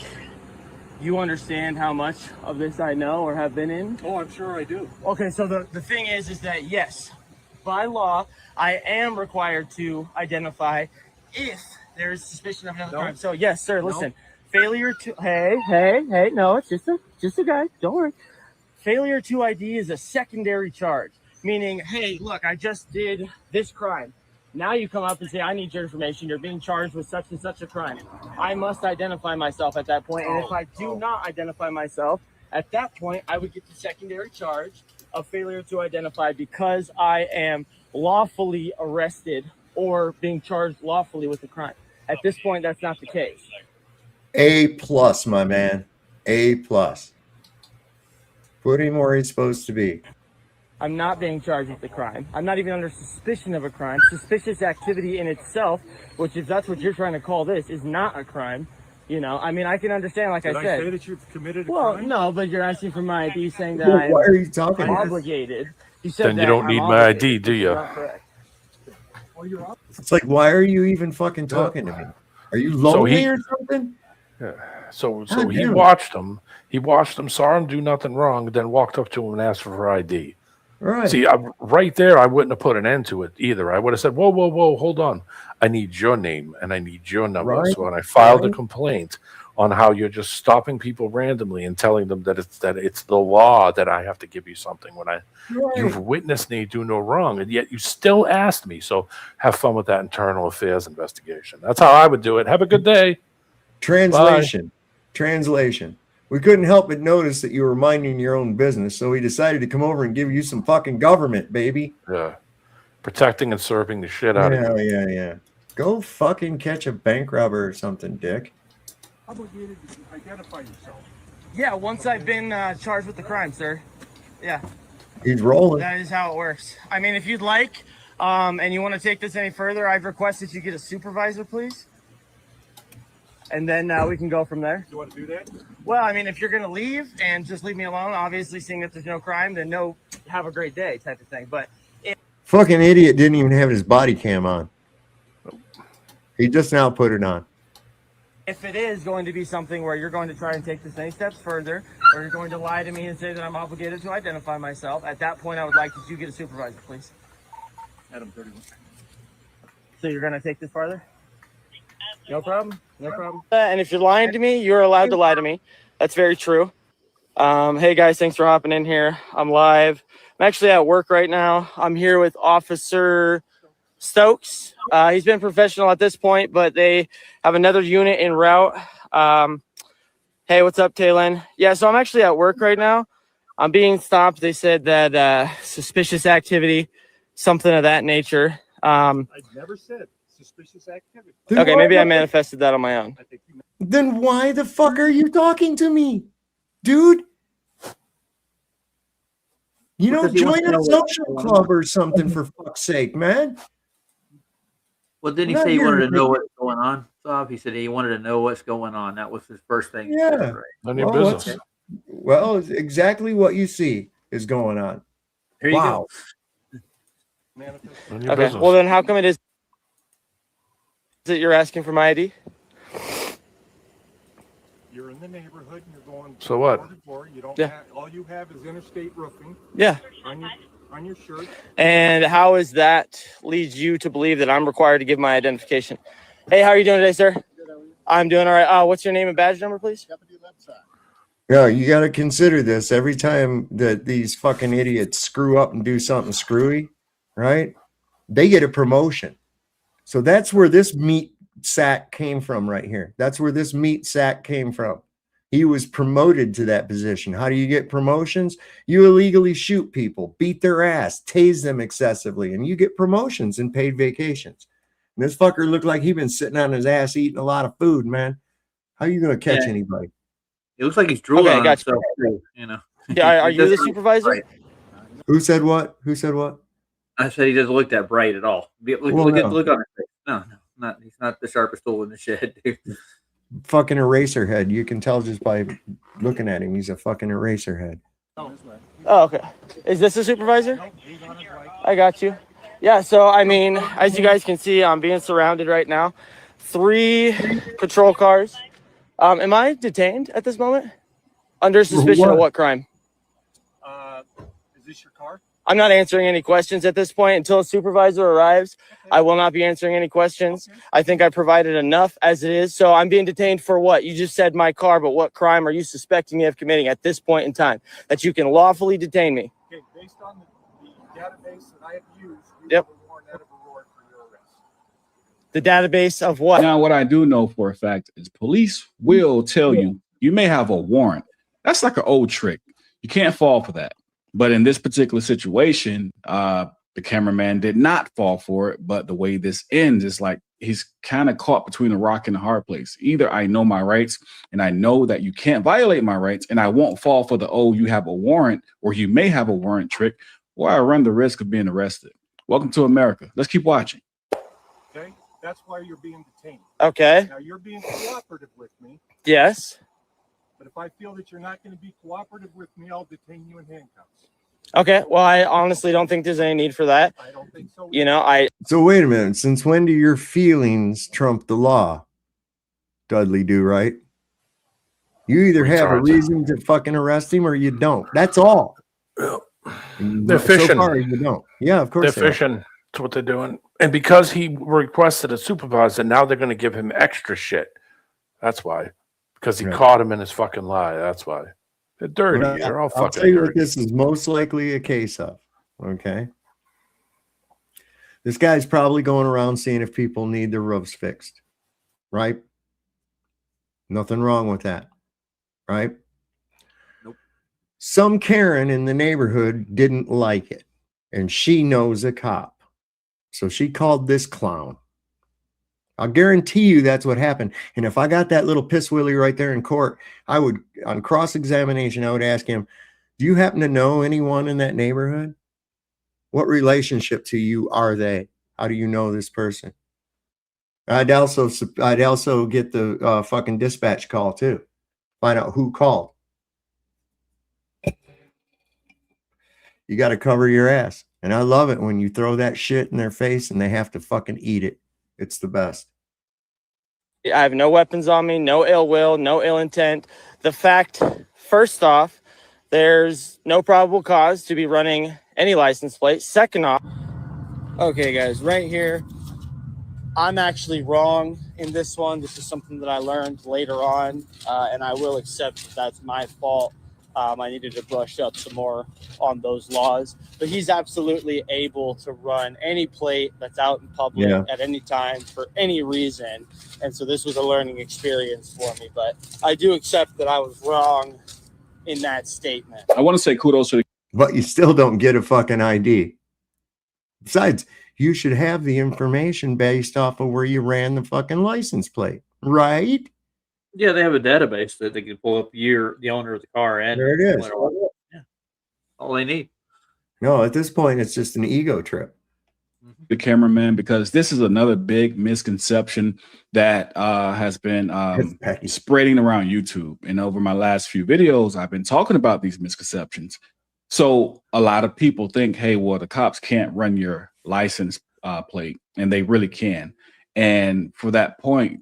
you understand how much of this I know or have been in. Oh, I'm sure I do. Okay, so the thing is that yes, by law, I am required to identify if there is suspicion of another crime. So yes, sir, listen. Failure to, hey, no, it's just a guy, don't worry. Failure to ID is a secondary charge, meaning, hey, look, I just did this crime. Now you come up and say, I need your information. You're being charged with such and such a crime. I must identify myself at that point. And if I do not identify myself, at that point, I would get the secondary charge of failure to identify because I am lawfully arrested or being charged lawfully with a crime. At this point, that's not the case. A+, my man. A+. Put him where he's supposed to be. I'm not being charged with the crime. I'm not even under suspicion of a crime. Suspicious activity in itself, which if that's what you're trying to call this, is not a crime. You know, I mean, I can understand, like Did I said. I say that you've committed a Well, crime? no, but you're asking for my ID saying that Well, why are you talking I'm about this? obligated. You said Then you that don't I'm need my obligated, ID, do which is you? not correct. Well, you're up. It's like, why are you even fucking talking to me? Are you lonely or something? Yeah. So God he damn it. watched him. He watched him, saw him do nothing wrong, then walked up to him and asked for ID. Right. See, right there, I wouldn't have put an end to it either. I would have said, whoa, hold on. I need your name and I need your number. Right. So when I filed a Right. complaint on how you're just stopping people randomly and telling them that it's the law that I have to give you something when you've witnessed me do no wrong, and yet you still asked me. So have fun with that internal affairs investigation. That's how I would do it. Have a good day. Translation. We couldn't help but notice that you were minding your own business, so we decided to come over and give you some fucking government, baby. Yeah. Protecting and serving the shit out of you. Yeah. Go fucking catch a bank robber or something, dick. Obligated to identify yourself. Yeah, once I've been charged with the crime, sir. Yeah. He's rolling. That is how it works. I mean, if you'd like, and you want to take this any further, I've requested you get a supervisor, please. And then we can go from there. You want to do that? Well, I mean, if you're going to leave and just leave me alone, obviously seeing that there's no crime, then no, have a great day type of thing. But Fucking idiot didn't even have his body cam on. He just now put it on. if it is going to be something where you're going to try and take this any steps further, or you're going to lie to me and say that I'm obligated to identify myself, at that point I would like that you get a supervisor, please. Adam 31. So you're going to take this farther? No problem. No problem. And if you're lying to me, you're allowed to lie to me. That's very true. Hey guys, thanks for hopping in here. I'm live. I'm actually at work right now. I'm here with Officer Stokes. He's been professional at this point, but they have another unit en route. Hey, what's up, Taylin? Yeah, so I'm actually at work right now. I'm being stopped. They said that suspicious activity, something of that nature. I never said suspicious activity. Okay, maybe I manifested that on my own. Then why the fuck are you talking to me, dude? You know, Because he wants join to know a what's social going club or something, for fuck's sake, man. Well, didn't he Not say he here wanted to know to- what's going on? Sob? He said he wanted to know what's going on. That was his first thing. he said, Yeah. right? None of your Well, business. Well, it's exactly what you see is going on. Here you Wow. None of your Okay, business. well then how come it is that you're asking for my ID? You're in the neighborhood and you're going So what? door to door. You don't Yeah. have, all you have is interstate roofing Yeah. on your shirt. And how is that leads you to believe that I'm required to give my identification? Hey, how are you doing today, sir? I'm doing all right. What's your name and badge number, please? Yeah, you got to consider this every time that these fucking idiots screw up and do something screwy, right? They get a promotion. So that's where this meat sack came from right here. That's where this meat sack came from. He was promoted to that position. How do you get promotions? You illegally shoot people, beat their ass, tase them excessively, and you get promotions and paid vacations. This fucker looked like he'd been sitting on his ass eating a lot of food, man. How are you going to catch anybody? It looks like he's drooling Okay, on gotcha. himself too, you know. Yeah, are He you the doesn't look supervisor? bright. Who said what? Who said what? I said he doesn't look that bright at all. Look, Well, look, no. look on his face. No, not. He's not the sharpest tool in the shed, dude. Fucking eraser head. You can tell just by looking at him. He's a fucking eraser head. Oh, okay. Is this a supervisor? I got you. Yeah, so I mean, as you guys can see, I'm being surrounded right now. 3 patrol cars. Am I detained at this moment? Under suspicion of what crime? Is this your car? I'm not answering any questions at this point until a supervisor arrives. I will not be answering any questions. I think I provided enough as it is. So I'm being detained for what? You just said my car, but what crime are you suspecting me of committing at this point in time that you can lawfully detain me? Okay, based on the database that I have used, you Yep. have a warrant out of a warrant for your arrest. The database of what? Now, what I do know for a fact is police will tell you you may have a warrant. That's like an old trick. You can't fall for that. But in this particular situation, the cameraman did not fall for it. But the way this ends is like he's kind of caught between a rock and a hard place. Either I know my rights and I know that you can't violate my rights and I won't fall for the, oh, you have a warrant or you may have a warrant trick, or I run the risk of being arrested. Welcome to America. Let's keep watching. Okay, that's why you're being detained. Okay. Now you're being cooperative with me. Yes. But if I feel that you're not going to be cooperative with me, I'll detain you in handcuffs. Okay. Well, I honestly don't think there's any need for that. I don't think so. You know, So wait a minute. Since when do your feelings trump the law? Dudley do, right? You either have a reason to fucking arrest him or you don't. That's all. They're fishing. So far, you don't. Yeah, of course. They're fishing. That's what they're doing. And because he requested a supervisor, now they're going to give him extra shit. That's why. Because he caught him in his fucking lie. That's why. They're dirty. Well, They're all I'll fucking tell you dirty. what this is most likely a case of. Okay. This guy's probably going around seeing if people need their roofs fixed. Right? Nothing wrong with that. Right? Nope. Some Karen in the neighborhood didn't like it. And she knows a cop. So she called this clown. I'll guarantee you that's what happened. And if I got that little piss willy right there in court, I would, on cross-examination, I would ask him, do you happen to know anyone in that neighborhood? What relationship to you are they? How do you know this person? I'd also get the fucking dispatch call too. Find out who called. You got to cover your ass. And I love it when you throw that shit in their face and they have to fucking eat it. It's the best. I have no weapons on me, no ill will, no ill intent. The fact, first off, there's no probable cause to be running any license plate. Second off, okay, guys, right here, I'm actually wrong in this one. This is something that I learned later on, and I will accept that that's my fault. I needed to brush up some more on those laws, but he's absolutely able to run any plate that's out in public at any time for any reason. And so this was a learning experience for me, but I do accept that I was wrong in that statement. I want to say kudos to the. But you still don't get a fucking ID. Besides, you should have the information based off of where you ran the fucking license plate, right? Yeah, they have a database that they can pull up the owner of the car, and There it is. Yeah. All they need. No, at this point, it's just an ego trip. The cameraman, because this is another big misconception that has been spreading around YouTube. And over my last few videos, I've been talking about these misconceptions. So a lot of people think, hey, well, the cops can't run your license plate, and they really can. And for that point,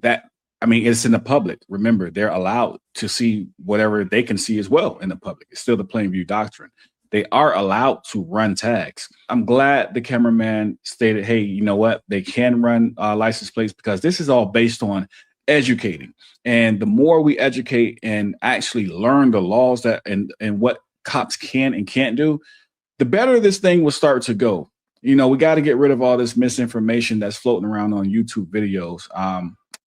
it's in the public. Remember, they're allowed to see whatever they can see as well in the public. It's still the plain view doctrine. They are allowed to run tags. I'm glad the cameraman stated, hey, you know what? They can run license plates because this is all based on educating. And the more we educate and actually learn the laws that and what cops can and can't do, the better this thing will start to go. You know, we got to get rid of all this misinformation that's floating around on YouTube videos.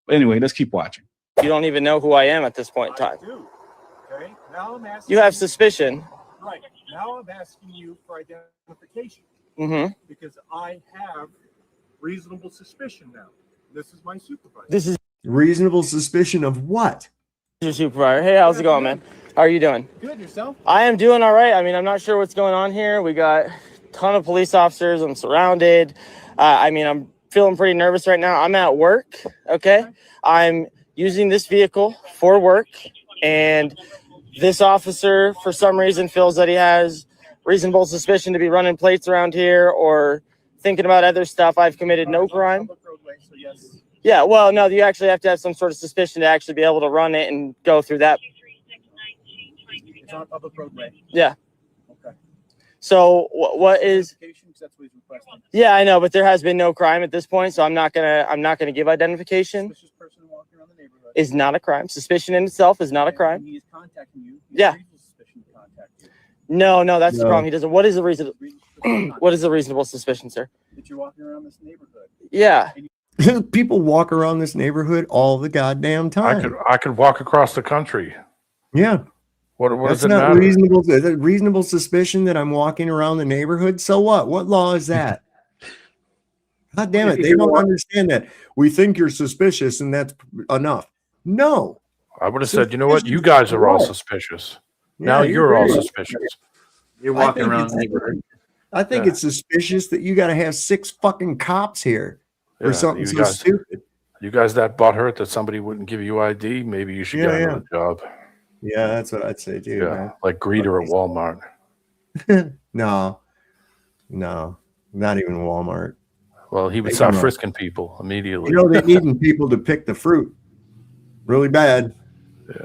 Anyway, let's keep watching. You don't even know who I am at this point in time. I do. Okay. Now I'm asking. You have suspicion. Right. Now I'm asking you for identification. Mm-hmm. Because I have reasonable suspicion now. This is my supervisor. This is Reasonable suspicion of what? your supervisor. Hey, how's it going, man? How are you doing? Good, yourself? I am doing all right. I mean, I'm not sure what's going on here. We got a ton of police officers. I'm surrounded. I mean, I'm feeling pretty nervous right now. I'm at work, okay? I'm using this vehicle for work, and this officer, for some reason, feels that he has reasonable suspicion to be running plates around here or thinking about other stuff. I've committed no crime. Yeah, well, no, you actually have to have some sort of suspicion to actually be able to run it and go through that. It's on a public roadway. Yeah. Okay. So what is? That's what he's requesting. Yeah, I know, but there has been no crime at this point, so I'm not gonna give identification. Suspicious person walking around the neighborhood. Is not a crime. Suspicion in itself is not a crime. He is contacting you. Yeah. Suspicion to contact you. No, that's the No. problem. He doesn't. What is the reason? What is the reasonable suspicion, sir? That you're walking around this neighborhood. Yeah. People walk around this neighborhood all the goddamn time. I could walk across the country. Yeah. What That's does it not matter? reasonable. Is it reasonable suspicion that I'm walking around the neighborhood? So what? What law is that? God damn it. They don't understand that. We think you're suspicious and that's enough. No. I would have said, you know what? You guys are all suspicious. Now you're all suspicious. You're walking around the neighborhood. I think it's suspicious that you got to have 6 fucking cops here or something you so guys, stupid. You guys that butthurt that somebody wouldn't give you ID, maybe you should get another job. Yeah, that's what I'd say too. Yeah, Man. like greeter at Walmart. No, not even Walmart. Well, he would They start don't know. frisking people immediately. You know, they're needing people to pick the fruit really bad.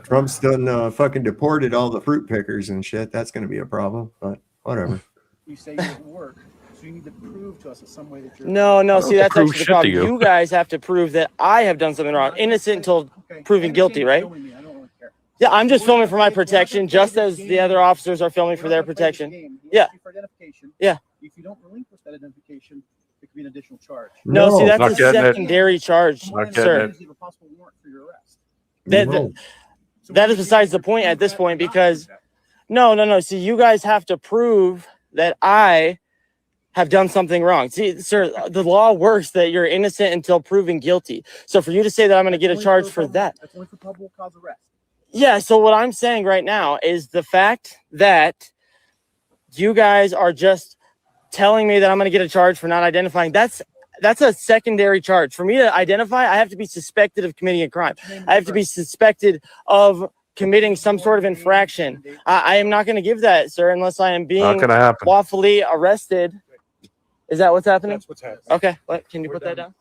Trump's done fucking deported all the fruit pickers and shit. That's going to be a problem, but whatever. You say you're at work, so you need to prove to us in some way that you're. No. See, that's prove actually the shit to problem. you. You guys have to prove that I have done something wrong. Innocent until proven guilty, right? Yeah, I'm just filming for my protection, just as the other officers are filming for their protection. Yeah. For identification. Yeah. If you don't relinquish that identification, it could be an additional charge. No, see, not that's a getting it. secondary charge, Not getting sir. it. You have a possible warrant for your arrest. That is besides the point at this point, because no. See, you guys have to prove that I have done something wrong. See, sir, the law works that you're innocent until proven guilty. So for you to say that I'm going to get a charge for that. That's only for probable cause arrest. Yeah, so what I'm saying right now is the fact that you guys are just telling me that I'm going to get a charge for not identifying. That's a secondary charge. For me to identify, I have to be suspected of committing a crime. I have to be suspected of committing some sort of infraction. I am not going to give that, sir, unless I am being gonna happen. lawfully arrested. Is that what's happening? That's what's happening. Okay, can you put that down?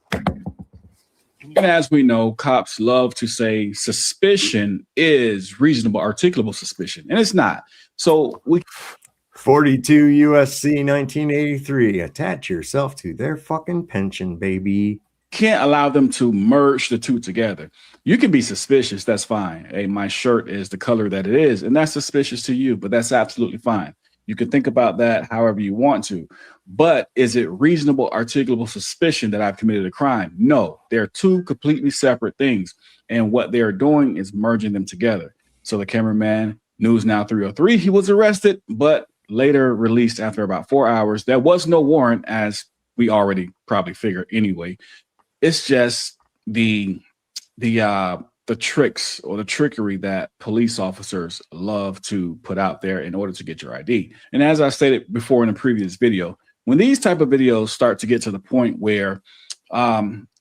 And as we know, cops love to say suspicion is reasonable, articulable suspicion, and it's not. So we 42 USC 1983. Attach yourself to their fucking pension, baby. can't allow them to merge the two together. You can be suspicious. That's fine. Hey, my shirt is the color that it is, and that's suspicious to you, but that's absolutely fine. You can think about that however you want to. But is it reasonable, articulable suspicion that I've committed a crime? No, they're two completely separate things. And what they're doing is merging them together. So the cameraman, News Now 303, he was arrested, but later released after about 4 hours. There was no warrant, as we already probably figured anyway. It's just the tricks or the trickery that police officers love to put out there in order to get your ID. And as I stated before in a previous video, when these type of videos start to get to the point where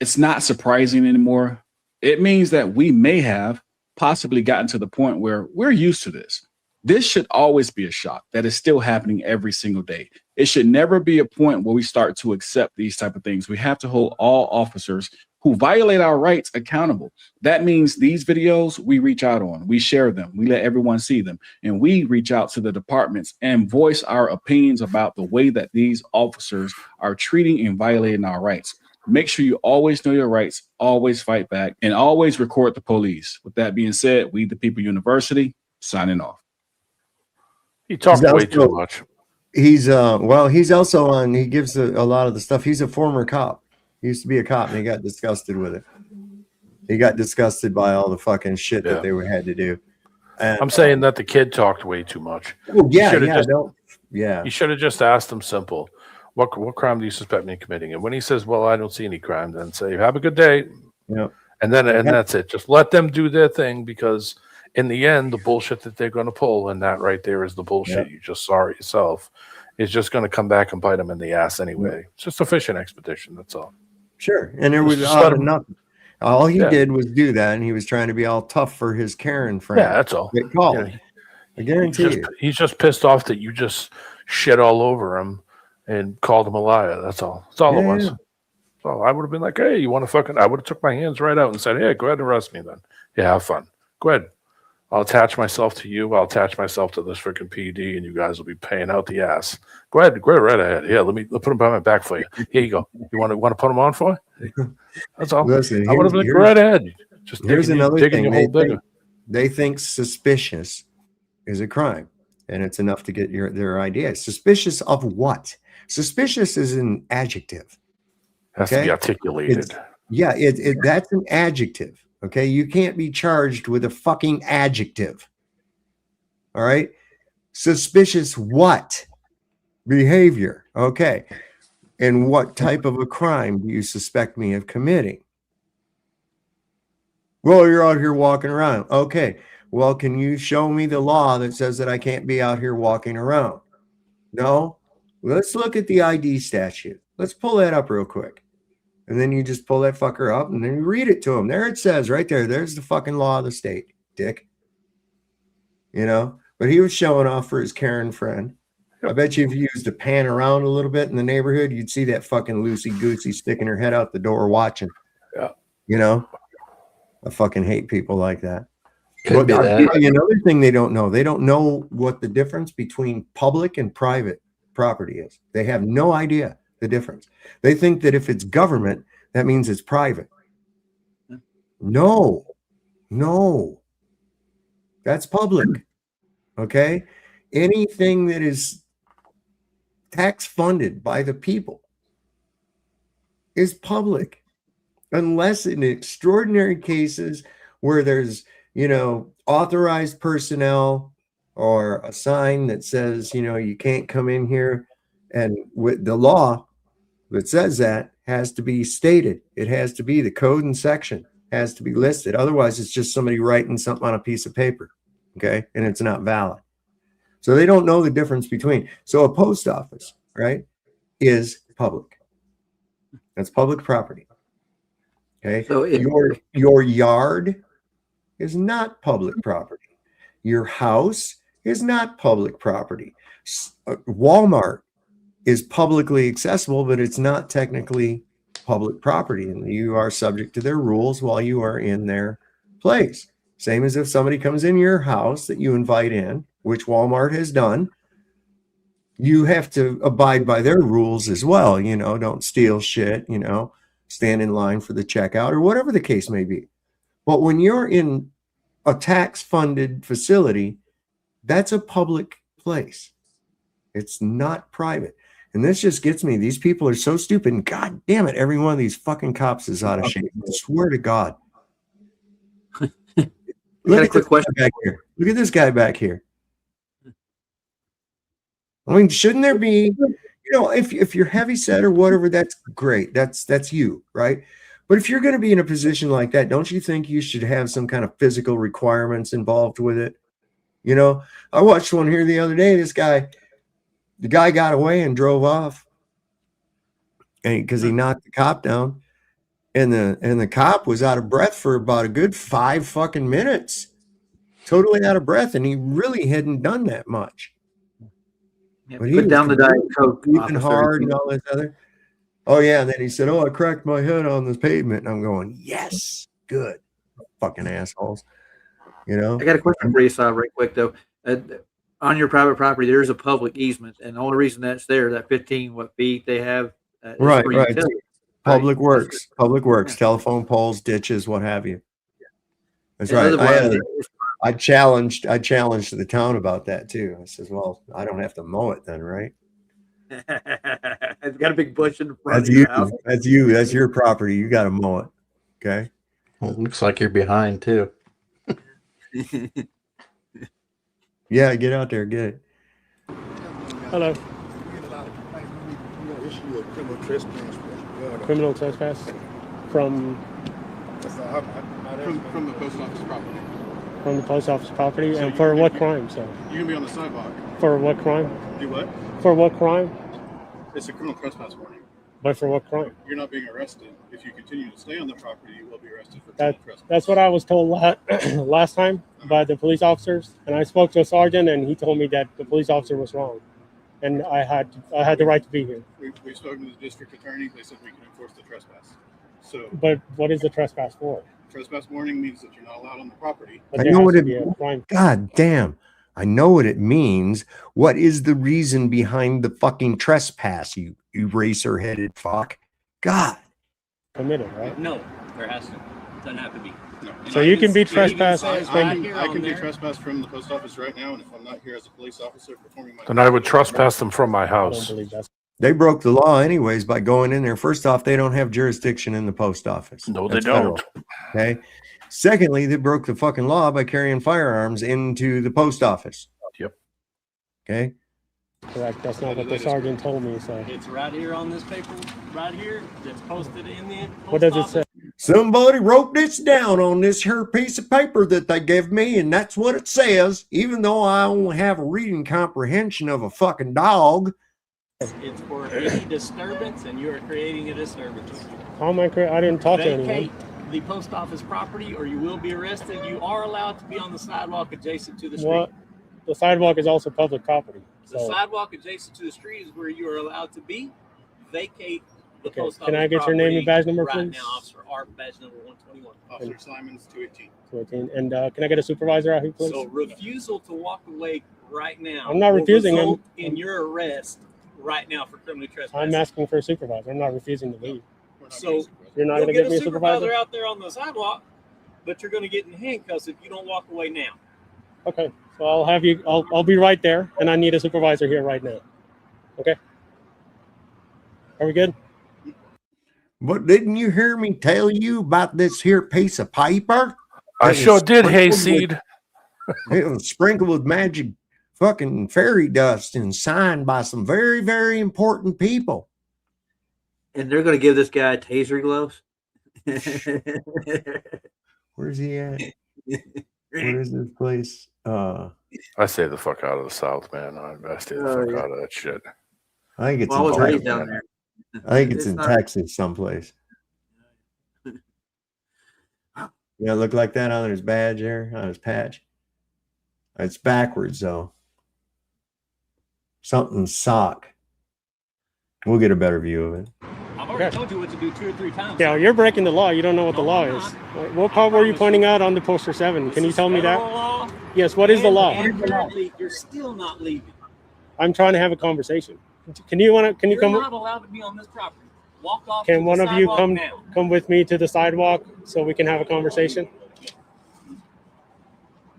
it's not surprising anymore, it means that we may have possibly gotten to the point where we're used to this. This should always be a shock that is still happening every single day. It should never be a point where we start to accept these type of things. We have to hold all officers who violate our rights accountable. That means these videos we reach out on, we share them, we let everyone see them, and we reach out to the departments and voice our opinions about the way that these officers are treating and violating our rights. Make sure you always know your rights, always fight back, and always record the police. With that being said, We the People University, signing off. He talked way too much. He's he's also on, he gives a lot of the stuff. He's a former cop. He used to be a cop and he got disgusted with it. He got disgusted by all the fucking shit that they had to do. And, I'm saying that the kid talked way too much. Well, yeah, He should have yeah. just asked him simple. what crime do you suspect me of committing? And when he says, well, I don't see any crime, then say, have a good day. Yeah. And that's it. Just let them do their thing, because in the end, the bullshit that they're going to pull, and that right there is the bullshit. Yeah. You just saw it yourself, is just going to come back and bite them in the ass anyway. It's just a fishing expedition. That's all. Sure. And there was Just let 'em- nothing. All he Yeah. did was do that, and he was trying to be all tough for his Karen friend. Yeah, that's all. Get called. Yeah. I guarantee you. He's just pissed off that you just shit all over him and called him a liar. That's all. That's all it was. Yeah. So I would have been like, hey, you want to I would have took my hands right out and said, hey, go ahead and arrest me then. Yeah, have fun. Go ahead. I'll attach myself to you. I'll attach myself to this freaking PD, and you guys will be paying out the ass. Go ahead right ahead. Yeah, let put them by my back for you. Here you go. You want to put them on for you? That's all. Listen, I would have been like, go right ahead. Just here's digging another digging thing. your hole bigger. They think suspicious is a crime, and it's enough to get their idea. Suspicious of what? Suspicious is an adjective. Has to be articulated. That's an adjective. Okay, you can't be charged with a fucking adjective. All right, suspicious what? Behavior. Okay, and what type of a crime do you suspect me of committing? Well, you're out here walking around. Okay, well, can you show me the law that says that I can't be out here walking around? No. Let's look at the ID statute. Let's pull that up real quick. And then you just pull that fucker up and then you read it to him. There it says right there. There's the fucking law of the state, dick. You know, but he was showing off for his Karen friend. I bet you if you used to pan around a little bit in the neighborhood, you'd see that fucking loosey-goosey sticking her head out the door watching. Yeah. You know, I fucking hate people like that. Could be I'll that. tell you another thing they don't know. They don't know what the difference between public and private property is. They have no idea the difference. They think that if it's government, that means it's private. No. That's public. Okay? Anything that is tax funded by the people is public, unless in extraordinary cases where there's, authorized personnel or a sign that says, you can't come in here. And with the law that says that has to be stated. It has to be the code and section has to be listed. Otherwise, it's just somebody writing something on a piece of paper. Okay. And it's not valid. So they don't know the difference between. So a post office, right, is public. That's public property. Okay. So your yard is not public property. Your house is not public property. Walmart is publicly accessible, but it's not technically public property, and you are subject to their rules while you are in their place. Same as if somebody comes in your house that you invite in, which Walmart has done, you have to abide by their rules as well. Don't steal shit, stand in line for the checkout or whatever the case may be. But when you're in a tax-funded facility, that's a public place. It's not private. And this just gets me. These people are so stupid. And God damn it, every one of these fucking cops is out of shape. I swear to God. Look at this guy back here. Look at this guy back here. I mean, shouldn't there be, if you're heavy set or whatever, that's great. That's you, right? But if you're going to be in a position like that, don't you think you should have some kind of physical requirements involved with it? I watched one here the other day. The guy got away and drove off, and because he knocked the cop down, and the cop was out of breath for about a good 5 fucking minutes, totally out of breath, and he really hadn't done that much. Yeah, but he put down the Diet Coke, breathing hard and all this other. Oh yeah, and then he said, "Oh, I cracked my head on this pavement," and I'm going, "Yes, good, fucking assholes." I got a question for you, Sal, right quick though. On your private property, there's a public easement, and the only reason that's there, that 15 feet they have, right. Utility, Public works, telephone poles, ditches, what have you. That's right. I challenged the town about that too. I says, "Well, I don't have to mow it then, right?" It's got a big bush in the front. That's you. That's you. That's your property. You got to mow it. Okay. Well, it looks like you're behind too. Yeah, get out there, get it. Hello. Criminal trespass. Criminal trespass from From the post office property. from the post office property, So and you for can what be- crime, sir? You can be on the sidewalk. For what crime? Do what? For what crime? It's a criminal trespass warning. But for what crime? You're not being arrested. If you continue to stay on the property, you will be arrested for criminal trespass. That's what I was told last time by the police officers, and I spoke to a sergeant, and he told me that the police officer was wrong, and I had the right to be here. We've spoken to the district attorney. They said we can enforce the trespass. So But what is the trespass for? trespass warning means that you're not allowed on the property. But I there know has what to it. be a crime. God damn! I know what it means. What is the reason behind the fucking trespass? You eraser-headed fuck! God. Committed, right? No, there has to. Doesn't have to be. No. So you can be trespassed. I from- can be trespassed from the post office right now, and if I'm not here as a police officer performing my Then I would trespass them from my house. They broke the law anyways by going in there. First off, they don't have jurisdiction in the post office. No, That's they don't. federal. Okay. Secondly, they broke the fucking law by carrying firearms into the post office. Yep. Okay. Correct. That's not what the sergeant told me. So It's right here on this paper, right here, that's posted in the what does it say? Somebody wrote this down on this here piece of paper that they gave me, and that's what it says, even though I only have a reading comprehension of a fucking dog. It's for any disturbance, and you are creating a disturbance. How am I correct? I didn't talk to anyone. Vacate the post office property, or you will be arrested. You are allowed to be on the sidewalk adjacent to the street. What? The sidewalk is also public property. The So sidewalk adjacent to the street is where you are allowed to be. Vacate the Okay, post office can I get your name and badge number, right please? now, Officer Art, badge number 121. Officer Simons, 218. 14. And can I get a supervisor out here, please? So refusal to walk away right now. I'm not will refusing him. result in your arrest right now for criminal trespass. I'm asking for a supervisor. I'm not refusing to leave. So You're not you'll going to get give me a supervisor? out there on the sidewalk, but you're going to get in handcuffs if you don't walk away now. Okay. So I'll have you. I'll be right there, and I need a supervisor here right now. Okay. Are we good? But didn't you hear me tell you about this here piece of paper? I It sure was did, sprinkled Hayseed. It was sprinkled with magic fucking fairy dust and signed by some very, very important people. And they're going to give this guy taser gloves. Where's he at? Where is this place? I stay the fuck out of the South, man. I stay the fuck out of that shit. I think it's Well, I was in raised Texas. down there. I think it's in not- Texas someplace. Yeah, look like that on his badge there, on his patch. It's backwards though. Something sock. We'll get a better view of it. I've already told you what to do 2 or 3 times. Yeah, you're breaking the law. You don't know what the law is. What part were you pointing out on the poster 7? Can you tell me that? Law, Yes. What is the law? and you're still not leaving. I'm trying to have a conversation. Can you You're come? not allowed to be on this property. Walk off. to Can the one of you sidewalk come with me to the sidewalk so we can have a conversation?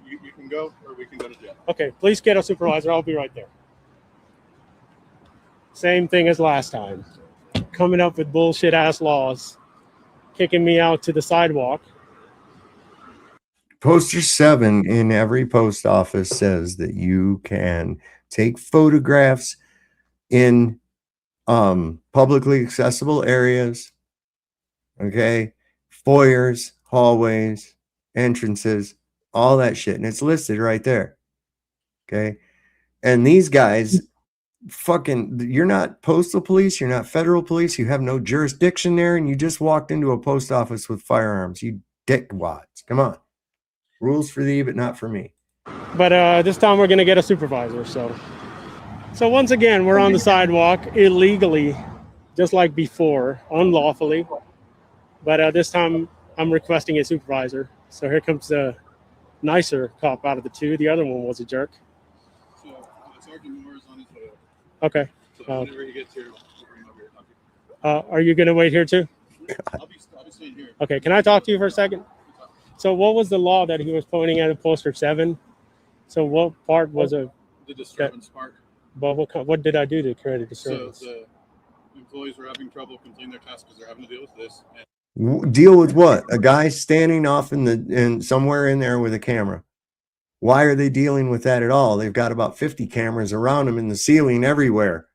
You can go, or we can go to jail. Okay, please get a supervisor. I'll be right there. Same thing as last time. Coming up with bullshit ass laws, kicking me out to the sidewalk. Poster 7 in every post office says that you can take photographs in publicly accessible areas, okay, foyers, hallways, entrances, all that shit, and it's listed right there. Okay, and these guys fucking, you're not postal police, you're not federal police, you have no jurisdiction there, and you just walked into a post office with firearms, you dickwads. Come on. Rules for thee, but not for me. But this time we're gonna get a supervisor. So once again, we're on the sidewalk illegally, just like before, unlawfully. But this time I'm requesting a supervisor. So here comes the nicer cop out of the two. The other one was a jerk. So Sergeant Moore is on his way. Okay. So whenever he gets here, we'll bring him over here. Are you gonna wait here too? I'll be staying here. Okay. Can I talk to you for a second? So what was the law that he was pointing at in poster 7? So what part was it? The disturbance part. But what did I do to create a So disturbance? the employees were having trouble completing their tasks because they're having to deal with this. And Deal with what? A guy standing off in somewhere in there with a camera. Why are they dealing with that at all? They've got about 50 cameras around them in the ceiling everywhere.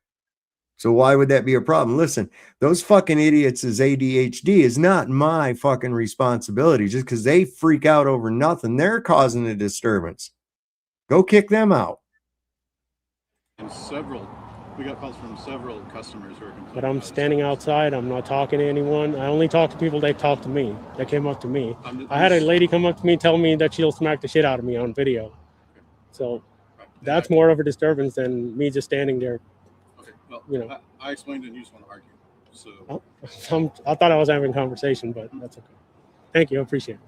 So why would that be a problem? Listen, those fucking idiots' ADHD is not my fucking responsibility. Just because they freak out over nothing, they're causing a disturbance. Go kick them out. And we got calls from several customers who are complaining. But I'm standing outside. I'm not talking to anyone. I only talk to people that talk to me, that came up to me. I had a lady come up to me, tell me that she'll smack the shit out of me on video. So that's more of a disturbance than me just standing there. Okay, well, you know. I explained and you just want to argue. So I thought I was having a conversation, but that's okay. Thank you. I appreciate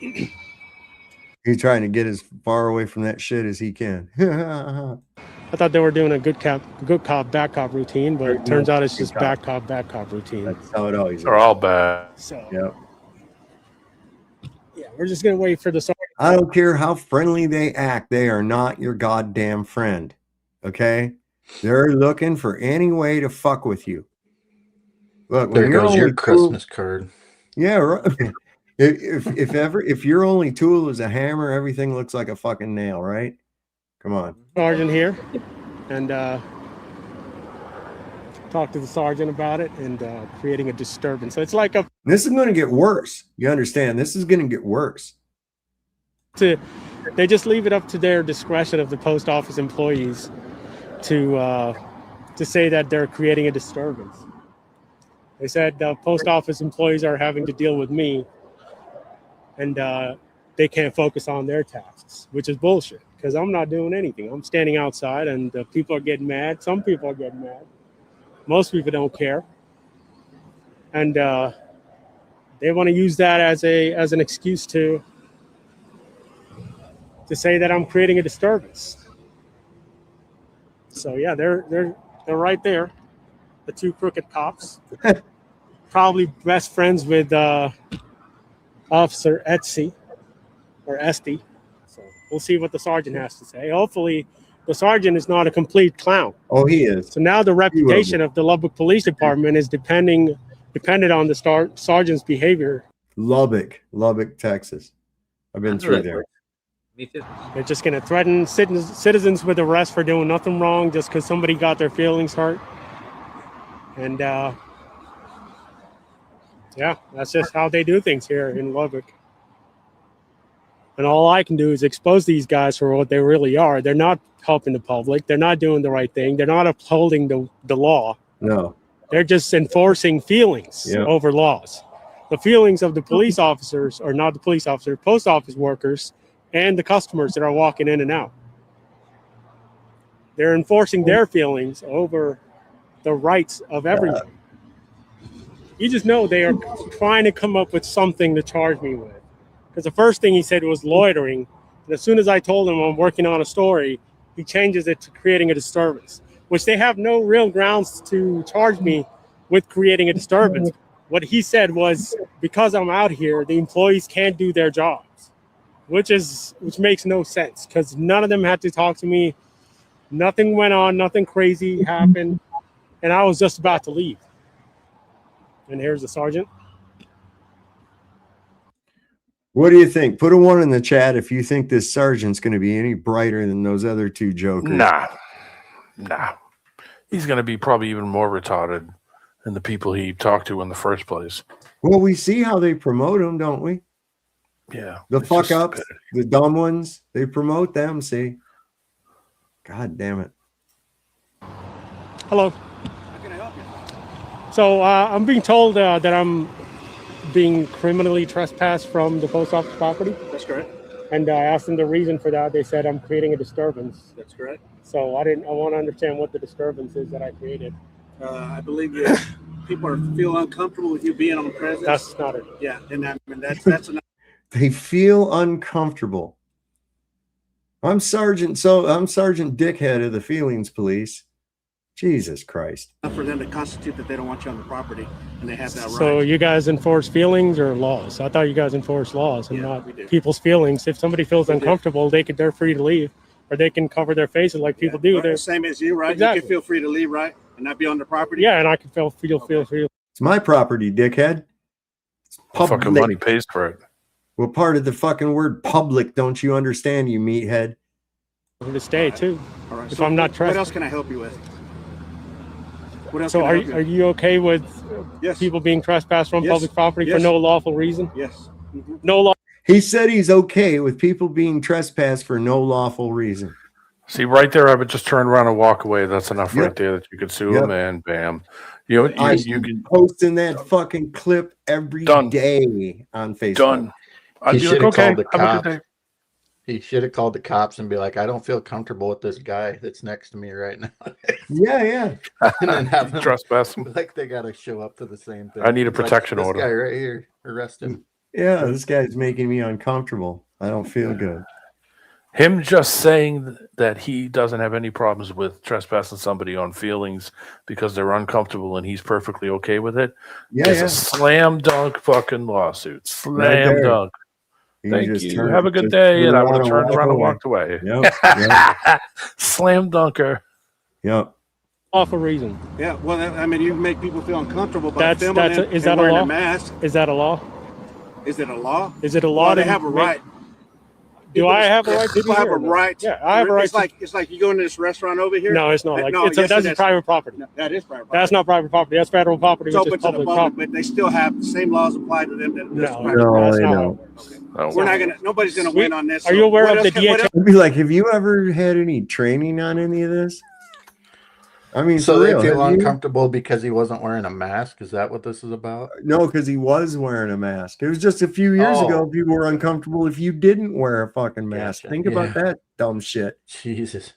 it. He's trying to get as far away from that shit as he can. I thought they were doing a good cop, bad cop routine, but it turns out it's just bad cop routine. That's how it always is. They're all bad. So Yep. yeah, we're just gonna wait for the sergeant. I don't care how friendly they act. They are not your goddamn friend. Okay? They're looking for any way to fuck with you. Look, There when you're goes your only Christmas card. Yeah, right. If your only tool is a hammer, everything looks like a fucking nail, right? Come on. Sergeant here, and talk to the sergeant about it and creating a disturbance. So it's like This is going to get worse. You understand? This is going to get worse. they just leave it up to their discretion of the post office employees to say that they're creating a disturbance. They said the post office employees are having to deal with me, and they can't focus on their tasks, which is bullshit because I'm not doing anything. I'm standing outside and people are getting mad. Some people are getting mad. Most people don't care. And they want to use that as an excuse to say that I'm creating a disturbance. So yeah, they're right there. The two crooked cops. Probably best friends with Officer Etsy or Esty. So we'll see what the sergeant has to say. Hopefully the sergeant is not a complete clown. Oh, he is. So now the reputation of the Lubbock Police Department is dependent on the sergeant's behavior. Lubbock, Texas. I've been through there. Me too. They're just going to threaten citizens with arrest for doing nothing wrong just because somebody got their feelings hurt. And yeah, that's just how they do things here in Lubbock. And all I can do is expose these guys for what they really are. They're not helping the public. They're not doing the right thing. They're not upholding the law. No. They're just enforcing feelings over laws. The feelings of the police officers, or not the police officers, post office workers, and the customers that are walking in and out. They're enforcing their feelings over the rights of everyone. You just know they are trying to come up with something to charge me with. Because the first thing he said was loitering. And as soon as I told him I'm working on a story, he changes it to creating a disturbance, which they have no real grounds to charge me with creating a disturbance. What he said was, because I'm out here, the employees can't do their jobs, which makes no sense because none of them had to talk to me. Nothing went on, nothing crazy happened. And I was just about to leave. And here's the sergeant. What do you think? Put a 1 in the chat if you think this sergeant's going to be any brighter than those other two jokers. Nah. He's going to be probably even more retarded than the people he talked to in the first place. Well, we see how they promote them, don't we? Yeah. The fuck ups, the dumb ones, they promote them, see? God damn it. Hello. So I'm being told that I'm being criminally trespassed from the post office property. That's correct. And I asked them the reason for that. They said I'm creating a disturbance. That's correct. So I want to understand what the disturbance is that I created. I believe people feel uncomfortable with you being on presence. That's not it. Yeah, and that's enough. They feel uncomfortable. I'm Sergeant Dickhead of the Feelings Police. Jesus Christ. For them to constitute that they don't want you on the property, and they have that right. So you guys enforce feelings or laws? I thought you guys enforce laws and not people's feelings. If somebody feels uncomfortable, they're free to leave, or they can cover their faces like people do. They're the same as you, right? Exactly. You can feel free to leave, right, and not be on the property. Yeah, and I can feel free. It's my property, dickhead. It's public. Fucking money pays for it. What part of the fucking word public don't you understand, you meathead? to stay too. All right. If So I'm not what else trespassing. can I help you with? What else So can I are help you are with? you okay with Yes. people being trespassed from Yes. public property for Yes. no lawful reason? Yes. No law. He said he's okay with people being trespassed for no lawful reason. See, right there, I would just turn around and walk away. That's enough Yep. right there that you could sue Yep. him, and bam. You know, I'm you can posting that fucking clip every Done. day on Facebook. done. I'd He be should like, have okay, called the have a good cops. day. He should have called the cops and be like, I don't feel comfortable with this guy that's next to me right now. Yeah. And then have them Trespassing. like they got to show up to the same thing. I need a It's like, protection this order. guy right here, arrest him. Yeah, this guy's making me uncomfortable. I don't feel good. Him just saying that he doesn't have any problems with trespassing somebody on feelings because they're uncomfortable and he's perfectly okay with it is Yeah. a slam dunk fucking lawsuit. Right Slam there. dunk. You Thank just you. turn- Have a good just day. turn And I would have around and turned walk around and away. walked away. Yep. Slam dunker. Yep. Lawful reason. Yeah. Well, I mean, you make people feel uncomfortable by filming That's and, is and that a wearing law? a mask. Is that a law? Is it a law? Is it a law? Well, they to have a make- right. Do I have a right to People be have here a or no? right. Yeah, I have a right. It's like you go into this restaurant over here. No, it's not. Like no, it's yes, that's it is. private property. No, that is private property. That's not private property. That's federal property, It's which open is to the public public, property. but they still have the same laws apply to them. No, No, that's they not how it don't. works. We're not gonna. Nobody's gonna win on this. Are you aware of the DHS? I'd be like, have you ever had any training on any of this? I mean, So for they real, feel have you? uncomfortable because he wasn't wearing a mask. Is that what this is about? No, because he was wearing a mask. It was just a few years ago. People were uncomfortable if you didn't wear a fucking mask. Gotcha. Think about that dumb shit. Jesus.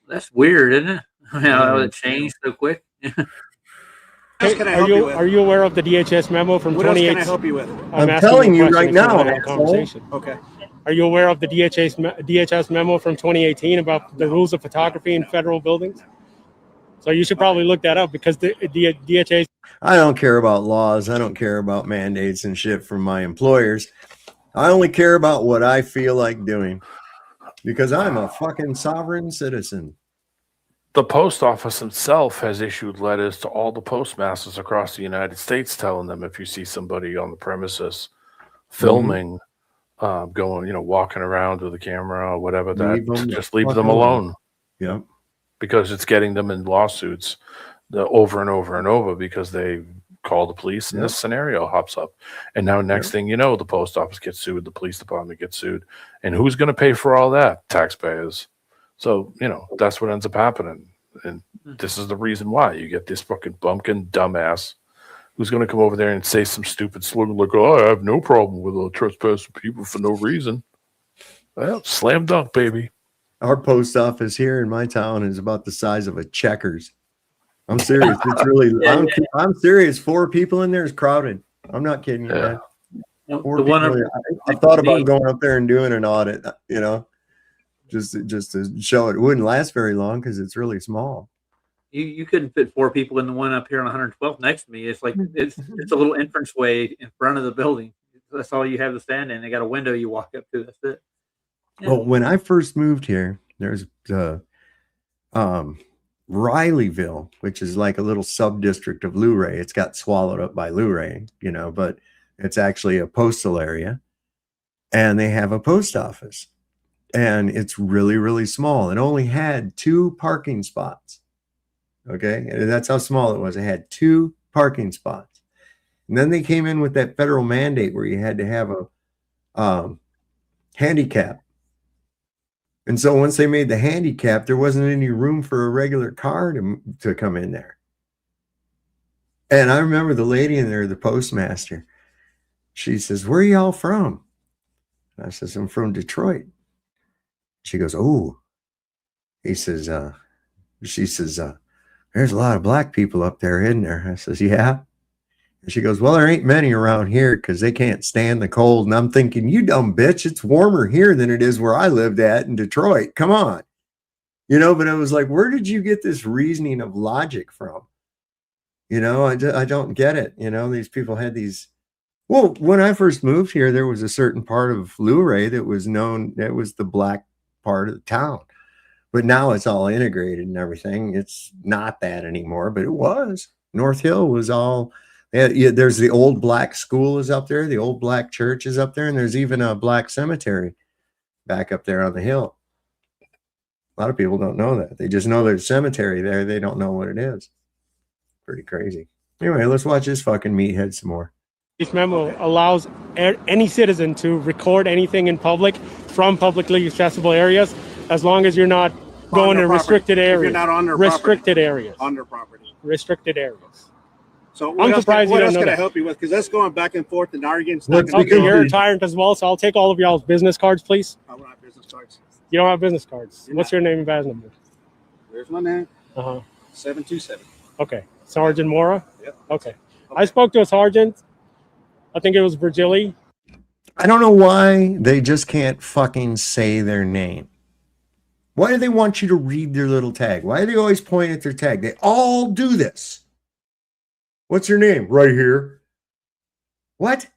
That's weird, isn't it? I mean, how it changed so quick. else can I help you with? Are you aware of the DHS memo from What else 28? can I help you with? I'm asking telling you a you question right if you now, wanna have a asshole. conversation. Okay. Are you aware of the DHS memo from 2018 about the rules of photography in federal buildings? So you should probably look that up because the DHS. I don't care about laws. I don't care about mandates and shit from my employers. I only care about what I feel like doing because I'm a fucking sovereign citizen. The post office itself has issued letters to all the postmasters across the United States telling them if you see somebody on the premises filming, going, walking around with a camera or whatever, Leave them just the leave fuck them alone. Yep. Because it's getting them in lawsuits over and over and over because they call the police and this scenario hops up. And now next thing you know, the post office gets sued, the police department gets sued. And who's going to pay for all that? Taxpayers. So, that's what ends up happening. And this is the reason why you get this fucking bumpkin dumbass who's going to come over there and say some stupid slogan like, oh, I have no problem with trespassing people for no reason. Well, slam dunk, baby. Our post office here in my town is about the size of a Checkers. I'm serious. It's really, I'm serious. 4 people in there is crowded. I'm not kidding you, man. 4 people. I thought about going up there and doing an audit, just to show it. It wouldn't last very long because it's really small. You couldn't fit 4 people in the one up here on 112th next to me. It's like it's a little entrance way in front of the building. That's all you have to stand in. They got a window you walk up to. That's it. Yeah. Well, when I first moved here, there's Rileyville, which is like a little sub-district of Luray. It's got swallowed up by Luray, but it's actually a postal area. And they have a post office. And it's really, really small. It only had 2 parking spots. Okay? And that's how small it was. It had 2 parking spots. And then they came in with that federal mandate where you had to have a handicap. And so once they made the handicap, there wasn't any room for a regular car to come in there. And I remember the lady in there, the postmaster, she says, where are y'all from? And I says, I'm from Detroit. She goes, oh. He says, she says, there's a lot of black people up there, isn't there? I says, yeah. And she goes, well, there ain't many around here because they can't stand the cold. And I'm thinking, you dumb bitch, it's warmer here than it is where I lived at in Detroit. Come on. But it was like, where did you get this reasoning of logic from? I don't get it. These people had these. Well, when I first moved here, there was a certain part of Luray that was known, that was the black part of the town. But now it's all integrated and everything. It's not that anymore, but it was. North Hill was all. Yeah, there's the old black school is up there. The old black church is up there. And there's even a black cemetery back up there on the hill. A lot of people don't know that. They just know there's a cemetery there. They don't know what it is. Pretty crazy. Anyway, let's watch this fucking meathead some more. This memo allows any citizen to record anything in public from publicly accessible areas, as long as you're not going to restricted areas. If you're not on their restricted areas. On their property. Restricted areas. So what else surprised you can don't know I that. help you with? Because that's going back and forth and arguing. Okay, you're a tyrant as well, so I'll take all of y'all's business cards, please. I don't have business cards. You don't have business cards. What's your name and badge number? There's my name. 727. Okay. Sergeant Mora? Yep. Okay. I spoke to a sergeant. I think it was Virgili. I don't know why they just can't fucking say their name. Why do they want you to read their little tag? Why do they always point at their tag? They all do this. What's your name? Right here. What?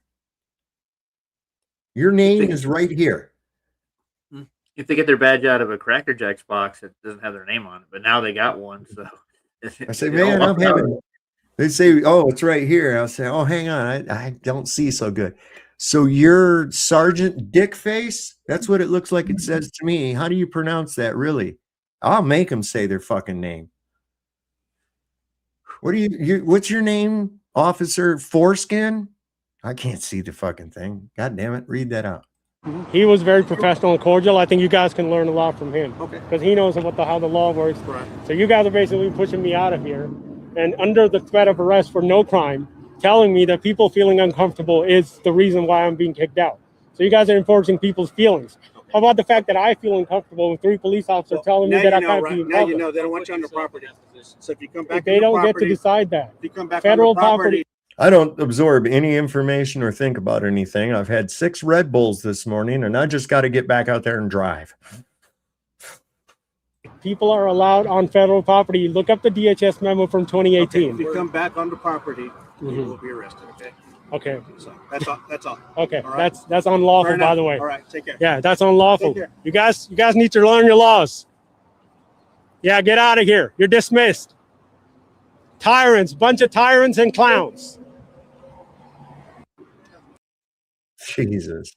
Your name is right here. If they get their badge out of a Cracker Jacks box, it doesn't have their name on it. But now they got one, so I say, man, I'm having. They say, oh, it's right here. I'll say, oh, hang on, I don't see so good. So you're Sergeant Dickface? That's what it looks like it says to me. How do you pronounce that, really? I'll make them say their fucking name. What do you what's your name, Officer Foreskin? I can't see the fucking thing. God damn it, read that out. He was very professional and cordial. I think you guys can learn a lot from him. Okay. Because he knows how the law works. Right. So you guys are basically pushing me out of here. And under the threat of arrest for no crime, telling me that people feeling uncomfortable is the reason why I'm being kicked out. So you guys are enforcing people's feelings. How about the fact that I feel uncomfortable with 3 police officers telling me that I can't be in Now public? you know they don't want you on the property. So if you come back, They don't get to decide that. If you come back Federal on the property. I don't absorb any information or think about anything. I've had 6 Red Bulls this morning, and I just got to get back out there and drive. People are allowed on federal property. Look up the DHS memo from 2018. Okay, if you come back on the property, you will be arrested. Okay. Okay. So that's all. That's all. Okay. All right? That's unlawful, Fair enough. by the way. All right. Take care. Yeah, that's unlawful. Take care. You guys need to learn your laws. Yeah, get out of here. You're dismissed. Tyrants, bunch of tyrants and clowns. Jesus.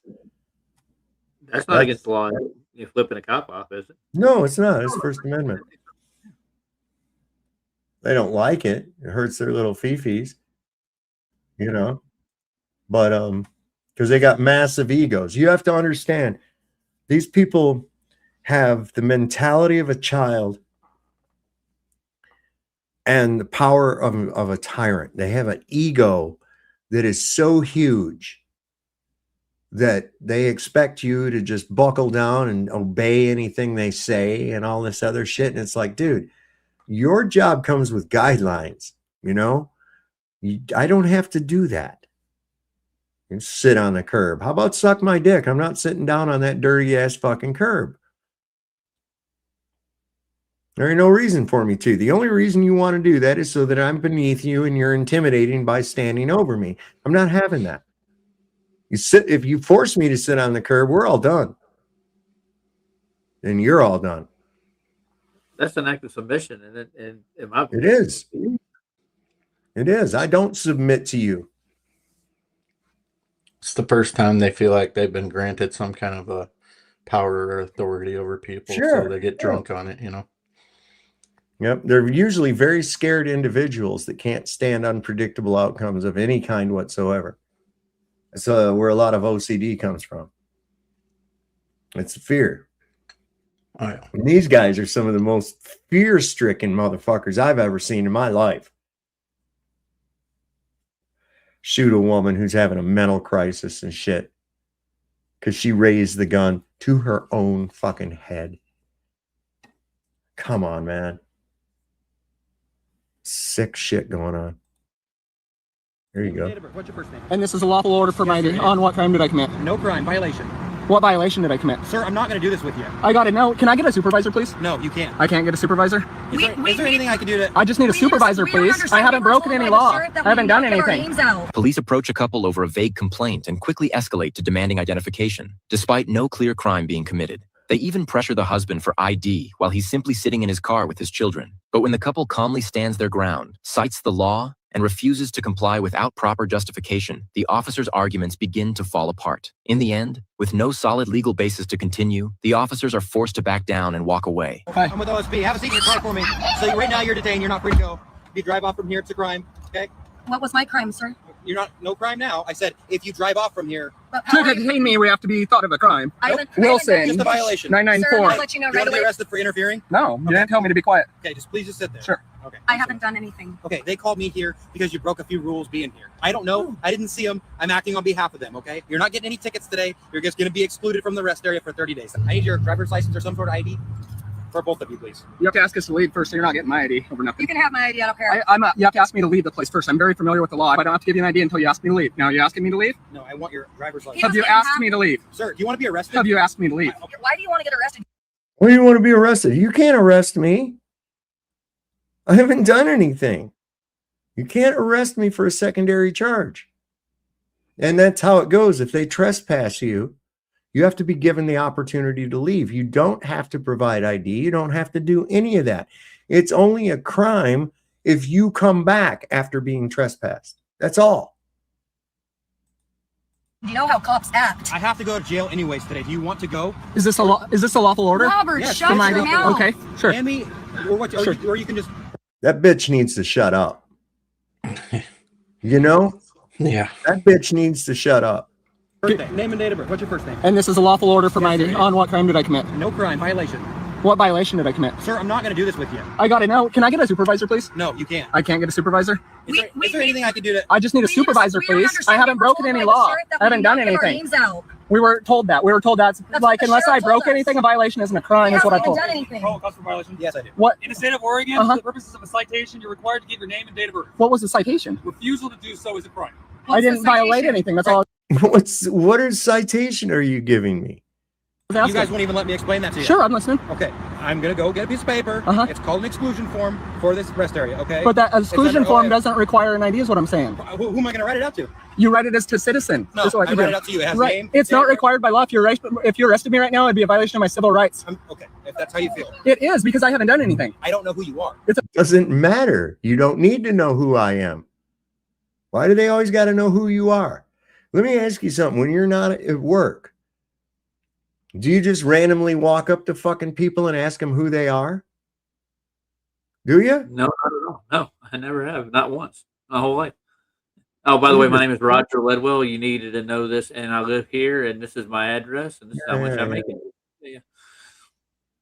That's not against the law. You're flipping a cop off, is it? No, it's not. It's First Amendment. They don't like it. It hurts their little fifis, you know. But because they got massive egos. You have to understand, these people have the mentality of a child and the power of a tyrant. They have an ego that is so huge that they expect you to just buckle down and obey anything they say and all this other shit. And it's like, dude, your job comes with guidelines, you know? I don't have to do that. You can sit on the curb. How about suck my dick? I'm not sitting down on that dirty ass fucking curb. There ain't no reason for me to. The only reason you want to do that is so that I'm beneath you and you're intimidating by standing over me. I'm not having that. If you force me to sit on the curb, we're all done. And you're all done. That's an act of submission, and in my It is. It is. I don't submit to you. It's the first time they feel like they've been granted some kind of a power or authority over people. Sure. So they get drunk on it, you know. Yep. They're usually very scared individuals that can't stand unpredictable outcomes of any kind whatsoever. That's where a lot of OCD comes from. It's fear. Oh, yeah. And these guys are some of the most fear-stricken motherfuckers I've ever seen in my life. Shoot a woman who's having a mental crisis and shit because she raised the gun to her own fucking head. Come on, man. Sick shit going on. There you go. What's your first name? And this is a lawful order for my on what crime did I commit? No crime, violation. What violation did I commit? Sir, I'm not going to do this with you. I got to know. Can I get a supervisor, please? No, you can't. I can't get a supervisor? Is there anything I can do to... I just need a supervisor, please. I haven't broken any law. I haven't done anything. Police approach a couple over a vague complaint and quickly escalate to demanding identification, despite no clear crime being committed. They even pressure the husband for ID while he's simply sitting in his car with his children. But when the couple calmly stands their ground, cites the law, and refuses to comply without proper justification, the officer's arguments begin to fall apart. In the end, with no solid legal basis to continue, the officers are forced to back down and walk away. Hi. I'm with OSB. Have a seat in your car for me. So right now you're detained. You're not free to go. If you drive off from here, it's a crime. Okay? What was my crime, sir? You're not, no crime now. I said, if you drive off from here. To detain me, we have to be thought of a crime. Wilson, Just a violation. 994. Sir, I'll let you know You want right to be away. arrested for interfering? No, you didn't tell me to be quiet. Okay, please just sit there. Sure. Okay. I haven't done anything. Okay, they called me here because you broke a few rules being here. I don't know. I didn't see them. I'm acting on behalf of them, okay? You're not getting any tickets today. You're just going to be excluded from the rest area for 30 days. I need your driver's license or some sort of ID for both of you, please. You have to ask us to leave first, so you're not getting my ID over nothing. You can have my ID. I don't care. You have to ask me to leave the place first. I'm very familiar with the law. I don't have to give you an ID until you ask me to leave. Now, are you asking me to leave? No, I want your driver's license. Have you asked me to leave? Sir, do you want to be arrested? Have you asked me to leave? Okay. Why do you want to get arrested? Why do you want to be arrested? You can't arrest me. I haven't done anything. You can't arrest me for a secondary charge. And that's how it goes. If they trespass you, you have to be given the opportunity to leave. You don't have to provide ID. You don't have to do any of that. It's only a crime if you come back after being trespassed. That's all. You know how cops act. I have to go to jail anyways today. Do you want to go? Is this a lawful order? Robert, Yes, shut for your my- mouth. Okay, sure. Hand me, or you can just. That bitch needs to shut up. You know? Yeah. That bitch needs to shut up. Birthday, name and date of birth. What's your first name? And this is a lawful order for my ID. On what crime did I commit? No crime, violation. What violation did I commit? Sir, I'm not going to do this with you. I got to know. Can I get a supervisor, please? No, you can't. I can't get a supervisor? Is there anything I can do to? I just need a supervisor, please. I haven't broken any law. I haven't done anything. We were told that. We were told that's like, unless I broke anything, a violation isn't a crime, is what I told. anything. Customer violation? Yes, I do. What? In the state of Oregon, for the purposes of a citation, you're required to give your name and date of birth. What was the citation? Refusal to do so is a crime. I didn't violate anything. That's all. What citation are you giving me? You guys won't even let me explain that to you. Sure, I'm listening. Okay, I'm gonna go get a piece of paper. It's called an exclusion form for this rest area. Okay. But that exclusion form doesn't require an ID, is what I'm saying. Who am I gonna write it out to? You write it as to citizen. No, That's what I can write do. it out to you. It has right. name, It's not date, required by law. If you arrested me right now, it'd be a violation of my civil rights. Okay, if that's how you feel. It is, because I haven't done anything. I don't know who you are. Doesn't matter. You don't need to know who I am. Why do they always got to know who you are? Let me ask you something. When you're not at work, do you just randomly walk up to fucking people and ask them who they are? Do you? No, not at all. No, I never have. Not once. My whole life. Oh, by the way, my name is Roger Ledwell. You needed to know this, and I live here, and this is my address, and this is how much I make it. Yeah.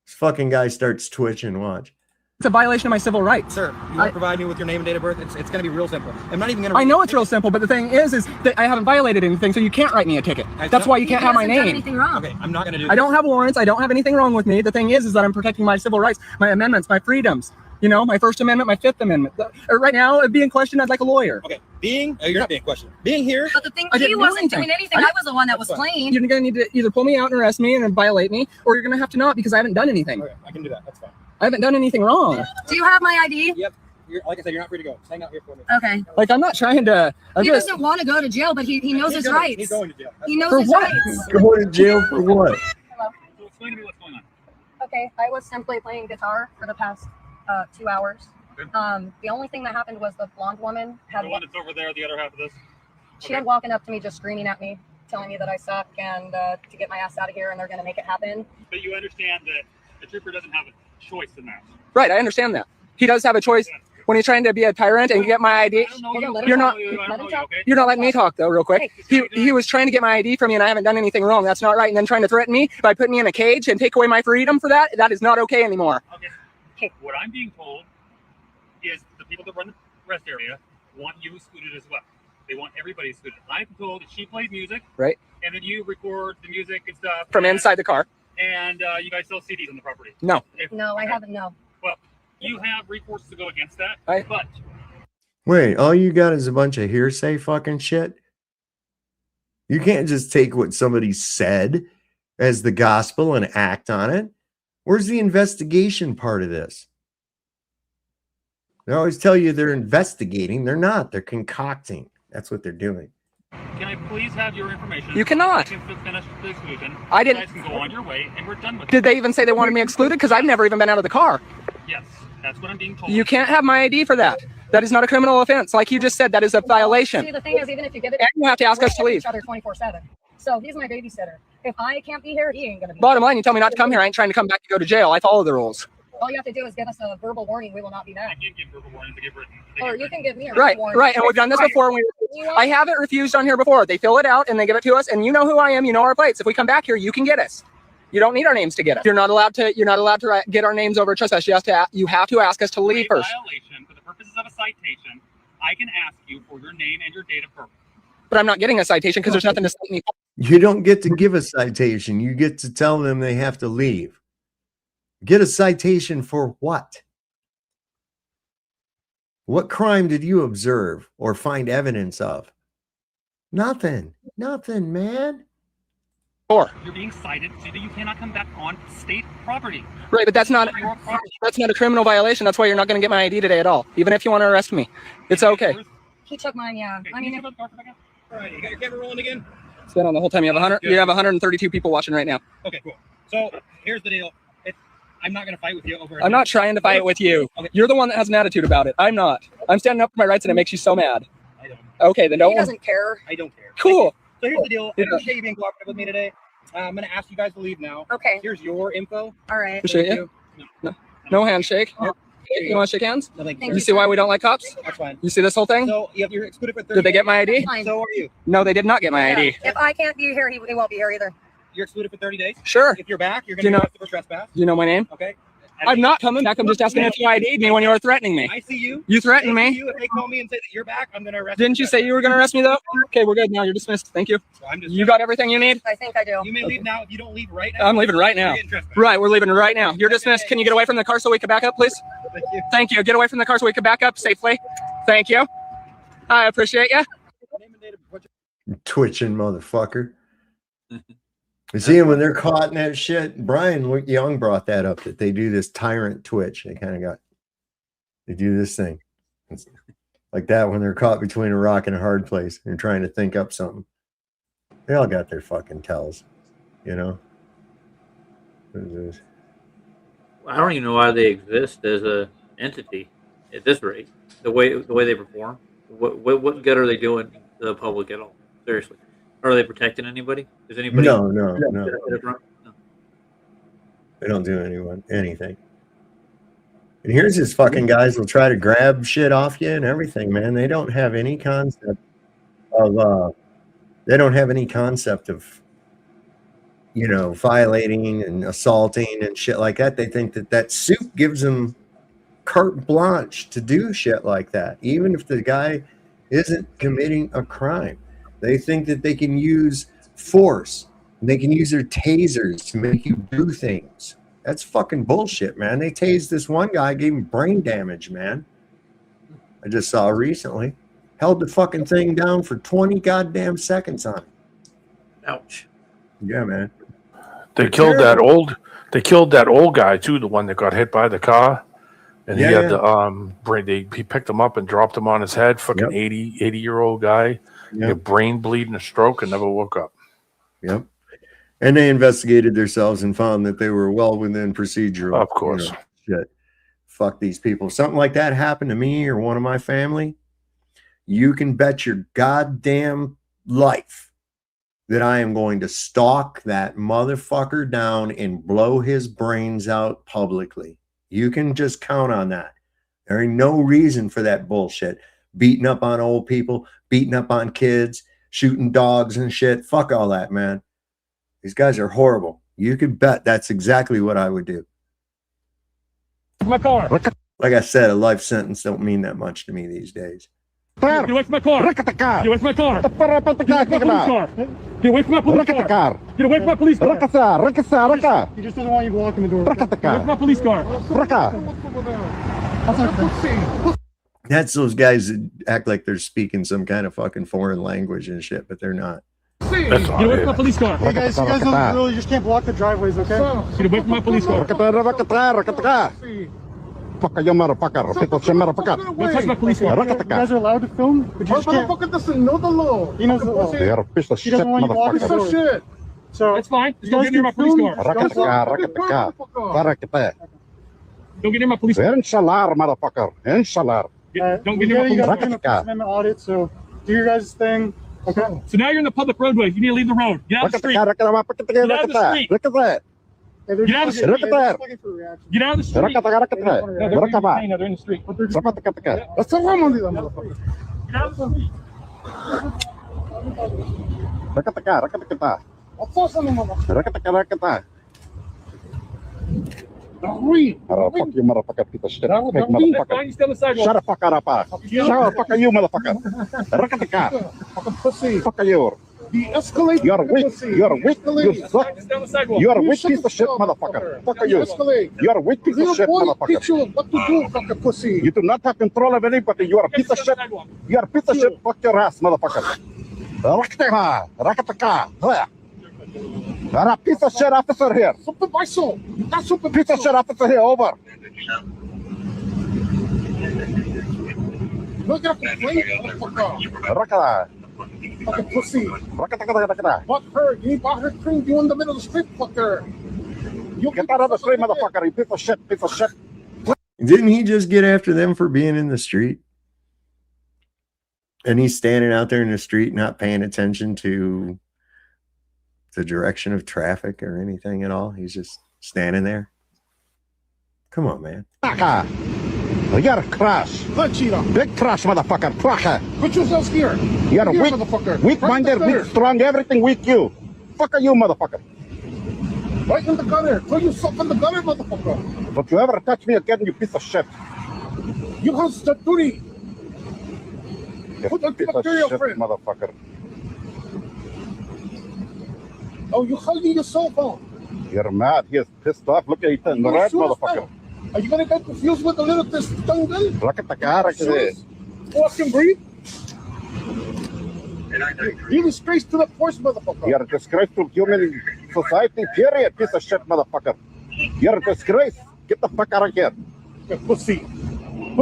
This fucking guy starts twitching. Watch. It's a violation of my civil rights. Sir, you want to provide me with your name and date of birth? It's going to be real simple. I'm not even going to. I know it's real simple, but the thing is that I haven't violated anything, so you can't write me a ticket. That's why you can't have my name. Anything wrong. Okay, I'm not going to do. I don't have warrants. I don't have anything wrong with me. The thing is that I'm protecting my civil rights, my amendments, my freedoms. You know, my First Amendment, my Fifth Amendment. Right now, being questioned, I'd like a lawyer. Okay, you're not being questioned. Being here. But the thing, I he didn't do wasn't doing anything. anything. I was the one that was playing. You're going to need to either pull me out and arrest me and violate me, or you're going to have to not, because I haven't done anything. Okay, I can do that. That's fine. I haven't done anything wrong. Do you have my ID? Yep. Like I said, you're not free to go. Just hang out here for me. Okay. Like, I'm not trying to. He doesn't want to go to jail, but he knows his rights. He's going to jail. He knows For his what? rights. Going to jail for what? So explain to me what's going on. Okay, I was simply playing guitar for the past 2 hours. The only thing that happened was the blonde woman had The one that's over there, the other half of this. she had walking up to me, just screaming at me, telling me that I suck and to get my ass out of here, and they're going to make it happen. But you understand that the trooper doesn't have a choice in that. Right, I understand that. He does have a choice when he's trying to be a tyrant and get my ID. You're not. You're not letting me talk though, real quick. He was trying to get my ID from me, and I haven't done anything wrong. That's not right. And then trying to threaten me by putting me in a cage and take away my freedom for that. That is not okay anymore. Okay. What I'm being told is the people that run the rest area want you excluded as well. They want everybody excluded. I'm told that she plays music, right? And then you record the music and stuff From inside the car. And you guys sell CDs on the property. No. No, I haven't. No. Well, you have recourse to go against that, right? But Wait, all you got is a bunch of hearsay fucking shit? You can't just take what somebody said as the gospel and act on it. Where's the investigation part of this? They always tell you they're investigating. They're not. They're concocting. That's what they're doing. can I please have your information? You cannot. You can finish the exclusion. I didn't- You guys can go on your way, and we're done with it. Did they even say they wanted me excluded? Because I've never even been out of the car. Yes, that's what I'm being told. You can't have my ID for that. That is not a criminal offense. Like you just said, that is a violation. See, the thing is, even if you give it, and you have to ask us to leave. Each other 24/7. So he's my babysitter. If I can't be here, he ain't gonna be. Bottom line, you tell me not to come here. I ain't trying to come back and go to jail. I follow the rules. All you have to do is give us a verbal warning. We will not be back. I can't give verbal warnings. I give written. Or you can give me a Right, written warning. right. And we've done this before. I haven't refused on here before. They fill it out and they give it to us. And you know who I am. You know our plates. If we come back here, you can get us. You don't need our names to get us. You're not allowed to. You're not allowed to get our names over trespass. You have to ask us to leave first. Violation for the purposes of a citation. I can ask you for your name and your date of birth. But I'm not getting a citation because there's nothing to cite me for. You don't get to give a citation. You get to tell them they have to leave. Get a citation for what? What crime did you observe or find evidence of? Nothing. Nothing, man. You're being cited so that you cannot come back on state property. Right, but that's not a criminal violation. That's why you're not going to get my ID today at all. Even if you want to arrest me, it's okay. He took mine. Yeah. I mean, All right, you got your camera rolling again? It's been on the whole time. You have 132 people watching right now. Okay, cool. So here's the deal. I'm not going to fight with you over. I'm not trying to fight with you. Okay. You're the one that has an attitude about it. I'm not. I'm standing up for my rights, and it makes you so mad. I don't. Okay, then don't. he doesn't care. I don't care. Cool. So here's the deal. Yeah. I appreciate you being cooperative with me today. I'm going to ask you guys to leave now. Okay. Here's your info. All right. Appreciate you. No handshake. You want to shake hands? No, thank You see why we don't like cops? That's fine. You see this whole thing? So you're excluded for 30 Did they get my ID? Fine. So are you. No, they did not get my ID. If I can't be here, he won't be here either. You're excluded for 30 days. Sure. If you're back, you're Do going you to be know- arrested for trespass. Do you know my name? Okay. I'm not coming back. I'm just asking if you ID'd me when you were threatening me. I see you. You threatened I see me. you. If they call me and say that you're back, I'm going to arrest Didn't you say you were going to arrest me, though? Okay, we're good now. You're dismissed. Thank you. So I'm just You got everything you need? I think I do. You may leave now. If you don't leave right now, I'm leaving right now. you're getting trespassed. Right, we're leaving right now. You're dismissed. Can you get away from the car so we can back up, please? Thank you. Thank you. Get away from the car so we can back up safely. Thank you. I appreciate you. Twitching motherfucker. You see, when they're caught in that shit, Brian Young brought that up, that they do this tyrant twitch. They do this thing. It's like that when they're caught between a rock and a hard place and trying to think up something. They all got their fucking tells, you know? What is this? I don't even know why they exist as a entity at this rate. The way they perform, what good are they doing to the public at all? Seriously, are they protecting anybody? Is anybody? No. They don't do anything. And here's these fucking guys will try to grab shit off you and everything, man. They don't have any concept of violating and assaulting and shit like that. They think that suit gives them carte blanche to do shit like that, even if the guy isn't committing a crime. They think that they can use force. They can use their tasers to make you do things. That's fucking bullshit, man. They tased this one guy, gave him brain damage, man. I just saw recently. Held the fucking thing down for 20 goddamn seconds on it. Ouch. Yeah, man. They killed that old guy too, the one that got hit by the car. And he had the brain. He picked him up and dropped him on his head. Fucking 80-year-old guy, brain bleeding, a stroke, and never woke up. Yep. And they investigated themselves and found that they were well within procedural. Of course. Shit. Fuck these people. If something like that happened to me or one of my family, you can bet your goddamn life that I am going to stalk that motherfucker down and blow his brains out publicly. You can just count on that. There ain't no reason for that bullshit. Beating up on old people, beating up on kids, shooting dogs and shit. Fuck all that, man. These guys are horrible. You can bet that's exactly what I would do. My car. Like I said, a life sentence don't mean that much to me these days. Get away from my car. Get away from my car. Get away from my police car. Get away from my police car. He just doesn't want you blocking the door. Get away from my police car. That's those guys that act like they're speaking some kind of fucking foreign language and shit, but they're not. Get away from my police car. Hey guys, you guys don't really just can't block the driveways, okay? Get away from my police car. Fuck you, motherfucker. Don't touch my police car. You guys are allowed to film, but you just can't. Motherfucker doesn't know the law. He knows the law. You're a piece of He shit, doesn't want you blocking motherfucker. shit. So that's fine. Just don't get near my police car. Don't get near my police car. Inshallah, motherfucker. Inshallah. Don't get your you guys are in a First Amendment audit, so do your guys' thing. Okay. So now you're in the public roadway. You need to leave the road. Get out of the street. Get out of the street. Look at that. Get out of the street. Look at that. Get out of the street. Look at that. No, they're in the street. Let's talk about Get out of the street. Look at the car. Look at the car. Look at that. Oh, fuck you, motherfucker, piece of shit. Hey, motherfucker. Stay on the sidewalk. Shut the fuck up. Shut the fuck up, you motherfucker. Look at the car. Fucking pussy. Fuck you. De-escalate. You're weak. You're weak. You suck. Stay on the sidewalk. You're a weak piece of shit, motherfucker. Fuck you. You're a weak piece of shit, motherfucker. Teach you what to do, fucking pussy. You do not have control of anybody. You are a piece of shit. You are a piece of shit. Fuck your ass, motherfucker. You're a piece of shit officer here. Piece of shit officer here, over. Look at the plate, motherfucker. Rakata. Fucking pussy. Rakata. Fuck her. You bought her cream. You in the middle of the street, fucker. You get out of the street, motherfucker. You piece of shit. Piece of shit. Didn't he just get after them for being in the street? And he's standing out there in the street, not paying attention to the direction of traffic or anything at all. He's just standing there. Come on, man. You're a crash. Big crash, motherfucker. Put yourself here. You're a Here, weak, motherfucker. weak-minded, Right weak, strong, everything weak you. Fuck are you, motherfucker. Right in the gutter. Throw yourself in the gutter, motherfucker. Don't you ever touch me again, you piece of shit. You have the duty. You Put the piece of material, shit, friend. motherfucker. Oh, you're holding your cell phone. You're mad. He is pissed off. Look at him, the red motherfucker. Are you gonna get confused with the little this tongue gun? Look at the car. Fucking breathe. You're a disgrace to the force, motherfucker. You're a disgrace to human society, period, piece of shit, motherfucker. You're a disgrace. Get the fuck out of here. Pussy.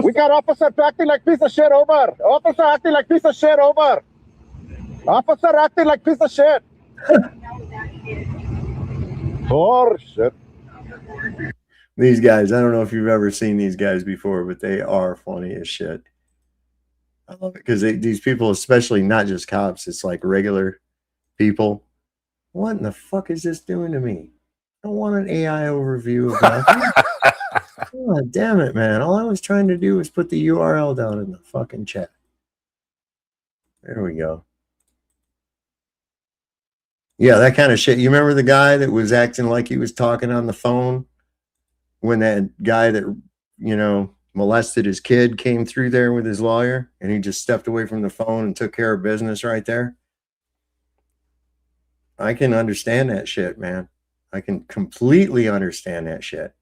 We got officer acting like piece of shit, over. Officer acting like piece of shit, over. Officer acting like piece of shit. Horseshit. These guys, I don't know if you've ever seen these guys before, but they are funny as shit. I love it because these people, especially not just cops, it's like regular people. What in the fuck is this doing to me? I don't want an AI overview of that. Oh, damn it, man. All I was trying to do was put the URL down in the fucking chat. There we go. Yeah, that kind of shit. You remember the guy that was acting like he was talking on the phone when that guy that, you know, molested his kid came through there with his lawyer and he just stepped away from the phone and took care of business right there? I can understand that shit, man. I can completely understand that shit.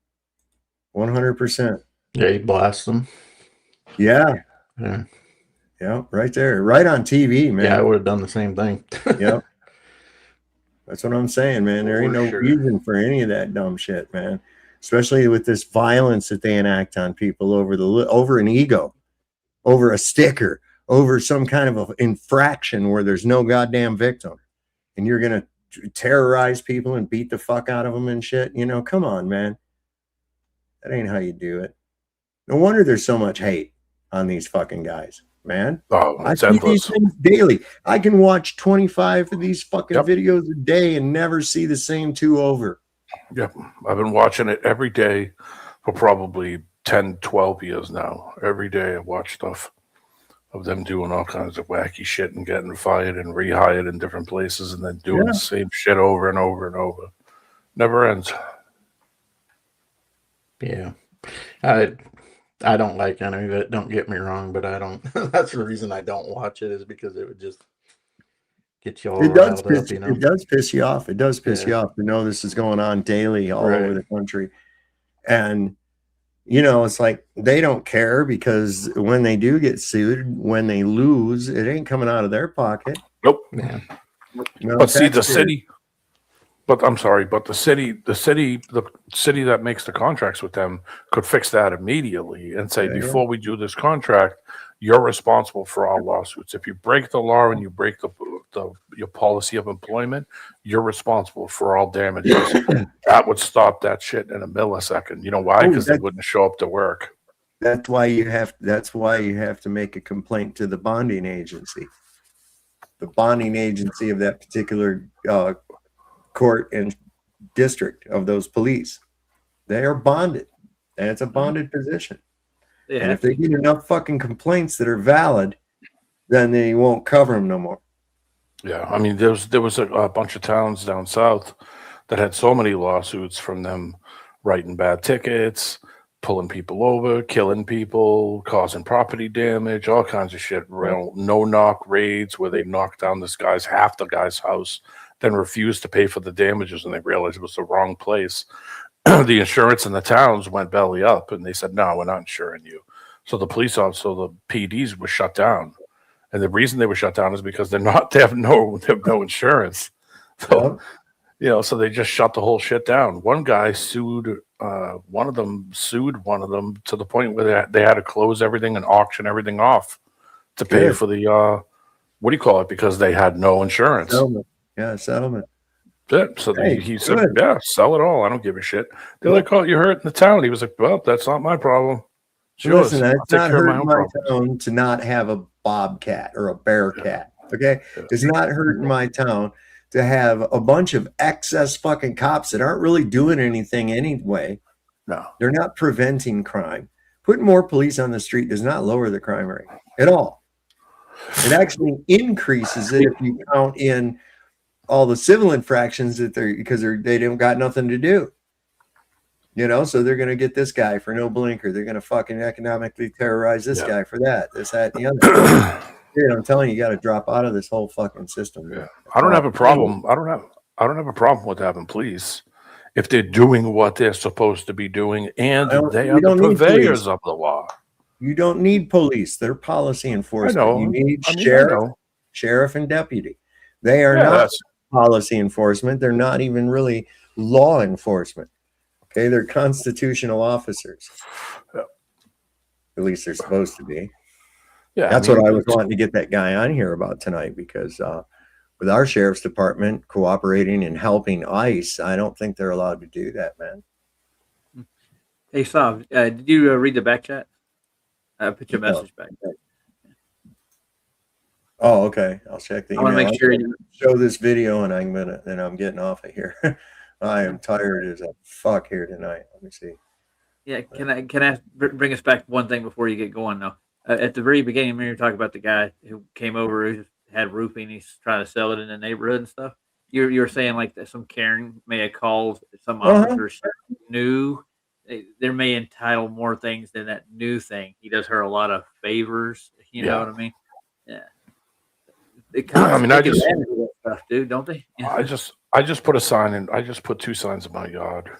100%. Yeah, he blasted him. Yeah. Yeah. Yeah, right there. Right on TV, man. Yeah, I would have done the same thing. Yep. That's what I'm saying, man. There ain't no reason for any of that dumb shit, man. Especially with this violence that they enact on people over an ego, over a sticker, over some kind of an infraction where there's no goddamn victim. And you're going to terrorize people and beat the fuck out of them and shit. You know, come on, man. That ain't how you do it. No wonder there's so much hate on these fucking guys, man. Oh, I see these things daily. I can watch 25 of these fucking videos a day and never see the same two over. Yep. I've been watching it every day for probably 10, 12 years now. Every day I watch stuff of them doing all kinds of wacky shit and getting fired and rehired in different places and then doing the same shit over and over and over. Never ends. Yeah. I don't like any of it. Don't get me wrong, but I don't. That's the reason I don't watch it, is because it would just get you all riled up, you know? It does piss you off. It does piss you off to know this is going on daily all over the country. And, you know, it's like they don't care because when they do get sued, when they lose, it ain't coming out of their pocket. Nope. Yeah. No, But see, the that's city. But I'm sorry, but the city that makes the contracts with them could fix that immediately and say, before we do this contract, you're responsible for all lawsuits. If you break the law and you break your policy of employment, you're responsible for all damages. That would stop that shit in a millisecond. You know why? Because they wouldn't show up to work. That's why you have to make a complaint to the bonding agency. The bonding agency of that particular court and district of those police. They are bonded, and it's a bonded position. And if they get enough fucking complaints that are valid, then they won't cover them no more. Yeah, I mean, there was a bunch of towns down south that had so many lawsuits from them writing bad tickets, pulling people over, killing people, causing property damage, all kinds of shit. No-knock raids where they knocked down half the guy's house, then refused to pay for the damages, and they realized it was the wrong place. The insurance in the towns went belly up, and they said, "No, we're not insuring you." So the police officer, the PDs, were shut down, and the reason they were shut down is because they have no insurance. So so they just shut the whole shit down. One guy sued one of them to the point where they had to close everything and auction everything off to pay for the what do you call it, because they had no insurance. Settlement. Yeah, settlement. So he said, "Yeah, sell it all. I don't give a shit." They're like, "Oh, you're hurting the town." He was like, "Well, that's not my problem." Listen, it's not hurting my town to not have a bobcat or a bear cat. Okay, it's not hurting my town to have a bunch of excess fucking cops that aren't really doing anything anyway. No, they're not preventing crime. Putting more police on the street does not lower the crime rate at all. It actually increases it if you count in all the civil infractions that they don't got nothing to do. So they're going to get this guy for no blinker. They're going to fucking economically terrorize this guy for that, this, that, and the other. Dude, I'm telling you, you got to drop out of this whole fucking system. Yeah. I don't have a problem. I don't have a problem with having police if they're doing what they're supposed to be doing, and they are the purveyors of the law. You don't need police. They're policy enforcement. I know. You need I know. sheriff and deputy. They are not policy enforcement. They're not even really law enforcement. Okay, they're constitutional officers. At least they're supposed to be. Yeah, that's what I was wanting to get that guy on here about tonight, because with our sheriff's department cooperating and helping ICE, I don't think they're allowed to do that, man. Hey, Sav, did you read the back chat? I put your message back. Oh, okay. I'll check the email. I want to make sure you show this video, and I'm getting off of here. I am tired as a fuck here tonight. Let me see. Yeah, can I bring us back one thing before you get going though? At the very beginning, when you were talking about the guy who came over who had roofing, he's trying to sell it in the neighborhood and stuff. You were saying like that some Karen may have called some officers new. They may entitle more things than that new thing. He does her a lot of favors. You know what I mean? Yeah. I just stuff, dude, don't they? Yeah. I just put a sign in. I just put 2 signs in my yard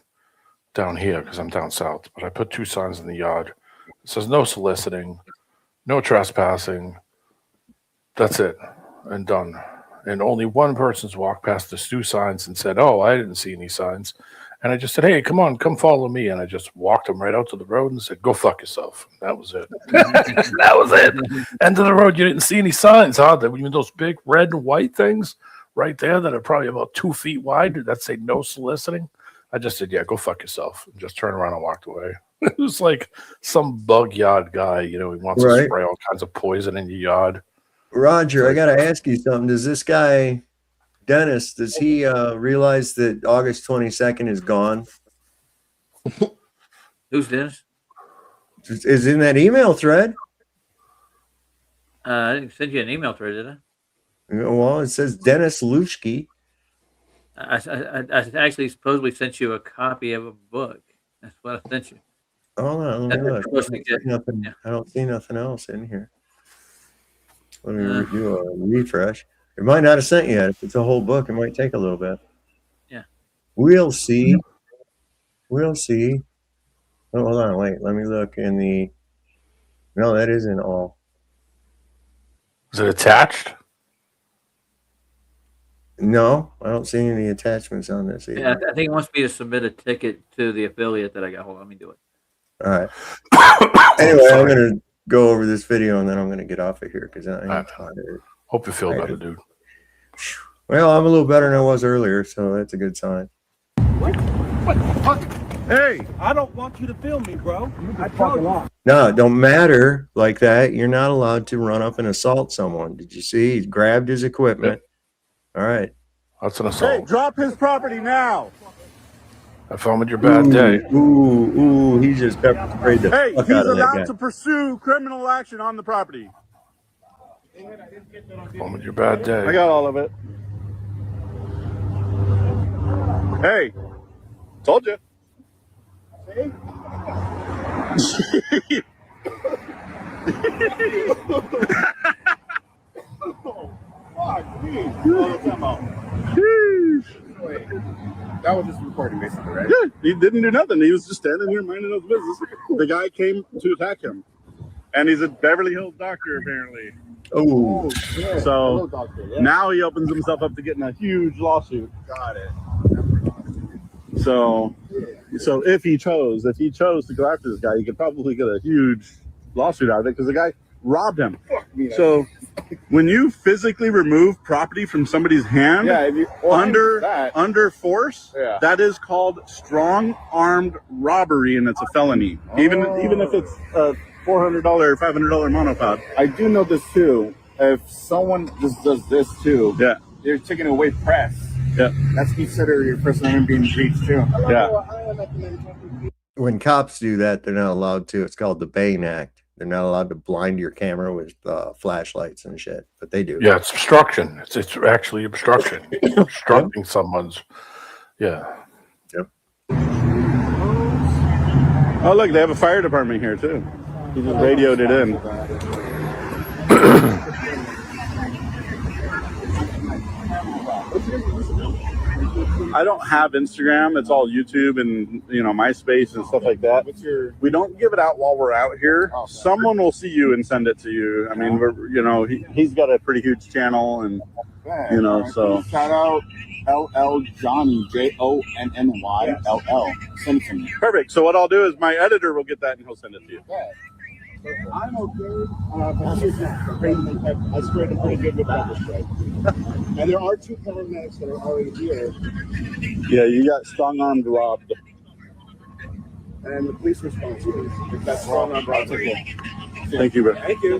down here because I'm down south. But I put 2 signs in the yard. It says no soliciting, no trespassing. That's it, and done. And only one person's walked past the 2 signs and said, "Oh, I didn't see any signs." And I just said, "Hey, come on, come follow me." And I just walked them right out to the road and said, "Go fuck yourself." And that was it. That was it. End of the road. You didn't see any signs, huh? Those big red and white things right there that are probably about 2 feet wide that say no soliciting. I just said, "Yeah, go fuck yourself," and just turned around and walked away. It was like some bug yard guy, he wants to spray all kinds of poison in your yard. Roger, I got to ask you something. Does this guy, Dennis, does he realize that August 22nd is gone? Who's Dennis? Is in that email thread. I didn't send you an email thread, did I? Well, it says Dennis Luschke. I actually supposedly sent you a copy of a book. That's what I sent you. Hold on, let me look. I don't see nothing else in here. Let me do a refresh. It might not have sent yet. If it's a whole book, it might take a little bit. Yeah. We'll see. We'll see. Oh, hold on, wait. Let me look in the. No, that isn't all. Is it attached? No, I don't see any attachments on this either. Yeah, I think it wants me to submit a ticket to the affiliate that I got. Hold on, let me do it. All right. Anyway, I'm going to go over this video and then I'm going to get off of here because I'm tired. Hope you feel better, dude. Well, I'm a little better than I was earlier, so that's a good sign. What the fuck? Hey, I don't want you to film me, bro. I told you. No, it don't matter like that. You're not allowed to run up and assault someone. Did you see? He grabbed his equipment. All right. That's an Hey, assault. drop his property now. I found your bad day. Ooh, he just pepper sprayed the Hey, fuck he's out of that allowed guy. to pursue criminal action on the property. Found with your bad day. I got all of it. Hey, told you. That was just recording, basically, right? Yeah, he didn't do nothing. He was just standing here minding his business. The guy came to attack him, and he's a Beverly Hills doctor, apparently. Oh, yeah. So Doctor, yeah. now he opens himself up to getting a huge lawsuit. Got it. So if he chose to go after this guy, he could probably get a huge lawsuit out of it because the guy robbed him. So when you physically remove property from somebody's hand under force, that is called strong armed robbery, and it's a felony. Even if it's a $400 or $500 monopod. I do know this too. If someone just does this too, they're taking away press. Yeah, that's considered your First Amendment being breached too. Yeah. When cops do that, they're not allowed to. It's called the Bain Act. They're not allowed to blind your camera with flashlights and shit, but they do. Yeah, it's obstruction. It's actually obstruction. Obstructing someone's. Yeah. Yep. Oh, look, they have a fire department here too. He just radioed it in. I don't have Instagram. It's all YouTube and MySpace and stuff like that. We don't give it out while we're out here. Someone will see you and send it to you. I mean, he's got a pretty huge channel, and so shout out LL Johnny JONNYLL. Send it to me. Perfect. So what I'll do is my editor will get that and he'll send it to you. I'm okay. I sprayed them pretty good with pepper spray. And there are 2 paramedics that are already here. Yeah, you got strong-armed robbed. And the police response is, if that's strong-armed robbed, okay. Thank you, bro. Thank you.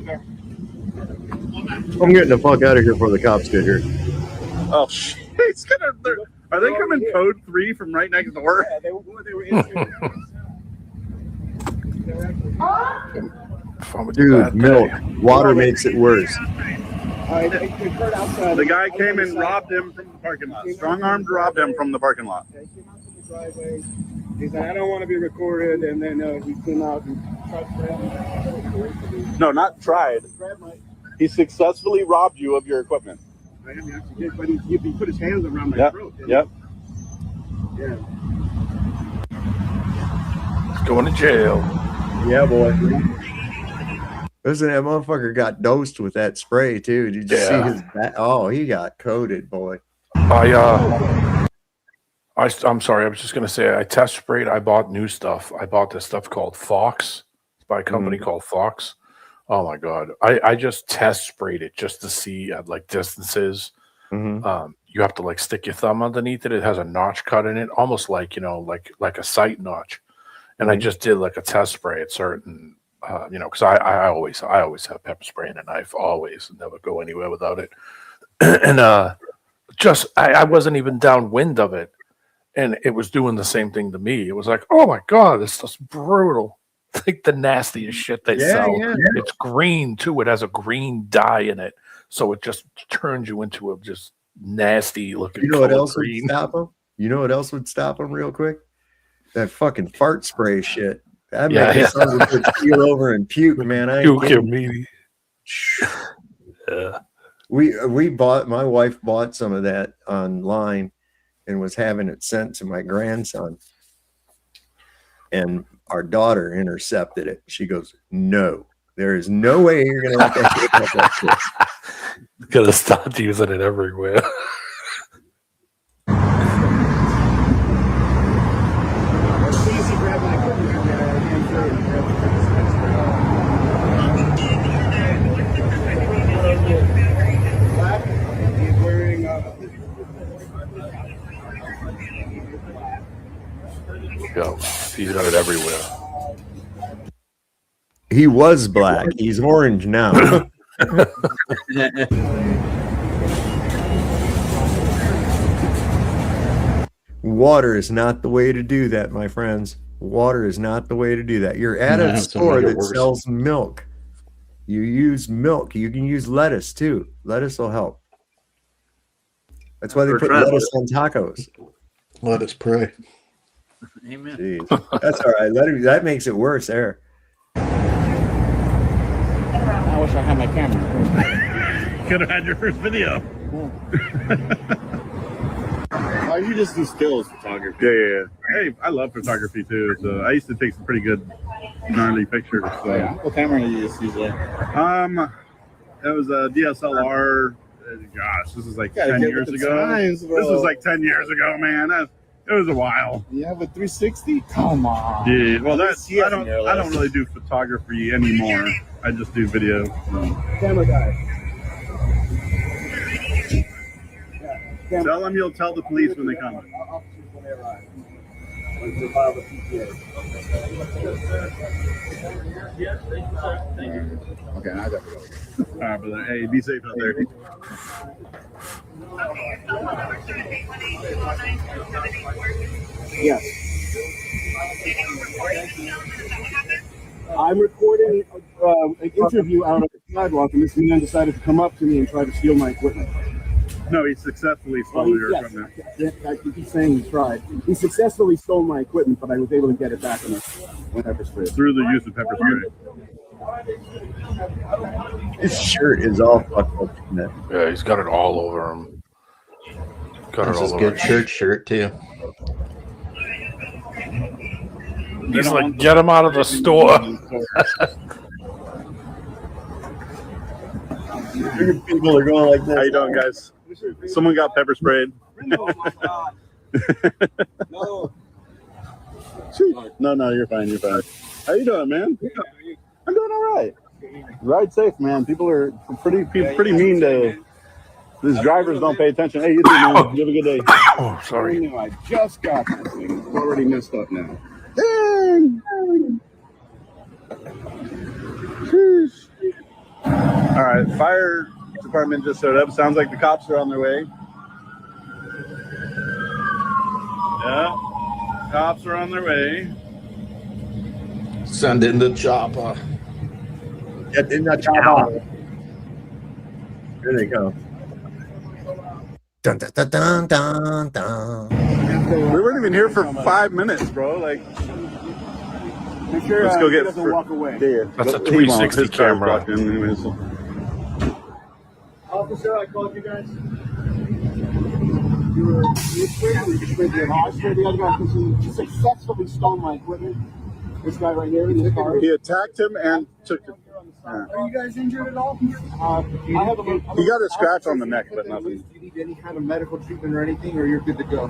I'm getting the fuck out of here before the cops get here. Oh, shit. Are they coming code 3 from right next door? Yeah, they were in Dude, milk. Water makes it worse. The guy came and robbed him from the parking lot. Strong-armed robbed him from the parking lot. He said, I don't want to be recorded, and then he came out and tried to. No, not tried. He successfully robbed you of your equipment. I mean, actually did, but he put his hands around my throat. Yeah. Going to jail. Yeah, boy. Listen, that motherfucker got dosed with that spray too. Did you see his back? Oh, he got coated, boy. I'm sorry. I was just gonna say I test sprayed. I bought new stuff. I bought this stuff called Fox. It's by a company called Fox. Oh my god! I just test sprayed it just to see at like distances. You have to like stick your thumb underneath it. It has a notch cut in it, almost like like a sight notch. And I just did like a test spray at certain, because I always have pepper spray and a knife, always, never go anywhere without it. And I wasn't even downwind of it, and it was doing the same thing to me. It was like, oh my god, this is brutal. Like the nastiest shit they sell. It's green too. It has a green dye in it, so it just turns you into a just nasty looking. You know what else would stop them? You know what else would stop them real quick? That fucking fart spray shit. That makes me feel over and puke, man. I ain't kidding. My wife bought some of that online and was having it sent to my grandson. And our daughter intercepted it. She goes, "No, there is no way you're gonna let that kid have that shit." Could have stopped using it everywhere. Yeah, he's got it everywhere. He was black. He's orange now. Water is not the way to do that, my friends. Water is not the way to do that. You're at a store that sells milk. You use milk. You can use lettuce too. Lettuce will help. That's why they put lettuce on tacos. Let us pray. Amen. Jeez. That's all right. That makes it worse there. I wish I had my camera. Could have had your first video. Oh, you just do stills photography. Yeah. Hey, I love photography too. So I used to take some pretty good gnarly pictures. So. Yeah. What camera do you use usually? It was a DSLR. Gosh, this is like 10 years ago. This was like 10 years ago, man. It was a while. You have a 360? Come on. Yeah. Well, I don't really do photography anymore. I just do video. Camera guy. Tell them you'll tell the police when they come. Okay, I got it. All right, brother. Hey, be safe out there. Yes. I'm recording an interview out on the sidewalk, and this man decided to come up to me and try to steal my equipment. No, he successfully stole your equipment. I keep saying he tried. He successfully stole my equipment, but I was able to get it back in a pepper spray. Through the use of pepper spray. His shirt is all fucked up. Yeah, he's got it all over him. That's his good church shirt too. He's like, get him out of the store. People are going like this. How you doing, guys? Someone got pepper sprayed. No, you're fine. You're fine. How you doing, man? I'm doing all right. Ride safe, man. People are pretty mean to. These drivers don't pay attention. Hey, you too, man. You have a good day. Oh, sorry. I just got this thing. It's already messed up now. All right, fire department just showed up. Sounds like the cops are on their way. Yeah, cops are on their way. Send in the chopper. Get in the chopper. Here they go. Dun, dun, dun, dun, dun, dun. We weren't even here for 5 minutes, bro. Like, Make sure let's go he get. doesn't walk away. Yeah, that's a he won't. 360 His car's camera. blocked in anyways. Officer, I called you guys. You sprayed the other guy because he successfully stole my equipment. This guy right here in this car. He attacked him and took it. Are you guys injured at all? He got a scratch on the neck, but nothing. Do you need any kind of medical treatment or anything, or you're good to go?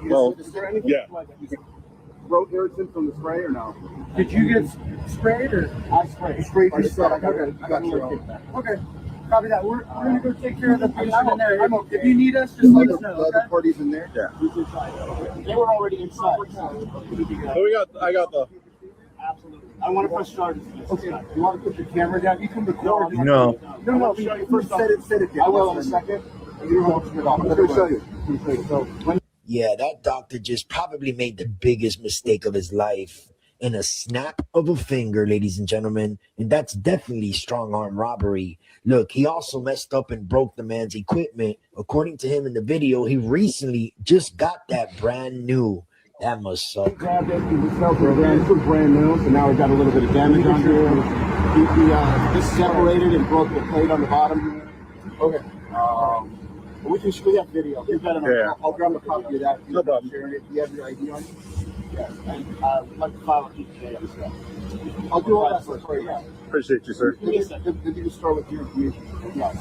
Well, is there anything yeah. like throat irritant from the spray or no? Did you get sprayed or? I sprayed. Sprayed yourself. Okay, I got you. Okay. Copy that. We're gonna go take care of the patient in there. If you need us, just let us know. The other parties in there. Yeah. They were already inside. I got the. Absolutely. I want to press start. Okay. You want to put your camera down? You can record. No. No. First, set it. I will in a second. You don't have to get off. I'm going to show you. So when. Yeah, that doctor just probably made the biggest mistake of his life in a snap of a finger, ladies and gentlemen. And that's definitely strong arm robbery. Look, he also messed up and broke the man's equipment. According to him in the video, he recently just got that brand new. That must suck. Grabbed it. He was brand new, so now we got a little bit of damage on here. He separated and broke the plate on the bottom. Okay. We have video. Yeah. I'll grab a copy of that. No problem. Do you have your ID on you? Yes. And I'd like to file a PPA on stuff. I'll do all that for you. Yeah. Appreciate you, sir. Did you start with your information? Yes.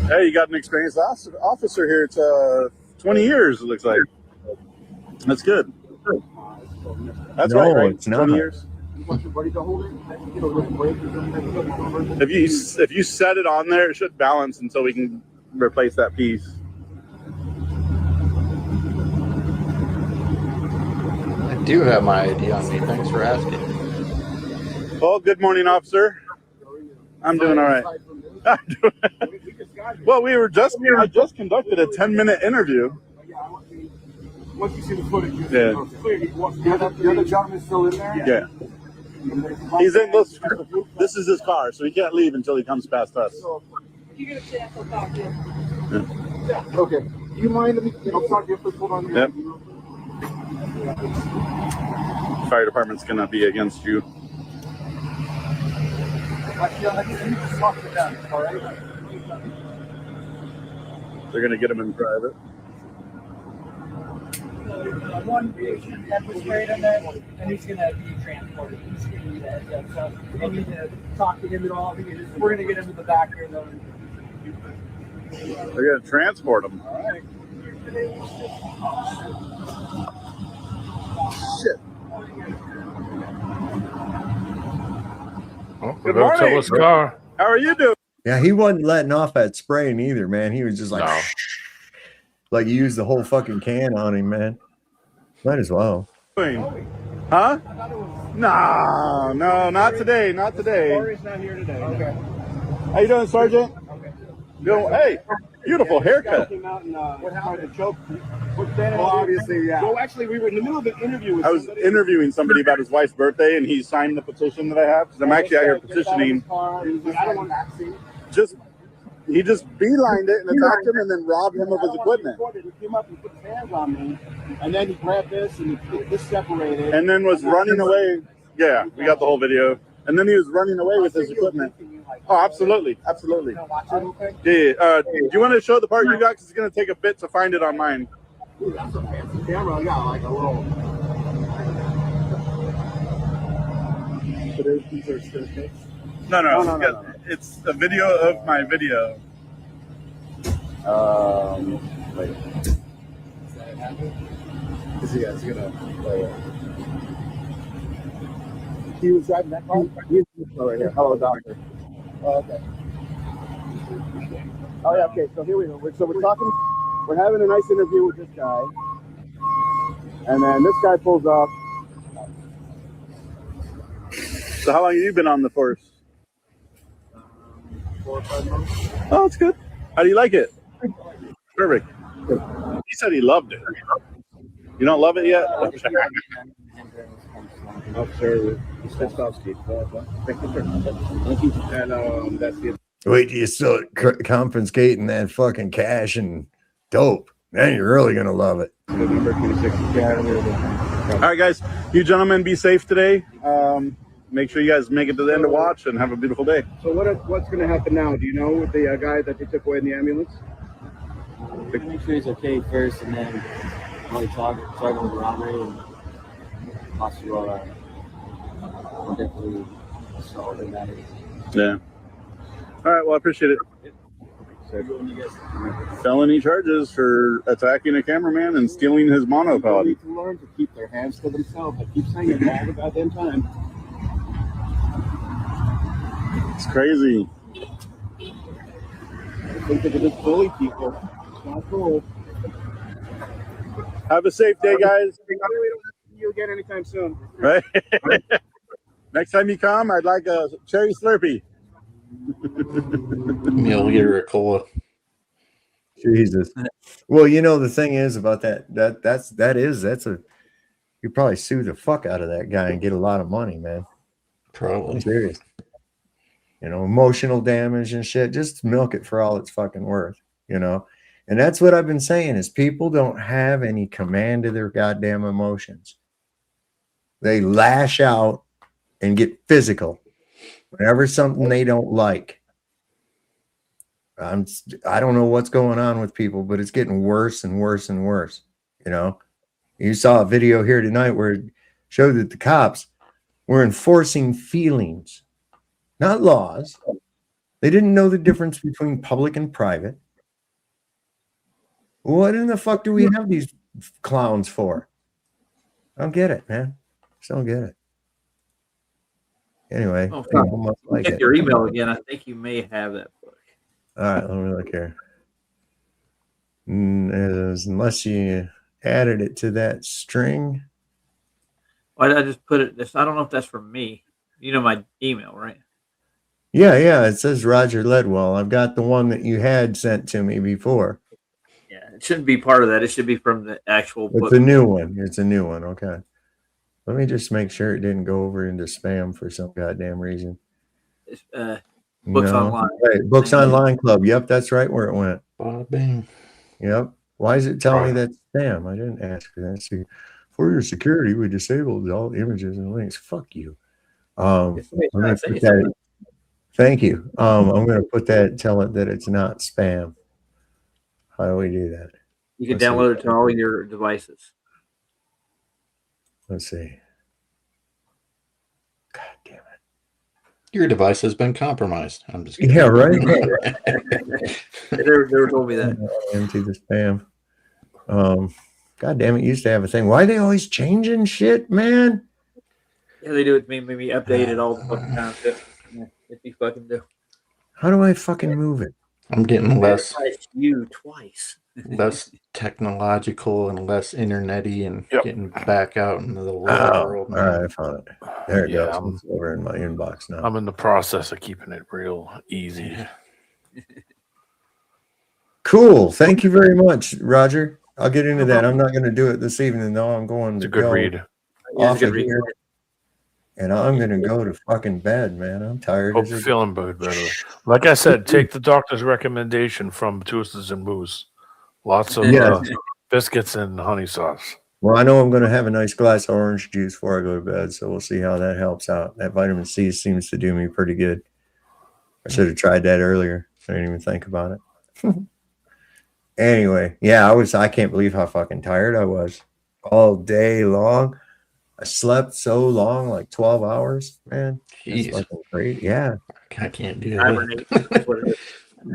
Hey, you got an experienced officer here. It's 20 years, it looks like. That's good. That's No, right? it's not. 20 years. You want your buddy to hold it? Get a little break or something. If you set it on there, it should balance until we can replace that piece. do have my ID on me. Thanks for asking. Well, good morning, officer. I'm doing all right. Well, I just conducted a 10-minute interview. Once you see the footage, Yeah. the other gentleman still in there? Yeah. He's in this. This is his car, so he can't leave until he comes past us. You get a chance, I'll talk to him. Yeah. Okay. Do you mind? I'll talk to you for hold on. Yep. Fire department's gonna be against you. They're gonna get him in private. One patient that was sprayed on that, and he's going to be transported. He's going to need a heads up. So we need to talk to him at all. We're going to get him to the back here, though. They're gonna transport him. All right. Shit. Oh, Good morning. tell us, car. How are you doing? Yeah, he wasn't letting off that spraying either, man. He was just like, No. like he used the whole fucking can on him, man. Might as well. Huh? No, not today. Not today. Corey's not here today. Okay. How you doing, Sergeant? Doing, hey, beautiful haircut. Came out and tried to choke. Well, obviously, yeah. Well, actually, we were in the middle of an interview with I was interviewing somebody about his wife's birthday, and he signed the petition that I have because I'm actually out here petitioning. I don't want to He just beelined it and attacked him, and then robbed him of his equipment. He came up and put his hands on me, and then he grabbed this and this separated. And then was running away. Yeah, we got the whole video. And then he was running away with his equipment. Oh, absolutely, absolutely. Yeah. Do you want to show the part you got? Because it's going to take a bit to find it on mine. Ooh, that's a fancy camera. I got like a little. No. It's a video of my video. Wait. Is he gonna play it? He was driving that car? He's right here. Hello, doctor. Oh, okay. Oh, yeah, okay. So here we go. So we're talking, we're having a nice interview with this guy. And then this guy pulls up. So how long have you been on the force? 4 or 5 months. Oh, it's good. How do you like it? Perfect. He said he loved it. You don't love it yet? Officer Spiskovsky. Thank you, sir. Thank you. And that's it. Wait till you start confiscating that fucking cash and dope. Then you're really gonna love it. November 26th. All right, guys. You gentlemen be safe today. Make sure you guys make it to the end of watch and have a beautiful day. So what's going to happen now? Do you know with the guy that they took away in the ambulance? Make sure he's okay first, and then while he's talking with robbery and possible definitely assault and that. Yeah. All right. Well, I appreciate it. Felony charges for attacking a cameraman and stealing his monopod. They need to learn to keep their hands to themselves. I keep saying it all the goddamn time. It's crazy. I think they can just bully people. It's not cool. Have a safe day, guys. We don't see you again anytime soon. Right? Next time you come, I'd like a cherry Slurpee. Milliliter of cola. Jesus. Well, you know the thing is about that's a you probably sue the fuck out of that guy and get a lot of money, man. Probably. I'm serious. You know, emotional damage and shit. Just milk it for all it's fucking worth, you know. And that's what I've been saying is people don't have any command of their goddamn emotions. They lash out and get physical whenever something they don't like. I don't know what's going on with people, but it's getting worse and worse and worse. You know, you saw a video here tonight where it showed that the cops were enforcing feelings, not laws. They didn't know the difference between public and private. What in the fuck do we have these clowns for? I don't get it, man. Just don't get it. Anyway, people must like Get it. your email again. I think you may have that book. All right, let me look here. Unless you added it to that string. Why did I just put it? I don't know if that's from me. You know my email, right? Yeah. It says Roger Ledwell. I've got the one that you had sent to me before. Yeah, it shouldn't be part of that. It should be from the actual It's book. a new one. It's a new one. Okay. Let me just make sure it didn't go over into spam for some goddamn reason. It's, Books Online. Right. Books Online Club. Yep, that's right where it went. Bada bing. Yep. Why is it telling me that's spam? I didn't ask for that. See, for your security, we disabled all images and links. Fuck you. Let me put that. Thank you. I'm going to put that. Tell it that it's not spam. How do we do that? You can download it to all your devices. Let's see. Your device has been compromised. I'm just kidding. Yeah, right. They never told me that. Empty the spam. God damn it, used to have a thing. Why are they always changing shit, man? Yeah, they do it to me. Maybe update it all the fucking time. Yeah, if you fucking do. How do I fucking move it? I'm getting less you twice. less technological and less internety and getting back out into the real world. All right, I found it. There it goes. It's over in my inbox now. I'm in the process of keeping it real easy. Cool. Thank you very much, Roger. I'll get into that. I'm not going to do it this evening, though. I'm going to a good go read. off of here, and I'm going to go to fucking bed, man. I'm tired. Hope you're feeling better. Like I said, take the doctor's recommendation from Toosters and Moose. Lots of biscuits and honey sauce. Well, I know I'm going to have a nice glass of orange juice before I go to bed, so we'll see how that helps out. That vitamin C seems to do me pretty good. I should have tried that earlier. I didn't even think about it. Anyway, yeah, I can't believe how fucking tired I was all day long. I slept so long, like 12 hours, man. That's fucking great. Yeah. I can't do that.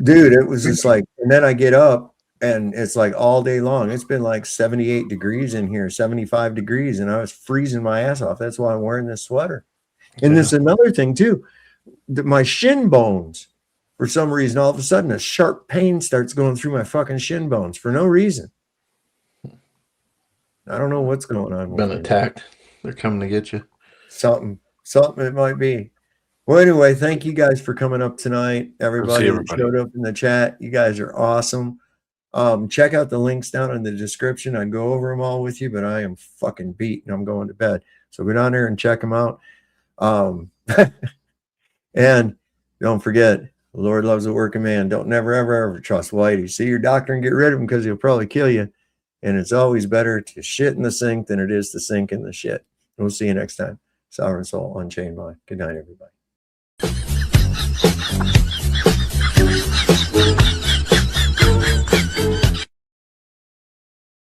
Dude, it was just like, and then I get up and it's like all day long. It's been like 78 degrees in here, 75 degrees, and I was freezing my ass off. That's why I'm wearing this sweater. And there's another thing too. My shin bones, for some reason, all of a sudden a sharp pain starts going through my fucking shin bones for no reason. I don't know what's going on. Been attacked. They're coming to get you. Something it might be. Well, anyway, thank you guys for coming up tonight. Everybody that showed up in the chat, you guys are awesome. Check out the links down in the description. I'd go over them all with you, but I am fucking beat and I'm going to bed. So go down there and check them out. And don't forget, the Lord loves a working man. Don't never, ever trust Whitey. See your doctor and get rid of him because he'll probably kill you. And it's always better to shit in the sink than it is to sink in the shit. We'll see you next time. Sovereign Soul, Unchained Mind. Good night, everybody.